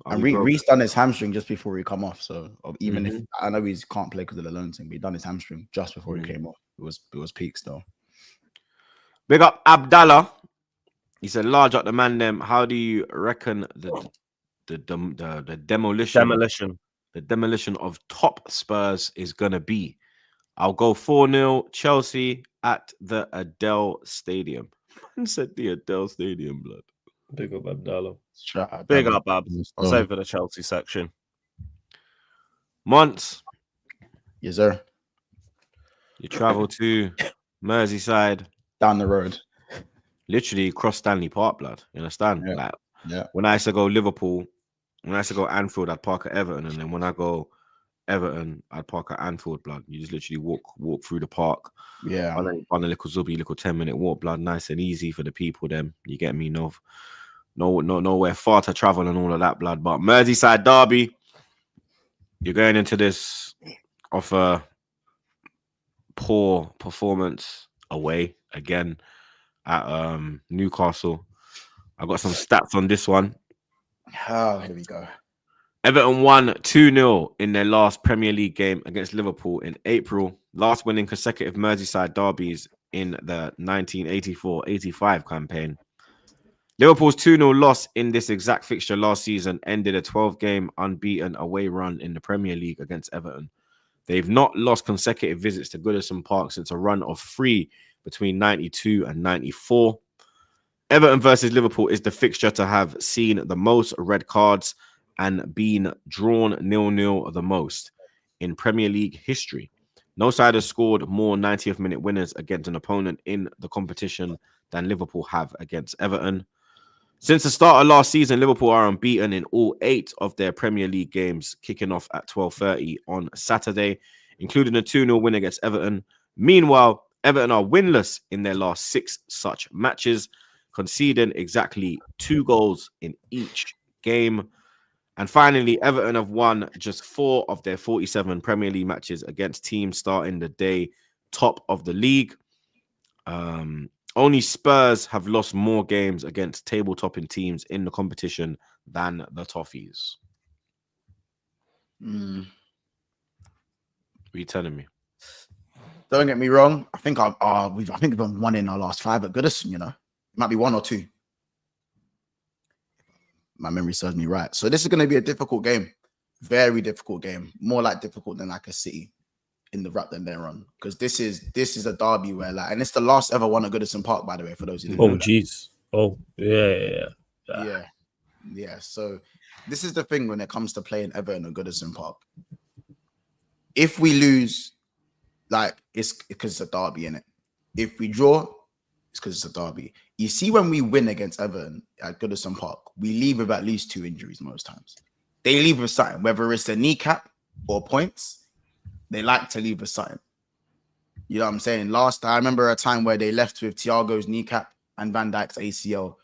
And Reece done his hamstring just before he come off. So even if I know he can't play because of the loan thing, but he done his hamstring just before he came off. It was peaks though. Big up Abdallah. He said, large up the man them. How do you reckon the demolition of top Spurs is gonna be? I'll go 4-0 Chelsea at the Adele Stadium. Man said the Adele Stadium, blood. Big up Abdallah. Big up, Abs. I'll save for the Chelsea section. Months. Yes, sir. You travel to Merseyside. Down the road. Literally cross Stanley Park, blood. You understand? Yeah. Like, when I used to go Liverpool, when I used to go Anfield, I'd park at Everton. And then when I go Everton, I'd park at Anfield, blood. You just literally walk through the park. Yeah. On a little 10-minute walk, blood. Nice and easy for the people, them. You get me? Nowhere far to travel and all of that, blood. But Merseyside derby, you're going into this off a poor performance away again. at Newcastle. I got some stats on this one. Oh, here we go. Everton won 2-0 in their last Premier League game against Liverpool in April, last winning consecutive Merseyside derbies in the 1984-85 campaign. Liverpool's 2-0 loss in this exact fixture last season ended a 12-game unbeaten away run in the Premier League against Everton. They've not lost consecutive visits to Goodison Park since a run of 3 between 92 and 94. Everton versus Liverpool is the fixture to have seen the most red cards and been drawn 0-0 the most in Premier League history. No side has scored more 90th minute winners against an opponent in the competition than Liverpool have against Everton. Since the start of last season, Liverpool are unbeaten in all 8 of their Premier League games, kicking off at 12:30 on Saturday, including a 2-0 win against Everton. Meanwhile, Everton are winless in their last 6 such matches, conceding exactly 2 goals in each game. And finally, Everton have won just 4 of their 47 Premier League matches against teams starting the day top of the league. Only Spurs have lost more games against table-topping teams in the competition than the Toffees. Mm. What are you telling me? Don't get me wrong. I think we've been 1 in our last 5 at Goodison. You know, it might be 1 or 2. My memory serves me right. So this is going to be a difficult game, very difficult game, more like difficult than like a City in the wrap than their run, because this is a derby where like, and it's the last ever one at Goodison Park, by the way, for those who didn't know that. Jeez. Oh, yeah. So this is the thing when it comes to playing Everton at Goodison Park. If we lose, like, it's because it's a derby, innit? If we draw, it's because it's a derby. You see, when we win against Everton at Goodison Park, we leave with at least 2 injuries most times. They leave with something, whether it's a kneecap or points. They like to leave with something. You know what I'm saying? Last time, I remember a time where they left with Thiago's kneecap and Van Dijk's ACL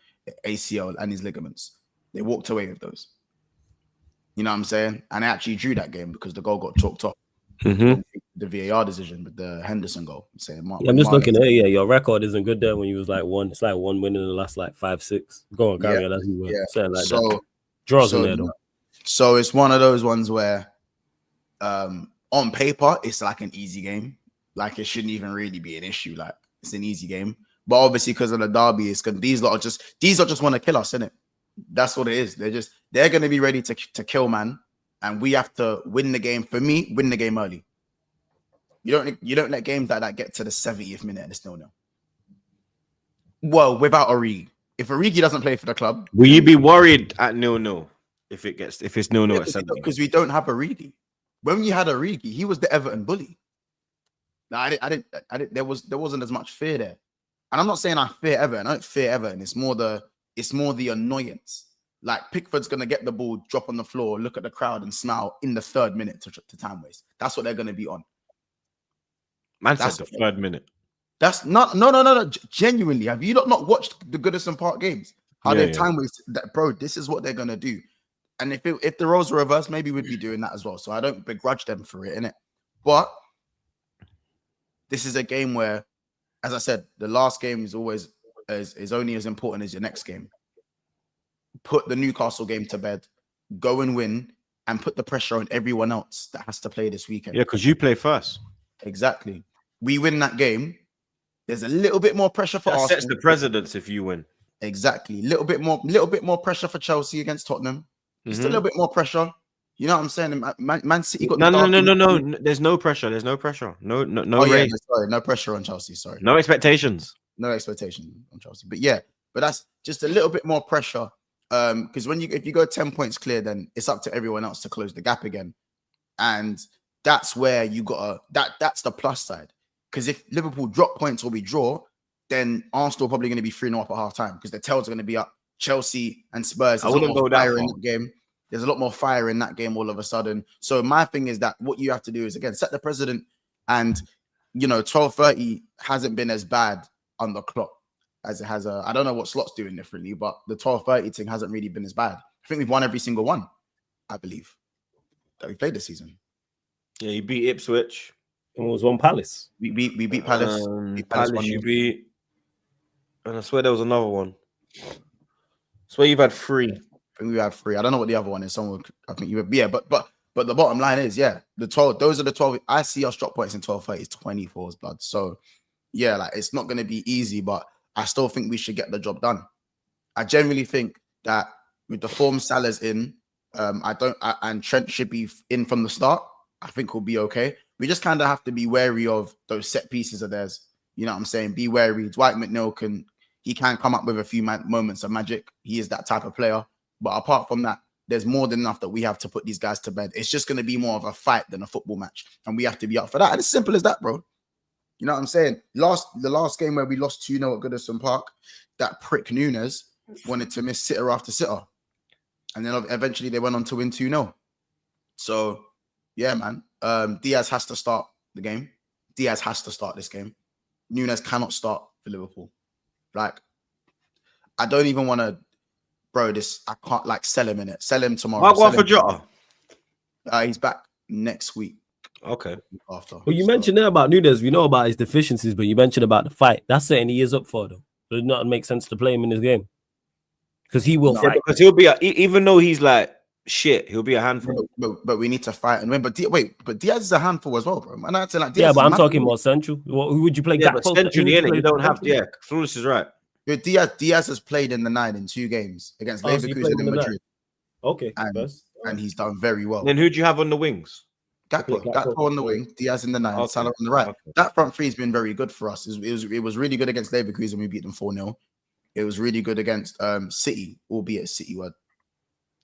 and his ligaments. They walked away with those. You know what I'm saying? And they actually drew that game because the goal got chalked up. Mm-hmm. The VAR decision with the Henderson goal. I'm saying, I'm just looking at your record isn't good there when you was like 1. It's like 1 win in the last like 5-6. Go on, carry on. As you were saying like that. Draws in there though. So it's one of those ones where on paper it's like an easy game. Like it shouldn't even really be an issue. Like it's an easy game. But obviously because of the derby, it's because these lot just want to kill us, innit? That's what it is. They're gonna be ready to kill, man. And we have to win the game. For me, win the game early. You don't let games like that get to the 70th minute and it's 0-0. Well, without Origi. If Origi doesn't play for the club, will you be worried at 0-0 if it's 0-0 at 70? Because we don't have Origi. When we had Origi, he was the Everton bully. No, I didn't. There wasn't as much fear there. And I'm not saying I fear Everton. I don't fear Everton. It's more the annoyance. Like Pickford's gonna get the ball, drop on the floor, look at the crowd, and smile in the 3rd minute to time waste. That's what they're gonna be on. Man said the 3rd minute. That's not no. Genuinely, have you not watched the Goodison Park games? How they've time wasted that, bro? This is what they're gonna do. And if the roles were reversed, maybe we'd be doing that as well. So I don't begrudge them for it, innit? But this is a game where, as I said, the last game is always is only as important as your next game. Put the Newcastle game to bed, go and win, and put the pressure on everyone else that has to play this weekend. Yeah, because you play first. Exactly. We win that game. There's a little bit more pressure for Arsenal. Sets the precedence if you win. Exactly. Little bit more pressure for Chelsea against Tottenham. Just a little bit more pressure. You know what I'm saying? Man City got no. There's no pressure. There's no pressure. No. Sorry, no pressure on Chelsea. Sorry. No expectations. No expectation on Chelsea. But that's just a little bit more pressure. Because if you go 10 points clear, then it's up to everyone else to close the gap again. And that's where you that's the plus side. Because if Liverpool drop points or we draw, then Arsenal probably going to be 3-0 up at half time because the tails are going to be up. Chelsea and Spurs. I wouldn't go that far. In that game. There's a lot more fire in that game all of a sudden. So my thing is that what you have to do is, again, set the precedent. And, 12:30 hasn't been as bad on the clock as it has. I don't know what Slot's doing differently, but the 12:30 thing hasn't really been as bad. I think we've won every single one, I believe, that we played this season. Yeah, you beat Ipswich. It was 1 Palace. We beat Palace. Palace you beat. And I swear there was another one. I swear you've had 3. I think we have 3. I don't know what the other one is. I think you. Yeah, but the bottom line is, yeah, the 12. Those are the 12. I see us drop points in 12:30. 24's blood. So yeah, like it's not going to be easy, but I still think we should get the job done. I genuinely think that with the form Salah's in, and Trent should be in from the start. I think we'll be okay. We just kind of have to be wary of those set pieces of theirs. You know what I'm saying? Be wary. Dwight McNeil can come up with a few moments of magic. He is that type of player. But apart from that, there's more than enough that we have to put these guys to bed. It's just going to be more of a fight than a football match. And we have to be up for that. And it's simple as that, bro. You know what I'm saying? The last game where we lost 2-0 at Goodison Park, that prick Nunes wanted to miss sitter after sitter. And then eventually they went on to win 2-0. So, yeah, man. Diaz has to start the game. Diaz has to start this game. Nunes cannot start for Liverpool. Like, I don't even want to, bro, I can't, like, sell him in it. Sell him tomorrow. I'll go for Jota. He's back next week. Okay. After. Well, you mentioned there about Nunes. We know about his deficiencies, but you mentioned about the fight. That's something he is up for, though. Does not make sense to play him in this game. Because he will fight. Because he'll be, even though he's like shit, he'll be a handful. But we need to fight and win. But Diaz is a handful as well, bro. And I'd say like Yeah, Diaz but I'm talking more central. Who would you play? Yeah, but centrally, innit? You don't have to. Yeah, Flawless is right. Diaz has played in the 9 in 2 games against Leverkusen and Madrid. Okay, and he's done very well. Then who do you have on the wings? Gakpo on the wing, Diaz in the 9, okay. Salah on the right. Okay. That front three has been very good for us. It was really good against Leverkusen. We beat them 4-0. It was really good against City, albeit City were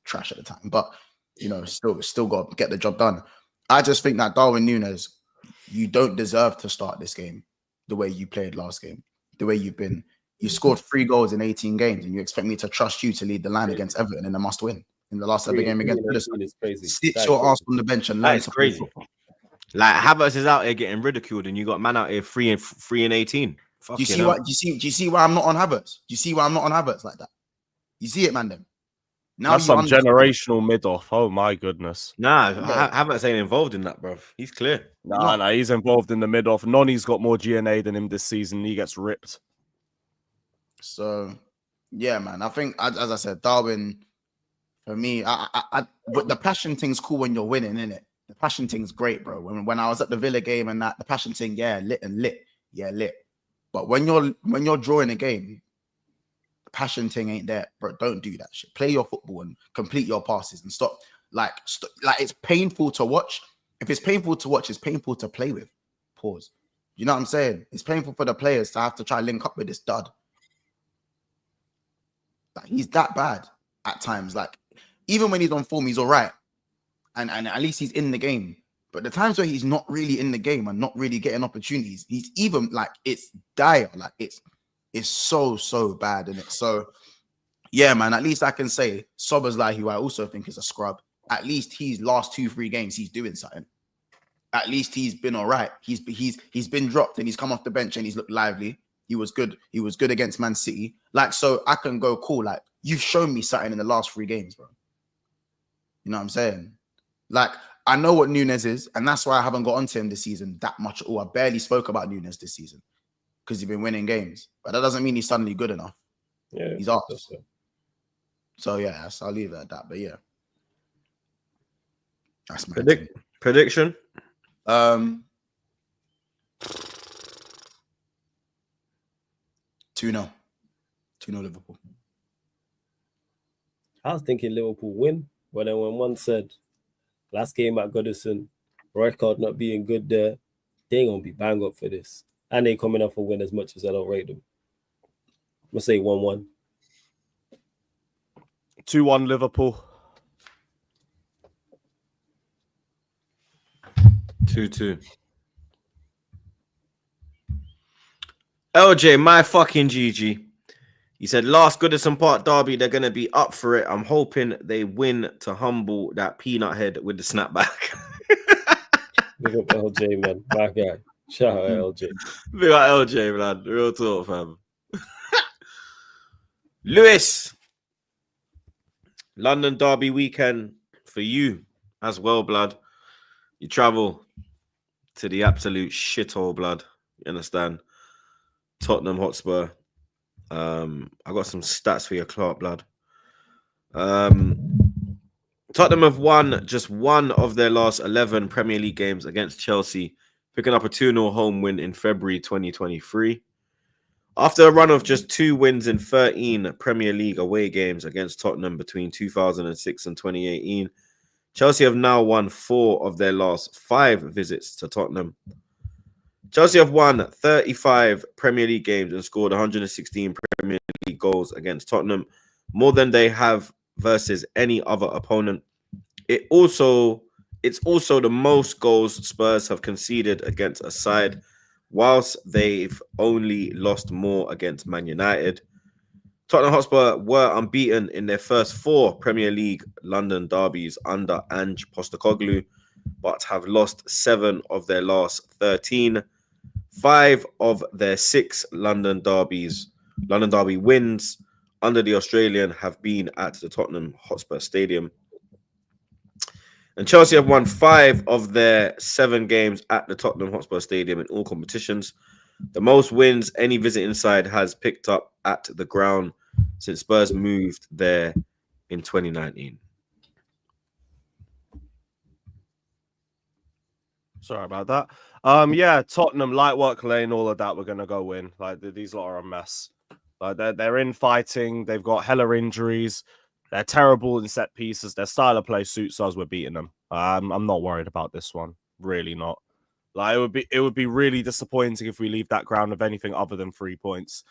trash at the time. But you know, still got to get the job done. I just think that Darwin Núñez, you don't deserve to start this game the way you played last game, the way you've been. You scored 3 goals in 18 games, and you expect me to trust you to lead the line against Everton in a must-win in the last ever game against Fulham. Sit your ass on the bench and learn to play football. Like Havertz is out here getting ridiculed, and you got man out here 3 and 18. Do you see why I'm not on Havertz? Do you see why I'm not on Havertz like that? You see it, man. Then now that's some generational mid-off. Oh my goodness. Nah, Havertz ain't involved in that, bro. He's clear. Nah, he's involved in the mid-off. Noni's got more GNA than him this season. He gets ripped. So, yeah, man. I think, as I said, Darwin, for me, but the passion thing's cool when you're winning, innit? The passion thing's great, bro. When I was at the Villa game and that, the passion thing, yeah, lit. But when you're drawing a game, the passion thing ain't there, bro. Don't do that shit. Play your football and complete your passes and stop. Like it's painful to watch. If it's painful to watch, it's painful to play with. Pause. You know what I'm saying? It's painful for the players to have to try and link up with this dud. Like, he's that bad at times. Like, even when he's on form, he's all right. And at least he's in the game. But the times where he's not really in the game and not really getting opportunities, he's even like, it's dire. Like, it's so bad. And it's so, yeah, man, at least I can say Szoboszlai, who I also think is a scrub, at least he's last 2-3 games, he's doing something. At least he's been all right. He's been dropped and he's come off the bench and he's looked lively. He was good. He was good against Man City. Like, so I can go, cool. Like, you've shown me something in the last 3 games, bro. You know what I'm saying? Like, I know what Núñez is, and that's why I haven't got onto him this season that much at all. I barely spoke about Núñez this season because he's been winning games. But that doesn't mean he's suddenly good enough. Yeah, he's ours. So, yeah, I'll leave it at that. But, yeah. That's my prediction. 2-0 Liverpool. I was thinking Liverpool win, but then when one said last game at Goodison, record not being good there, they ain't gonna be bang up for this. And they coming off a win as much as I don't rate them. I'm gonna say 1-1. 2-1 Liverpool. 2-2. LJ, my fucking GG. He said, last Goodison Park derby, they're going to be up for it. I'm hoping they win to humble that peanut head with the snapback. Big up LJ, man. My guy. Shout out LJ. Big up LJ, man. Real talk, fam. Lewis. London derby weekend for you as well, blood. You travel to the absolute shithole, blood. You understand? Tottenham Hotspur I got some stats for your Clark blood. Tottenham have won just one of their last 11 Premier League games against Chelsea, picking up a 2-0 home win in February 2023. After a run of just 2 wins in 13 Premier League away games against Tottenham between 2006 and 2018, Chelsea have now won 4 of their last 5 visits to Tottenham. Chelsea have won 35 Premier League games and scored 116 Premier League goals against Tottenham, more than they have versus any other opponent. It's also the most goals Spurs have conceded against a side, whilst they've only lost more against Man United. Tottenham Hotspur were unbeaten in their first 4 Premier League London derbies under Ange Postecoglou, but have lost 7 of their last 13. 5 of their 6 London Derby wins under the Australian have been at the Tottenham Hotspur Stadium. And Chelsea have won 5 of their 7 games at the Tottenham Hotspur Stadium in all competitions. The most wins any visiting side has picked up at the ground since Spurs moved there in 2019. Sorry about that. Yeah, Tottenham, light work lane, all of that. We're gonna go win. Like these lot are a mess. Like they're in fighting. They've got hella injuries. They're terrible in set pieces. Their style of play suits us. We're beating them. I'm not worried about this one. Really not. Like it would be really disappointing if we leave that ground with anything other than 3 points.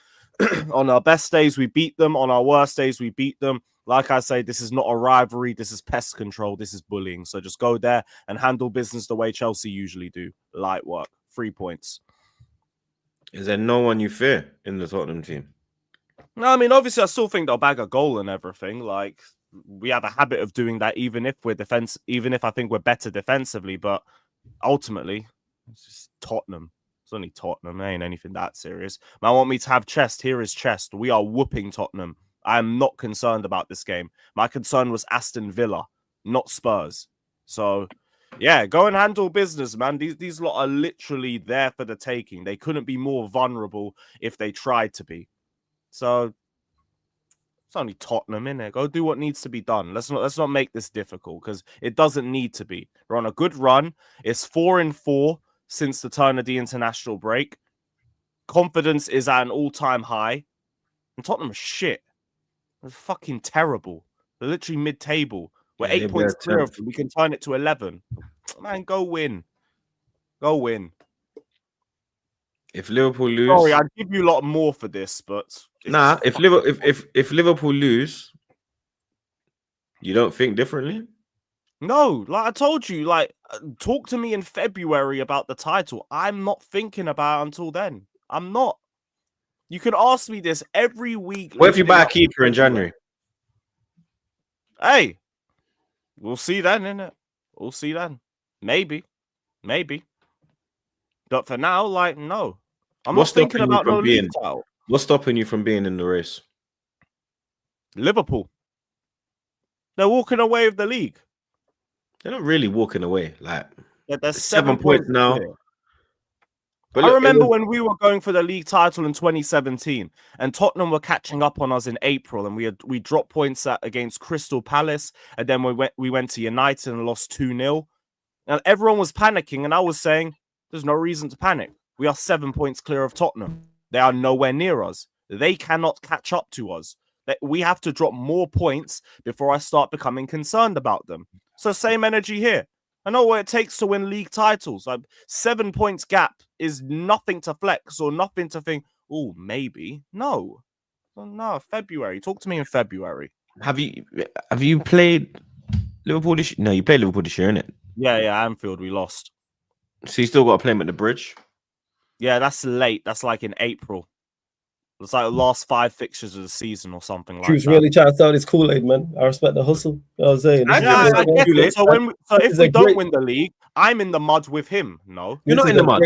On our best days, we beat them. On our worst days, we beat them. Like I say, this is not a rivalry. This is pest control. This is bullying. So just go there and handle business the way Chelsea usually do. Light work. 3 points. Is there no one you fear in the Tottenham team? No, I mean, obviously, I still think they'll bag a goal and everything. Like, we have a habit of doing that, even if I think we're better defensively. But ultimately, it's just Tottenham. It's only Tottenham. It ain't anything that serious. Man, want me to have chest? Here is chest. We are whooping Tottenham. I am not concerned about this game. My concern was Aston Villa, not Spurs. So, yeah, go and handle business, man. These lot are literally there for the taking. They couldn't be more vulnerable if they tried to be. So, it's only Tottenham, innit? Go do what needs to be done. Let's not make this difficult because it doesn't need to be. We're on a good run. It's 4-4 since the turn of the international break. Confidence is at an all-time high. And Tottenham are shit. They're fucking terrible. They're literally mid-table. We're 8 points clear of them. We can turn it to 11. Man, go win. Go win. If Liverpool lose, sorry, I'd give you a lot more for this, but nah. If Liverpool lose, you don't think differently? No, like I told you, like talk to me in February about the title. I'm not thinking about it until then. I'm not. You can ask me this every week. What if you buy a keeper in January? Hey, we'll see then, innit? We'll see then. Maybe. But for now, like, no. I'm not thinking about no league title. What's stopping you from being in the race? Liverpool. They're walking away with the league. They're not really walking away. Like, there's 7 points now. But I remember when we were going for the league title in 2017 and Tottenham were catching up on us in April and we dropped points against Crystal Palace and then we went to United and lost 2-0. And everyone was panicking and I was saying there's no reason to panic. We are 7 points clear of Tottenham. They are nowhere near us. They cannot catch up to us. We have to drop more points before I start becoming concerned about them. So same energy here. I know what it takes to win league titles. 7 points gap is nothing to flex or nothing to think, oh, maybe. No, February. Talk to me in February. Have you played Liverpool this year? No, you played Liverpool this year, innit? Yeah, Anfield, we lost. So you still got to play them at the Bridge? Yeah, that's late. That's like in April. It's like the last 5 fixtures of the season or something like that. Troopz really trying to sell this Kool-Aid, man. I respect the hustle. You know what I'm saying? I get it. So if we don't win the league, I'm in the mud with him. No, you're not in the mud.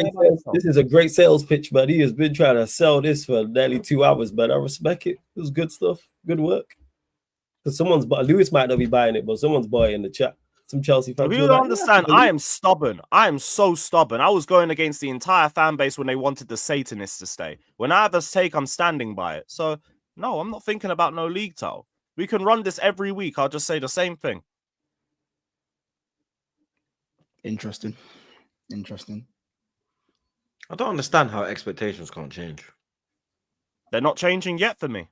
This is a great sales pitch, but he has been trying to sell this for nearly 2 hours, but I respect it. It was good stuff. Good work. Because Lewis might not be buying it, but someone's buying in the chat. some Chelsea fans. You don't understand. I am stubborn. I am so stubborn. I was going against the entire fan base when they wanted the Satanists to stay. When I have a take, I'm standing by it. So, no, I'm not thinking about no league title. We can run this every week. I'll just say the same thing. Interesting. I don't understand how expectations can't change. They're not changing yet for me.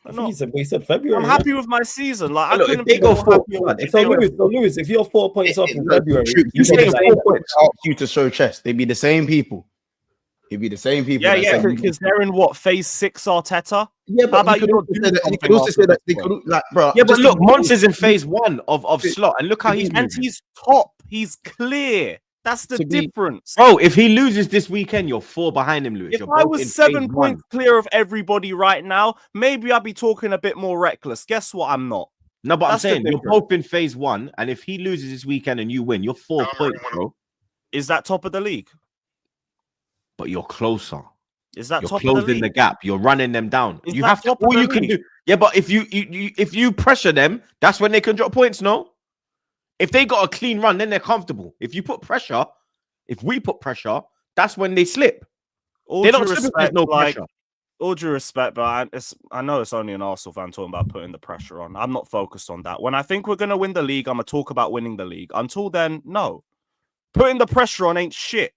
I think he said February. I'm happy with my season. Like, Look, I couldn't if they be go more for happy with- Lewis, if you're 4 points off in February, You saying 4 points. Ask you to show chest. They'd be the same people. It'd be the same people. Yeah, because they're in what, phase 6 Arteta? Yeah, How but about you you could not also do say that. You could also something say that. after They this could, like, bro. Yeah, but just look, to- Mons is in phase 1 of slot, and look how he's And moving. he's top. He's clear. That's the To be- difference. Bro, if he loses this weekend, you're 4 behind him, Lewis. If You're I both in was 7 phase points 1. clear of everybody right now, maybe I'd be talking a bit more reckless. Guess what? I'm not. No, but That's the I'm saying you're difference. both in phase 1, and if he loses this weekend and you win, you're 4 points, bro. Is that top of the league? But you're closer. Is that You're top of the closing league? the gap. You're running them down. Is You that have to. top of All the you can league? do. Yeah, but if you pressure them, that's when they can drop points. No, if they got a clean run, then they're comfortable. If you put pressure, if we put pressure, that's when they slip. All They due don't slip if there's respect, no like, pressure. all due respect, but I know it's only an Arsenal fan talking about putting the pressure on. I'm not focused on that. When I think we're going to win the league, I'm going to talk about winning the league. Until then, no. Putting the pressure on ain't shit.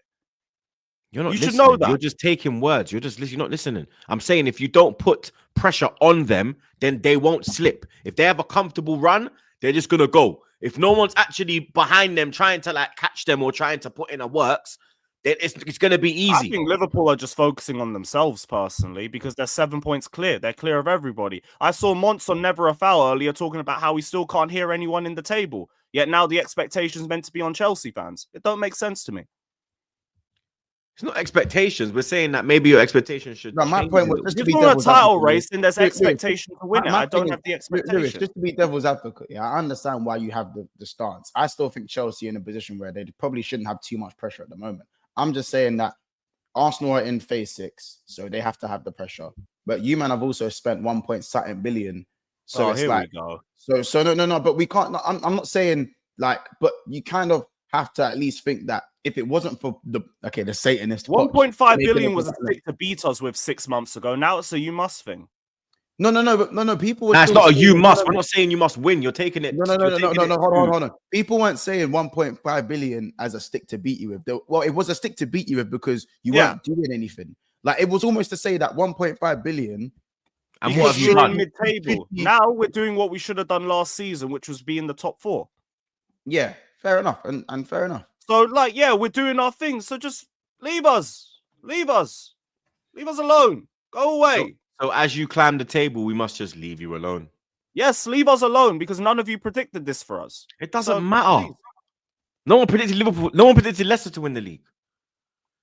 You're not You should listening. know that. You're just taking words. You're not listening. I'm saying if you don't put pressure on them, then they won't slip. If they have a comfortable run, they're just gonna go. If no one's actually behind them trying to like catch them or trying to put in a works, then it's gonna be I easy. think Liverpool are just focusing on themselves personally because they're 7 points clear. They're clear of everybody. I saw Mons on Never a Foul earlier talking about how he still can't hear anyone in the table. Yet now the expectation's meant to be on Chelsea fans. It don't make sense to me. It's not expectations. We're saying that maybe your expectations should. No, my change point a was little just bit. to If be you're on a devil's title advocate, race, then there's Lewis, expectation to win it. my I don't thing have the Lewis, expectation. just to be devil's advocate, yeah, I understand why you have the stance. I still think Chelsea in a position where they probably shouldn't have too much pressure at the moment. I'm just saying that Arsenal are in phase 6, so they have to have the pressure. But you man have also spent 1.7 billion, so it's here like we go. so no. But we can't. I'm not saying like, but you kind of have to at least think that if it wasn't for the Satanist, 1.5 billion was a stick to beat us with 6 months ago. Now it's a you must thing. No. People were. Nah, it's still not a you saying- must. We're not saying you must win. You're taking it. No. Hold on. People weren't saying 1.5 billion as a stick to beat you with. Well, it was a stick to beat you with because you weren't doing anything. Like it was almost to say that 1.5 billion. And what have you We're done? in mid-table. Now we're doing what we should have done last season, which was be in the top 4. Yeah, fair enough, and fair enough. So, like, yeah, we're doing our thing. So just leave us alone. Go away. So as you climb the table, we must just leave you alone. Yes, leave us alone because none of you predicted this for us. It doesn't So, matter. please. No one predicted Liverpool. No one predicted Leicester to win the league.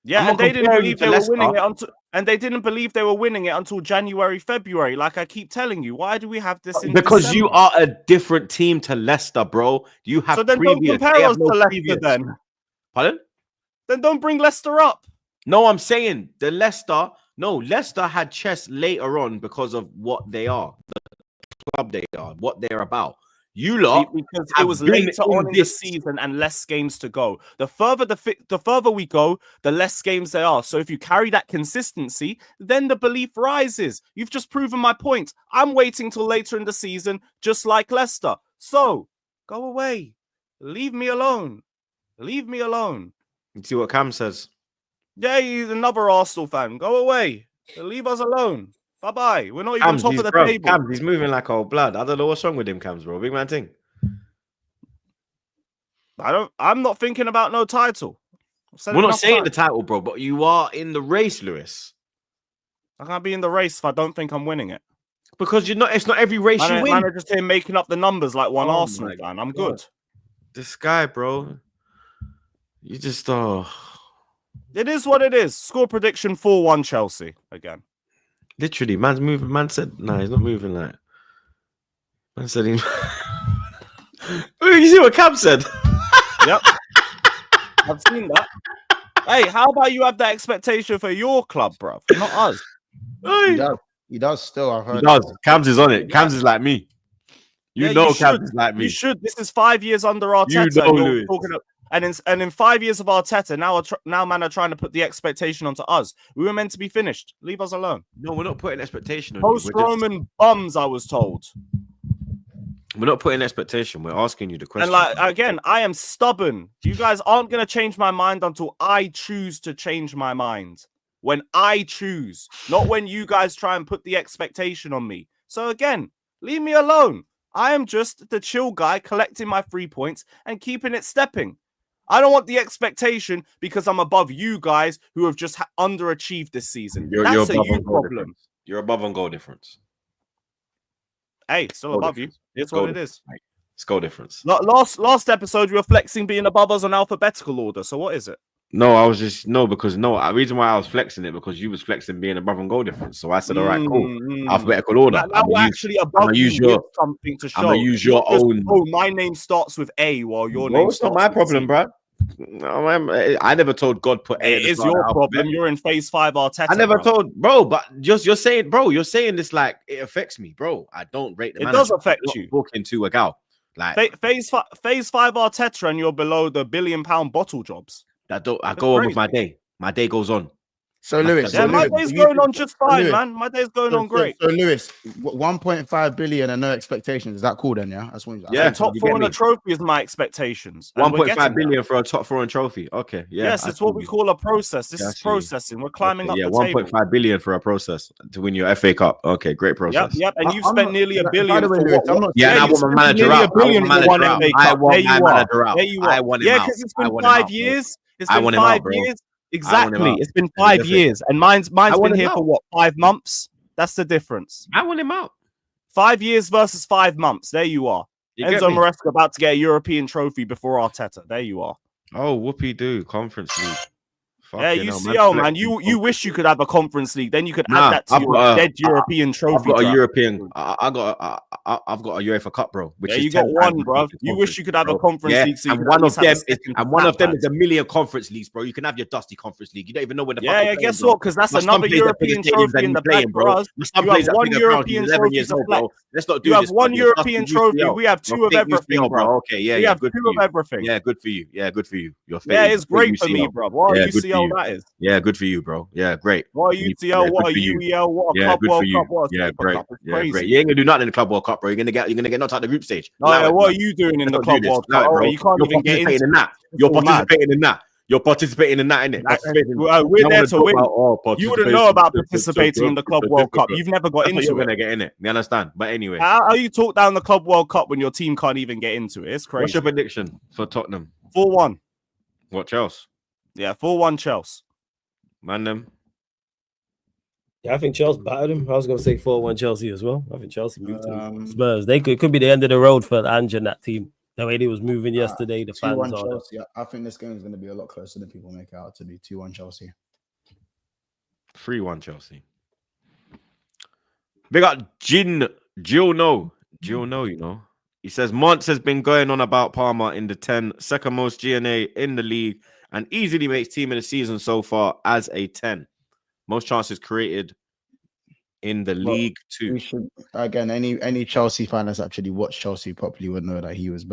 Yeah, I'm and not they didn't comparing believe you to they were winning Leicester. it until, and they didn't believe they were winning it until January, February. Like I keep telling you, why do we have this? In Because December? you are a different team to Leicester, bro. You have So then don't previous. compare They have us no to Leicester. previous. Then Pardon? don't bring Leicester up. No, I'm saying the Leicester. No, Leicester had chess later on because of what they are, the club they are, what they're about. You lot, Because it have was been later in on in the this- season and less games to go. The further we go, the less games there are. So if you carry that consistency, then the belief rises. You've just proven my point. I'm waiting till later in the season, just like Leicester. So go away. Leave me alone. Leave me alone. You see what Cam says? Yeah, he's another Arsenal fan. Go away. Leave us alone. Bye-bye. We're not even Cams, top he's, of the bro, table. Cams, he's moving like old blood. I don't know what's wrong with him, Cams, bro. Big man thing. I'm not thinking about no title. I've said We're not enough saying times. the title, bro, but you are in the race, Lewis. I can't be in the race if I don't think I'm winning it. Because you're not. It's not every race you win. Man are just here making up the numbers like one Oh Arsenal my fan. I'm God. good. This guy, bro. You just It is what it is. Score prediction 4-1 Chelsea again. literally, man's moving. Man said, "No, he's not moving like." Man said, "He." You see what Cam said? Yep. I've seen that. Hey, how about you have that expectation for your club, bro? Not us. He does still. I've heard. He does. Cams is on it. Cams is like me. You know, Cavs is like me. You should. This is 5 years under Arteta. You know, and you're Lewis. talking about, and in 5 years of Arteta, now man are trying to put the expectation onto us. We were meant to be finished. Leave us alone. No, we're not putting expectation on you. Post-Roman bums, I was told. We're not putting expectation. We're asking you the question. And like again, I am stubborn. You guys aren't gonna change my mind until I choose to change my mind. When I choose, not when you guys try and put the expectation on me. So again, leave me alone. I am just the chill guy collecting my 3 points and keeping it stepping. I don't want the expectation because I'm above you guys who have just underachieved this season. That's a you problem. You're above on goal difference. Hey, still above you. It's what it is. It's goal difference. Last episode, you were flexing being above us on alphabetical order. So what is it? No, I was just the reason why I was flexing it because you was flexing being above on goal difference. So I said, all right, cool. Alphabetical order. Now we're actually above you. Use something to show. I'm gonna use your own. Oh, my name starts with A, while your name. It's not my problem, bro. I never told God put A. It is your problem. You're in phase 5 Arteta. I never told, bro. But just you're saying this like it affects me, bro. I don't rate the. It does affect you. Talking to a gal like phase 5 Arteta, and you're below the £1 billion bottle jobs. I go on with my day. My day goes on. So Lewis, my day's going on just fine, man. My day's going on great. So Lewis, 1.5 billion and no expectations. Is that cool then? Yeah, that's one. Yeah, top 4 in the trophy is my expectations. 1.5 billion for a top 4 in trophy. Okay, yeah. Yes, it's what we call a process. This is processing. We're climbing up the table. 1.5 billion for a process to win your FA Cup. Okay, great process. Yep. And you've spent nearly $1 billion for what? Yeah, and I want my manager out. I want my manager out. I want him out. Yeah, because it's been 5 years. It's been 5 years. Exactly. It's been 5 years. And mine's been here for what, 5 months? That's the difference. I want him out. 5 years versus 5 months. There you are. Enzo Maresca about to get a European trophy before Arteta. There you are. Oh, whoopee do. Conference League. Yeah, UCL, man. You wish you could have a Conference League. Then you could add that to your dead European trophy. I've got a European. I've got a UEFA Cup, bro. Which you got one, bro. You wish you could have a Conference League. So and one of them is a million Conference Leagues, bro. You can have your dusty Conference League. You don't even know where the. Yeah. Guess what? Because that's another European trophy in the bag for us. You have one European trophy to flex. Let's not do this. You have one European trophy. We have 2 of everything, bro. Okay, yeah. We have 2 of everything. Yeah, good for you. Yeah, good for you. Yeah, it's great for me, bro. What a UCL that is. Yeah, good for you, bro. Yeah, great. What a UCL, what a UEL, what a Club World Cup, what a Super Cup. It's crazy. You ain't gonna do nothing in the Club World Cup, bro. You're gonna get knocked out the group stage. What are you doing in the Club World Cup, bro? You can't even get into that. You're participating in that. You're participating in that, innit? We're there to win. You wouldn't know about participating in the Club World Cup. You've never got into it. You're gonna get in it. You understand? But anyway, how you talk down the Club World Cup when your team can't even get into it? It's crazy. What's your prediction for Tottenham? 4-1. What, Chelsea? Yeah, 4-1 Chelsea. Man, them. Yeah, I think Chelsea battered him. I was going to say 4-1 Chelsea as well. I think Chelsea moved to Spurs. It could be the end of the road for Ange and that team. The way they was moving yesterday, the fans are. Chelsea. I think this game is going to be a lot closer than people make it out to be. 2-1 Chelsea. 3-1 Chelsea. Big up Jill No, you know. He says Monts has been going on about Palmer in the 10, second most GNA in the league, and easily makes team of the season so far as a 10. Most chances created in the league too. We should, again, any Chelsea fan that's actually watched Chelsea properly would know that he's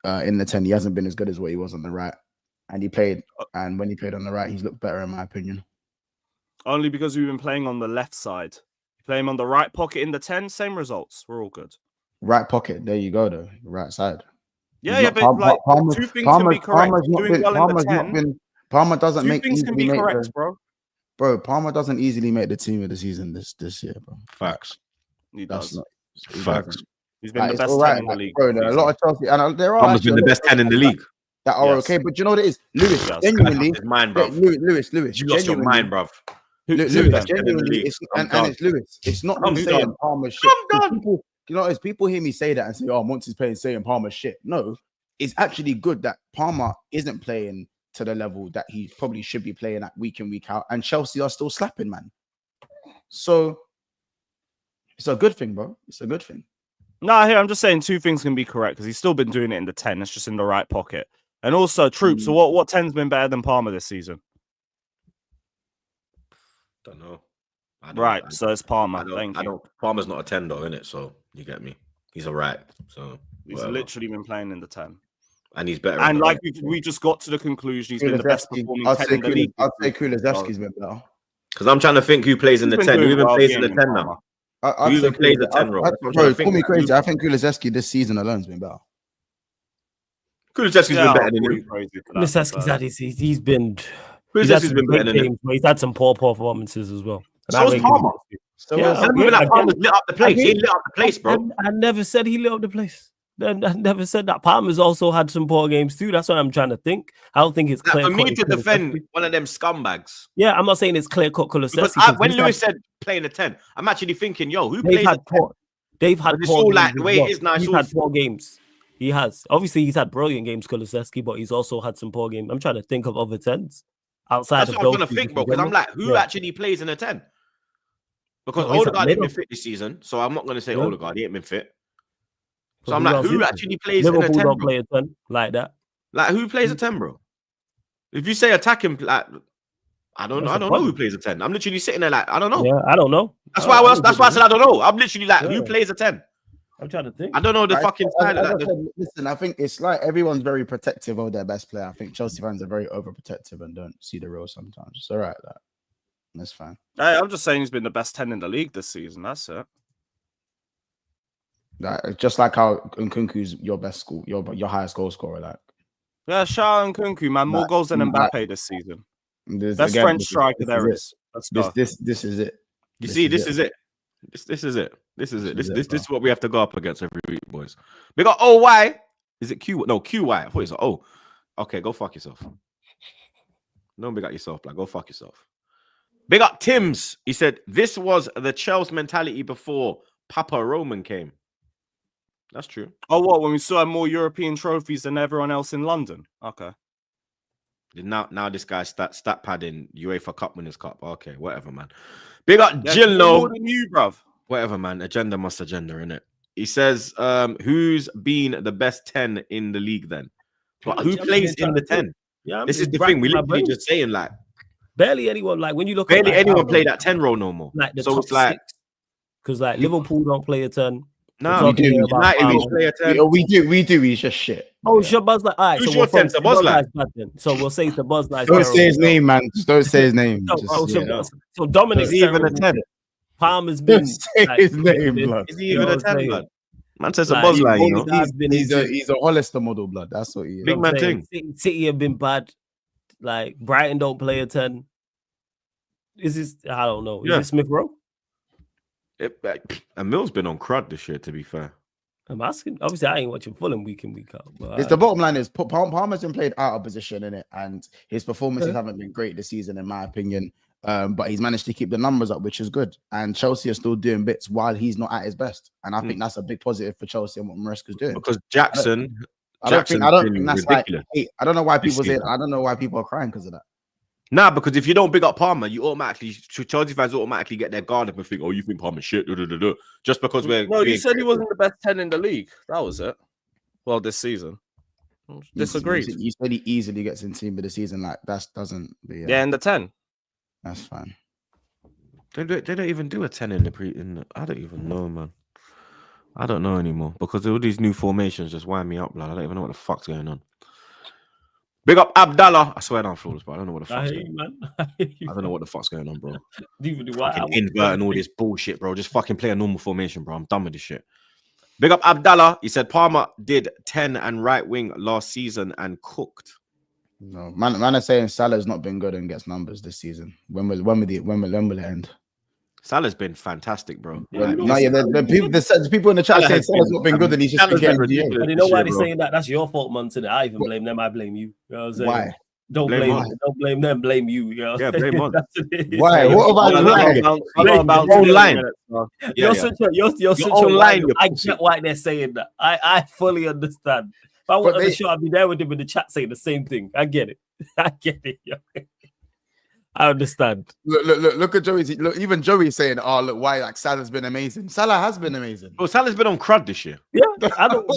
in the 10. He hasn't been as good as what he was on the right. And when he played on the right, he's looked better in my opinion. Only because we've been playing on the left side. Play him on the right pocket in the 10, same results. We're all good. Right pocket, there you go though. Right side. Yeah, but like two things can be correct. Palmer doesn't make two things can be correct, bro. Bro, Palmer doesn't easily make the team of the season this year, bro. Facts. He does. Facts. He's been the best 10 in the league. Bro, there are a lot of Chelsea, and there are. Palmer's been the best 10 in the league. That are okay, but you know what it is, Lewis. Genuinely, Lewis. You lost your mind, bro. Lewis, genuinely, it's Lewis. It's not me saying Palmer's shit. People, you know, as people hear me say that and say, "Oh, Monty's playing saying Palmer's shit." No, it's actually good that Palmer isn't playing to the level that he probably should be playing at week in, week out, and Chelsea are still slapping, man. So it's a good thing, bro. It's a good thing. No, here I'm just saying two things can be correct because he's still been doing it in the 10. It's just in the right pocket. And also, Troops. So what 10's been better than Palmer this season? Don't know. So it's Palmer. Thank you. Palmer's not a 10 though, innit? So you get me. He's all right. So He's whatever. literally been playing in the 10. And he's better. And in the like right. we just got to the conclusion, he's been the best performing I'd 10 say in the league. I'd say Kulusevski's been better. Because I'm trying to think who plays in the He's 10. been Who doing even well plays in the getting 10 Palmer. now? I'd Who say even plays the 10 role? That's what I'm trying Bro, to think call me now. crazy. I think Kulusevski this season alone's been better. Kulusevski's Yeah, been I'll better than call you. you crazy for that, Kulusevski's but, had he's been Kulusevski's some been great better than him. games, but he's had some poor performances as well. And I So's rate Palmer. him. So Yeah, is- And even like Palmer's lit up the place. He lit up the place, bro. I never said he lit up the place. I never said that. Palmer's also had some poor games too. That's what I'm trying to think. I don't think it's Like, clear for me cut. to defend one of them scumbags. Yeah, I'm not saying it's clear cut Because Kulusevski. when Lewis said playing the 10, I'm actually thinking, yo, who they've plays had the 10? poor. They've had But it's poor all games like the as way well. it is now. It's He's all had poor games. He has. Obviously, he's had brilliant games, Kulusevski, but he's also had some poor games. I'm trying to think of other 10s outside That's of what those. I'm trying to think, bro. Because I'm like, who actually plays in a 10? Because No, he's at Odegaard ain't been middle. fit this season, so I'm not going to say Yeah. Odegaard. He ain't been fit. So But I'm who like, else who is actually plays in a Liverpool 10, don't bro? play a 10 like that. Like, who plays a 10, bro? If you say attacking, like, I don't That's a know who problem. plays a 10. I'm literally sitting there like, I don't know. Yeah, I don't know. That's why I said I don't know. I'm literally like, who Yeah. plays a 10? I'm trying to think. I don't know the fucking style. As I said, listen, I think it's like everyone's very protective of their best player. I think Chelsea fans are very overprotective and don't see the real sometimes. It's all right, that's fine. Hey, I'm just saying he's been the best 10 in the league this season. That's it. Like, just like how Nkunku's your best school, your highest goal scorer. Like, Yeah, Shaw and Kunku, man, more Like, goals than like, Mbappe this season. this, Best again, French this striker is there it. is. Let's go. This is it. You This see, is this it. is it. This is it. This is it. This is This it, is what we have to go up against every week, boys. We got OY. Is it Q? No, QY. I thought it's O. Okay, go fuck yourself. No, big up yourself, like go fuck yourself. Big up Tim's. He said this was the Chelsea mentality before Papa Roman came. That's true. Oh, what? When we still have more European trophies than everyone else in London? Okay. Now this guy's stat padding UEFA Cup Winners' Cup. Okay, whatever, man. Big up Yeah, Jill. more than you, bruv. Whatever, man. Agenda must agenda, innit? He says, who's been the best 10 in the league then? But who plays in the 10? Yeah, This is the thing. We literally just saying like barely anyone. Like when you look barely at like, anyone play that 10 role no more. Like the So top it's like because like Liverpool don't play a 10. no, we do. United we play a 10. We do. He's just shit. Oh, Shabazz like all right. Who's So your 10? Szoboszlai? So we'll say Szoboszlai. Don't say his name, man. Just don't say his name. So Dominic's Is he even a terrible. 10? Palmer's been Don't say his name, blood. Is he even a 10, blood? Man says a Like, Szoboszlai, you know. He's a Hollister model, blood. That's what he is. Big man thing. City have been bad. Like Brighton don't play a 10. Is this? I don't know. Is Yeah. it Smith Rowe? And Mill's been on crud this year, to be fair. I'm asking. Obviously, I ain't watching Fulham week in week out. But It's the bottom line is Palmer's been played out of position in it, and his performances haven't been great this season, in my opinion. But he's managed to keep the numbers up, which is good. And Chelsea are still doing bits while he's not at his best, and I think that's a big positive for Chelsea and what Maresca's doing. Because Jackson. I don't think that's ridiculous. like. I don't know why this people say. season. I don't know why people are crying because of that. Nah, because if you don't big up Palmer, you automatically Chelsea fans automatically get their guard up and think, "Oh, you think Palmer shit?" Just because we're No, you being said he critical. wasn't the best 10 in the league. That was it. Well, this season. Disagreed. You said he easily gets in team of the season. Like that doesn't. Yeah, in the 10. That's fine. They don't even do a 10 in the I don't even know, man. I don't know anymore because all these new formations just wind me up, blood. I don't even know what the fuck's going on. Big up Abdallah. I swear I'm flawless, but I don't know what the fuck's going on. I don't know what the fuck's going on, bro. Fucking invert and all this bullshit, bro. Just fucking play a normal formation, bro. I'm done with this shit. Big up Abdallah. He said Palmer did 10 and right wing last season and cooked. No, man is saying Salah's not been good and gets numbers this season. When will it end? Salah's been fantastic, bro. The people in the chat saying Salah's not been good and he's just been getting ridiculous. But you know why they're saying that? That's your fault, man. Today, I even blame them. I blame you. You know what I'm saying? Why? Don't blame them. Blame you. You know? Yeah, blame us. Why? What about your own line? Your own line. I get why they're saying that. I fully understand. If I went on the show, I'd be there with them in the chat saying the same thing. I get it. I get it. I understand. Look at Joey. Look, even Joey is saying, "Oh, look, why like Salah's been amazing. Salah has been amazing. Well, Salah's been on crud this year. Yeah, I don't.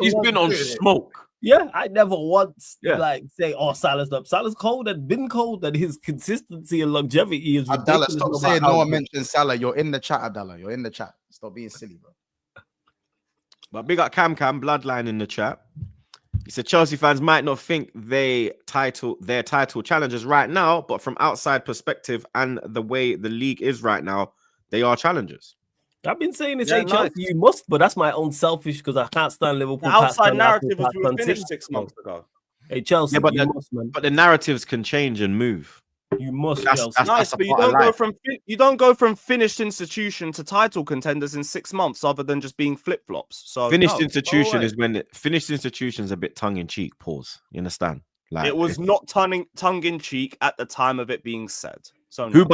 He's been on smoke. Yeah, I never once like say, "Oh, Salah's up." Salah's cold and been cold, and his consistency and longevity is ridiculous. Abdallah, stop saying no one mentions Salah. You're in the chat, Abdallah. You're in the chat. Stop being silly, bro. But big up Cam Bloodline in the chat. He said Chelsea fans might not think they're title challengers right now, but from outside perspective and the way the league is right now, they are challengers. I've been saying this, Yeah, hey, Chelsea, nice. you must, but that's my own selfish because I can't stand Liverpool. The can't outside stand Arsenal, narrative was can't we were stand finished City. 6 months ago. Hey, Chelsea, Yeah, but you must, man. But the narratives can change and move. You must, That's- Chelsea. that's- Nice, a but you part of don't go life. from you don't go from finished institution to title contenders in 6 months, other than just being flip flops. So Finished no, institution go away. is when finished institution is a bit tongue in cheek. Pause. You understand? Like It was not tongue in cheek at the time of it being said. So who no.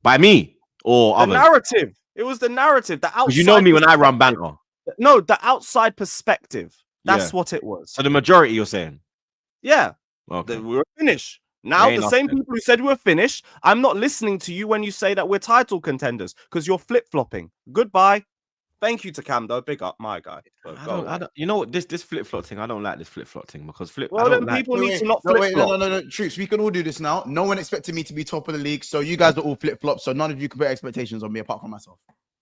by me or The others? narrative. It was the narrative. The outside. Because you know me when I run perspective. banter. No, the outside perspective. That's Yeah. what it was. So the majority you're saying. Yeah, Okay. we were finished. Now, Ain't the same nothing. people who said we were finished, I'm not listening to you when you say that we're title contenders because you're flip flopping. Goodbye. Thank you to Cam, though. Big up, my guy. But go I away. don't, you know what? This flip flop thing, I don't like this flip flop thing because Well, I then don't like. people need to not no, flip wait, flop. no. Troops, we can all do this now. No one expected me to be top of the league, so you guys are all flip flops. So none of you can put expectations on me apart from myself.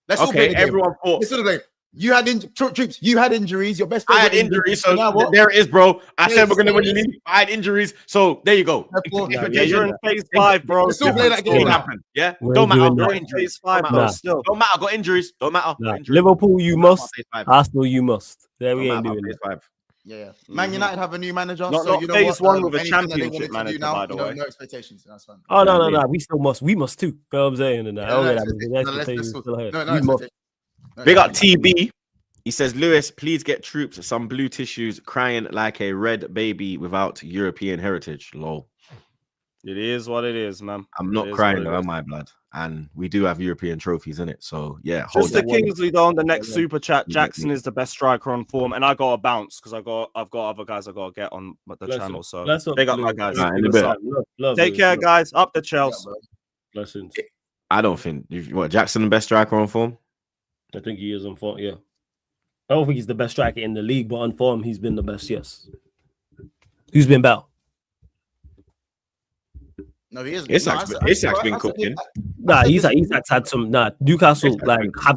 Let's all play Okay, the game. everyone thought Let's all play. You had Troops. You had injuries. Your best. I player had got injured. injuries, so now what? there it is, bro. I Yeah, said we're gonna win the so- league. I had injuries, so there you go. Therefore, Yeah, you're in phase 5, bro. Let's all play that game It now. happened. Yeah, We're don't matter. doing Got that. injuries. Phase 5, Don't bro. Nah. matter. Still. Don't matter. Got injuries. Don't matter. Nah, Injuries. Liverpool, you Don't matter must. about phase 5. Arsenal, you must. There we Don't ain't matter doing about that. phase 5. Yeah. Man United have a new manager. Not- so not you know phase what? 1 with a anything that they championship wanted to do manager, now, by the way. no expectations. That's fine. Oh, no, Yeah. we still must. We must too. You know what I'm saying? And Yeah, okay, no that expectations. was No, let's still ahead. no We must. expectations. No Big up expectations. TB. He says, Lewis, please get Troops some blue tissues, crying like a red baby without European heritage. Lol. It is what it is, man. I'm It not is crying what it though, is. my blood. And we do have European trophies in it. So yeah, hold Just the that. Kingsley though on the next super chat. Yeah, Jackson yeah. is the best striker on form, and I got to bounce because I've got other guys I got to get on the Bless channel. up. So Bless up, big up my Lewis. guys. Nah, in a Give us bit. up. Love, Take Lewis. care, Love. guys. Up the Yeah, Chelsea. bro. Blessings. I don't think what Jackson the best striker on form. I think he is on form. Yeah. I don't think he's the best striker in the league, but on form, he's been the best. Yes. Who's been better? No, he is. Isak's been cooking. Nah, Isak's had some. Nah, Newcastle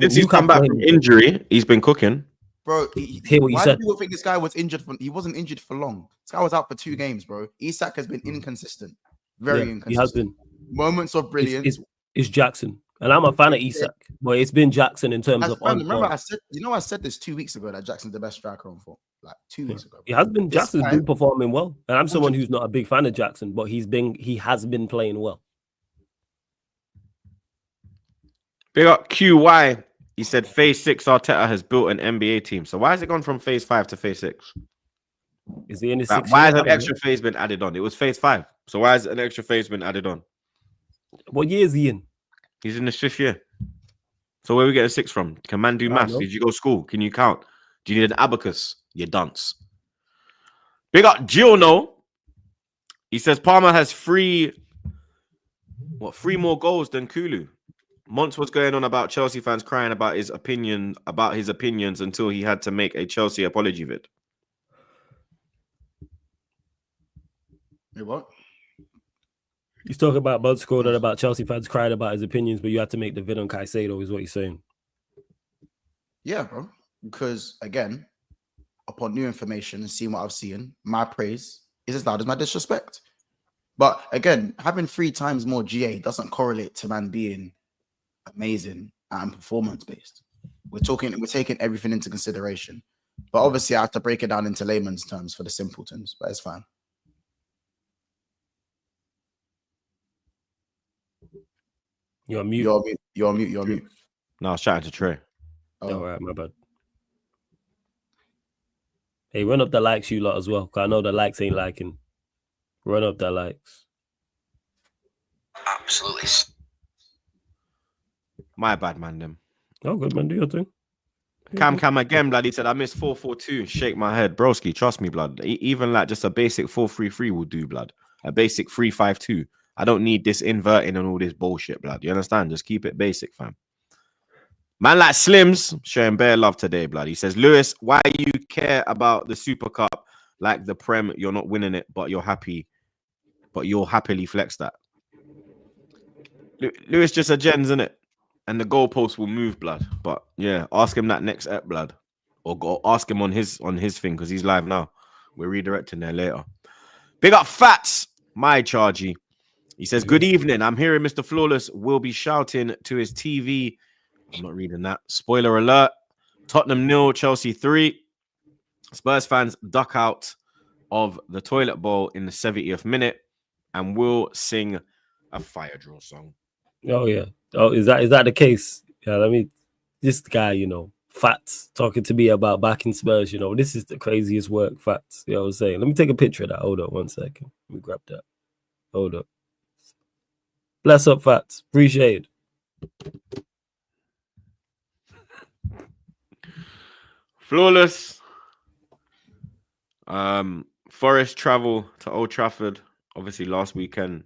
Since he's come back from injury, he's been cooking. Bro, Hear what you why said. do people think this guy was injured? He wasn't injured for long. This guy was out for 2 games, bro. Isak has been inconsistent, very inconsistent. He has been. Moments of brilliance. It's Jackson, and I'm a fan of Isak, but it's been Jackson in terms of. Remember, I said this 2 weeks ago that Jackson's the best striker on form. Like 2 weeks ago. He has been. This Jackson's guy- been performing well, and I'm someone who's not a big fan of Jackson, but he has been playing well. Big up QY. He said phase 6 Arteta has built an NBA team. So why has it gone from phase 5 to phase 6? Is he in his Like, 6th why year? has an extra phase been added on? It was phase 5. So why has an extra phase been added on? What year is he in? He's in his 5th year. So where we get a 6 from? Can man do I maths? know. Did you go to school? Can you count? Do you need an abacus? You dunce. Big up Giono. He says Palmer has 3 more goals than Kulu. Monts was going on about Chelsea fans crying about his opinions until he had to make a Chelsea apology vid. Wait, what? He's talking about Bud scored and about Chelsea fans crying about his opinions, but you have to make the vid on Caicedo, is what he's saying. Yeah, bro. Because again, upon new information and seeing what I've seen, my praise is as loud as my disrespect. But again, having 3 times more GA doesn't correlate to man being amazing and performance based. We're taking everything into consideration. But obviously, I have to break it down into layman's terms for the simpletons, but it's fine. You're on mute. You're on mute. No, I was chatting to Trey. All right, my bad. Hey, run up the likes, you lot, as well. Because I know the likes ain't liking. Run up the likes. Absolutely. My bad, man. Them. Oh, good, man. Do your thing. Cam again, blood. He said, I missed 4-4-2. Shake my head. Broski, trust me, blood. Even like just a basic 4-3-3 will do, blood. A basic 3-5-2. I don't need this inverting and all this bullshit, blood. You understand? Just keep it basic, fam. Man like Slims, showing bare love today, blood. He says, Lewis, why you care about the Super Cup like the Prem? You're not winning it, but you're happy. But you'll happily flex that. Lewis just a gens, isn't it? And the goalpost will move, blood. But yeah, ask him that next ep, blood. or go ask him on his thing because he's live now. We're redirecting there later. Big up Fats, my chargy. He says, "Good evening. I'm hearing Mr. Flawless will be shouting to his TV." I'm not reading that. Spoiler alert. Tottenham 0, Chelsea 3. Spurs fans duck out of the toilet bowl in the 70th minute and will sing a fire drill song. Oh yeah. Oh, is that the case? Yeah, this guy, Fats talking to me about backing Spurs, this is the craziest work, Fats. You know what I'm saying? Let me take a picture of that. Hold on 1 second. Let me grab that. Hold up. Bless up, Fats. Appreciate it. Flawless. Forest travel to Old Trafford, obviously last weekend,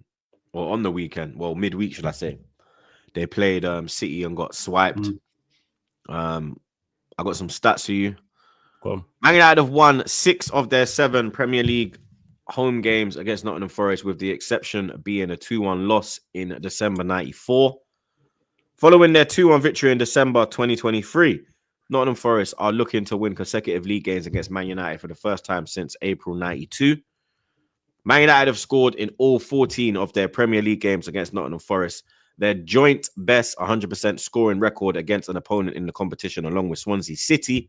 or on the weekend, well, midweek, should I say. They played City and got swiped. I got some stats for you. Go on. Man United have won 6 of their 7 Premier League home games against Nottingham Forest, with the exception being a 2-1 loss in December 94. Following their 2-1 victory in December 2023, Nottingham Forest are looking to win consecutive league games against Man United for the first time since April 92. Man United have scored in all 14 of their Premier League games against Nottingham Forest, their joint best 100% scoring record against an opponent in the competition, along with Swansea City.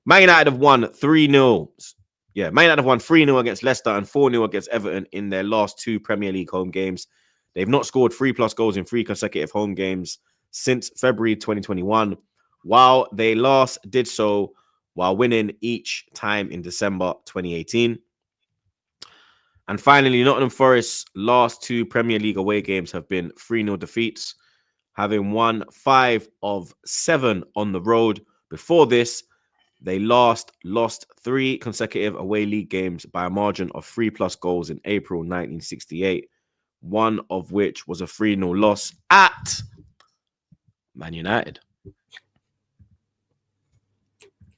Man United have won 3-0. Yeah, Man United have won 3-0 against Leicester and 4-0 against Everton in their last 2 Premier League home games. They've not scored 3+ goals in 3 consecutive home games since February 2021, while they last did so while winning each time in December 2018. And finally, Nottingham Forest's last 2 Premier League away games have been 3-0 defeats, having won 5 of 7 on the road. Before this, they last lost 3 consecutive away league games by a margin of 3+ goals in April 1968, one of which was a 3-0 loss at Man United.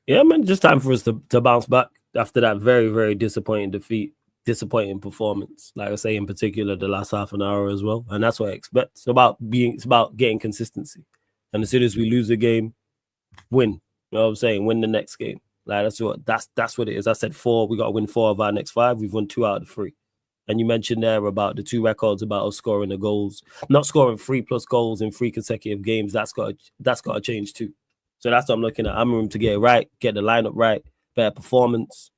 Yeah, man, just time for us to bounce back after that very, very disappointing defeat, disappointing performance. Like I say, in particular, the last half an hour as well. And that's what I expect. It's about getting consistency. And as soon as we lose a game, win. You know what I'm saying? Win the next game. Like that's what it is. I said 4. We got to win 4 of our next 5. We've won 2 out of 3. And you mentioned there about the 2 records about us scoring the goals, not scoring 3+ goals in 3 consecutive games. That's got to change too. So that's what I'm looking at. I'm room to get it right, get the lineup right, better performance,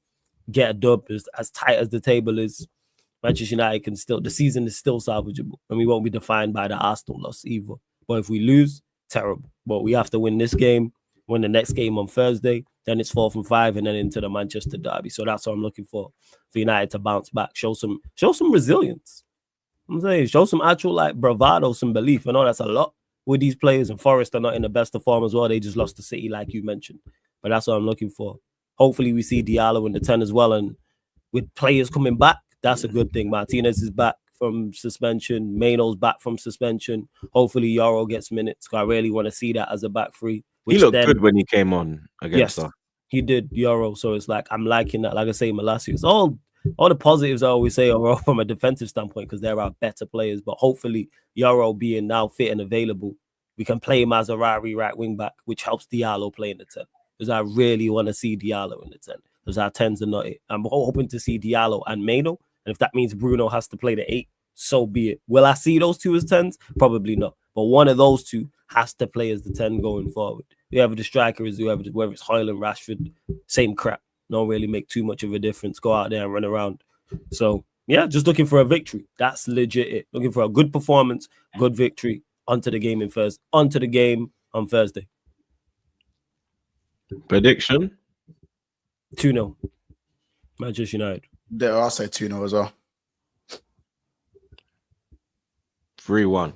get a dub as tight as the table is. Manchester United can still, the season is still salvageable, and we won't be defined by the Arsenal loss either. But if we lose, terrible. But we have to win this game, win the next game on Thursday, then it's 4 from 5, and then into the Manchester derby. So that's what I'm looking for United to bounce back, show some resilience. I'm saying, show some actual bravado, some belief. I know that's a lot with these players, and Forest are not in the best of form as well. They just lost to City, like you mentioned. But that's what I'm looking for. Hopefully we see Diallo in the 10 as well, and with players coming back, that's a good thing. Martinez is back from suspension. Maino's back from suspension. Hopefully Yoro gets minutes. I really want to see that as a back three. He looked good when he came on against us. He did, Yoro. So it's like, I'm liking that. Like I say, Malacios, all the positives I always say are from a defensive standpoint because there are better players. But hopefully Yoro being now fit and available, we can play him as a right wing back, which helps Diallo play in the 10. Because I really want to see Diallo in the 10. Because our 10s are not it. I'm hoping to see Diallo and Maino. And if that means Bruno has to play the 8, so be it. Will I see those 2 as 10s? Probably not. But one of those 2 has to play as the 10 going forward. Whoever the striker is, whether it's Højlund, Rashford, same crap. Don't really make too much of a difference. Go out there and run around. So, yeah, just looking for a victory. That's legit it. Looking for a good performance, good victory. Onto the game on Thursday. Prediction? 2-0. Manchester United. Yeah, I'll say 2-0 as well. 3-1.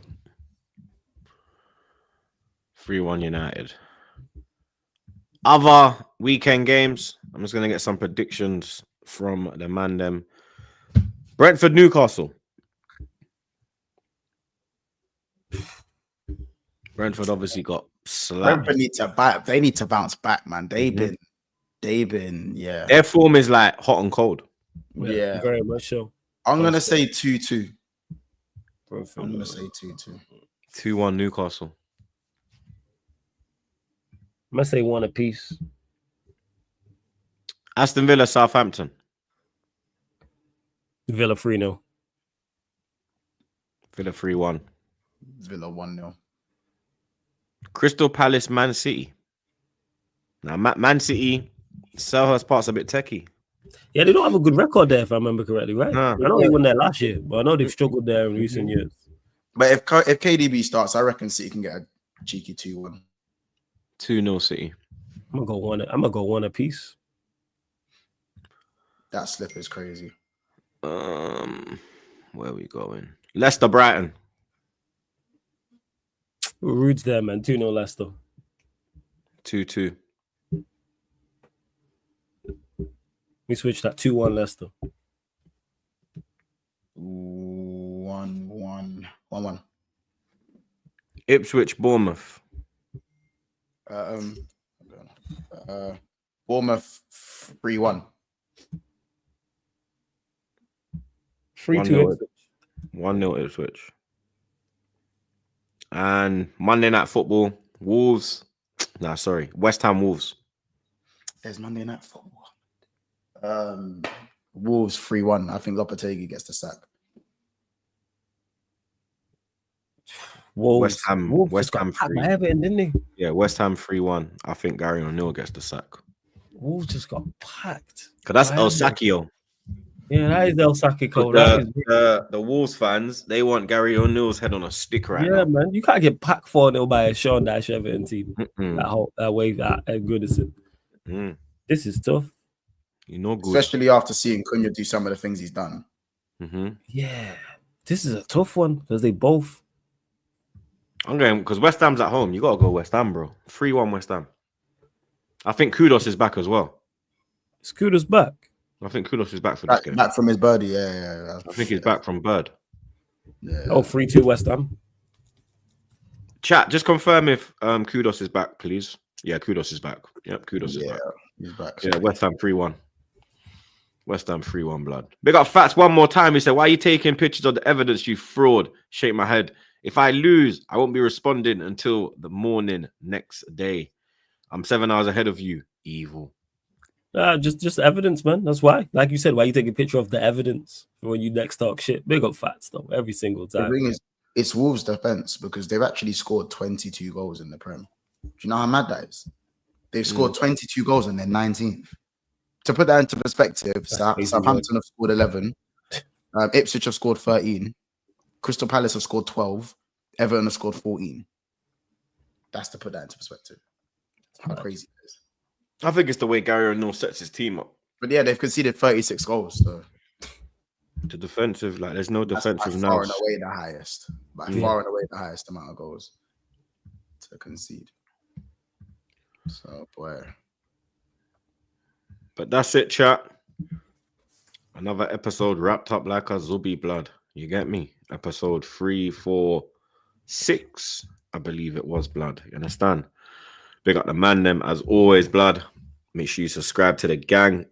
3-1 United. Other weekend games. I'm just going to get some predictions from the man them. Brentford, Newcastle. Brentford obviously got slapped. Brentford they need to bounce back, man. They've been, yeah. Their form is like hot and cold. Yeah. Very much so. I'm going to say 2-2. Perfect. I'm going to say 2-2. 2-1 Newcastle. I'm going to say 1 apiece. Aston Villa, Southampton. Villa 3-0. Villa 3-1. Villa 1-0. Crystal Palace, Man City. Now, Man City, Selhurst Park's a bit techie. Yeah, they don't have a good record there, if I remember correctly, right? Nah. I know they won there last year, but I know they've struggled there in recent years. But if KDB starts, I reckon City can get a cheeky 2-1. 2-0 City. I'm gonna go one apiece. That slip is crazy. Where are we going? Leicester, Brighton. Rude's there, man. 2-0 Leicester. 2-2. We switched that 2-1 Leicester. 1-1. Ipswich, Bournemouth. Bournemouth 3-1. 3-2 Ipswich. 1-0 Ipswich. And Monday Night Football, Wolves. West Ham, Wolves. There's Monday Night Football. Wolves 3-1. I think Lopetegui gets the sack. Wolves. West Ham 3. Everton, didn't they? Yeah, West Ham 3-1. I think Gary O'Neill gets the sack. Wolves just got packed. Because that's El Sakio. Yeah, that is El Sakiko. The Wolves fans, they want Gary O'Neill's head on a stick right now. Yeah, man. You can't get packed 4-0 by a Sean Dash Everton team. That wave at Goodison. This is tough. You know, good. Especially after seeing Cunha do some of the things he's done. Yeah. This is a tough one because they both. I'm going because West Ham's at home. You got to go West Ham, bro. 3-1 West Ham. I think Kudos is back as well. Is Kudos back? I think Kudos is back for this game. Back from his birdie, yeah. I think he's back from Bird. Yeah. Oh, 3-2 West Ham. Chat, just confirm if Kudos is back, please. Yeah, Kudos is back. Yep, Kudos is back. He's back. Yeah, West Ham 3-1. West Ham 3-1 blood. Big up Fats one more time. He said, why are you taking pictures of the evidence, you fraud? Shake my head. If I lose, I won't be responding until the morning next day. I'm 7 hours ahead of you. Evil. Just evidence, man. That's why. Like you said, why you take a picture of the evidence for when you next talk shit? Big up Fats though, every single time. The thing is, it's Wolves' defense because they've actually scored 22 goals in the Prem. Do you know how mad that is? They've scored 22 goals and they're 19th. To put that into perspective, Southampton have scored 11. Ipswich have scored 13. Crystal Palace have scored 12. Everton have scored 14. That's to put that into perspective. How crazy it is. I think it's the way Gary O'Neill sets his team up. But yeah, they've conceded 36 goals. So The defensive, like there's no defensive now. Far and now. away the highest. By far and away the highest amount of goals to concede. So boy. But that's it, chat. Another episode wrapped up like a Zubi blood. You get me? Episode 3, 4, 6, I believe it was blood. You understand? Big up the man them as always, blood. Make sure you subscribe to the gang.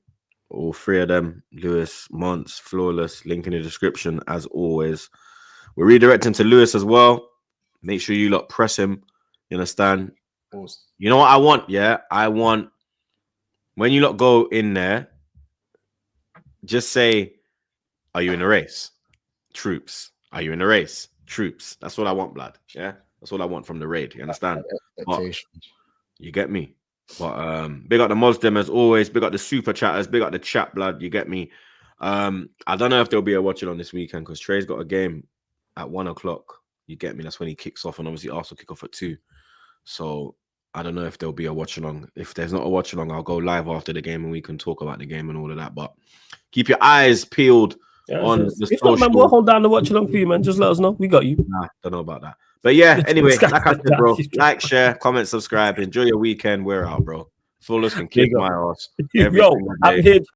All three of them. Lewis, Monts, Flawless. Link in the description as always. We're redirecting to Lewis as well. Make sure you lot press him. You understand? Pause. You know what I want? Yeah, I want when you lot go in there, just say, are you in a race? Troops. Are you in a race? Troops. That's what I want, blood. Yeah, that's what I want from the raid. You understand? But, you get me? But big up the Muslim as always. Big up the super chatters. Big up the chat, blood. You get me? I don't know if there'll be a watching on this weekend because Trey's got a game at 1 o'clock. You get me? That's when he kicks off, and obviously Arsenal kick off at 2. So I don't know if there'll be a watch along. If there's not a watch along, I'll go live after the game and we can talk about the game and all of that. But keep your eyes peeled on the if social. not, man, we'll hold down the watch along for you, man. Just let us know. We got you. Nah, don't know about that. But yeah, anyway, like I said, bro, like, share, comment, subscribe. Enjoy your weekend. We're out, bro. Flawless can kick my ass. Yo, I'm here.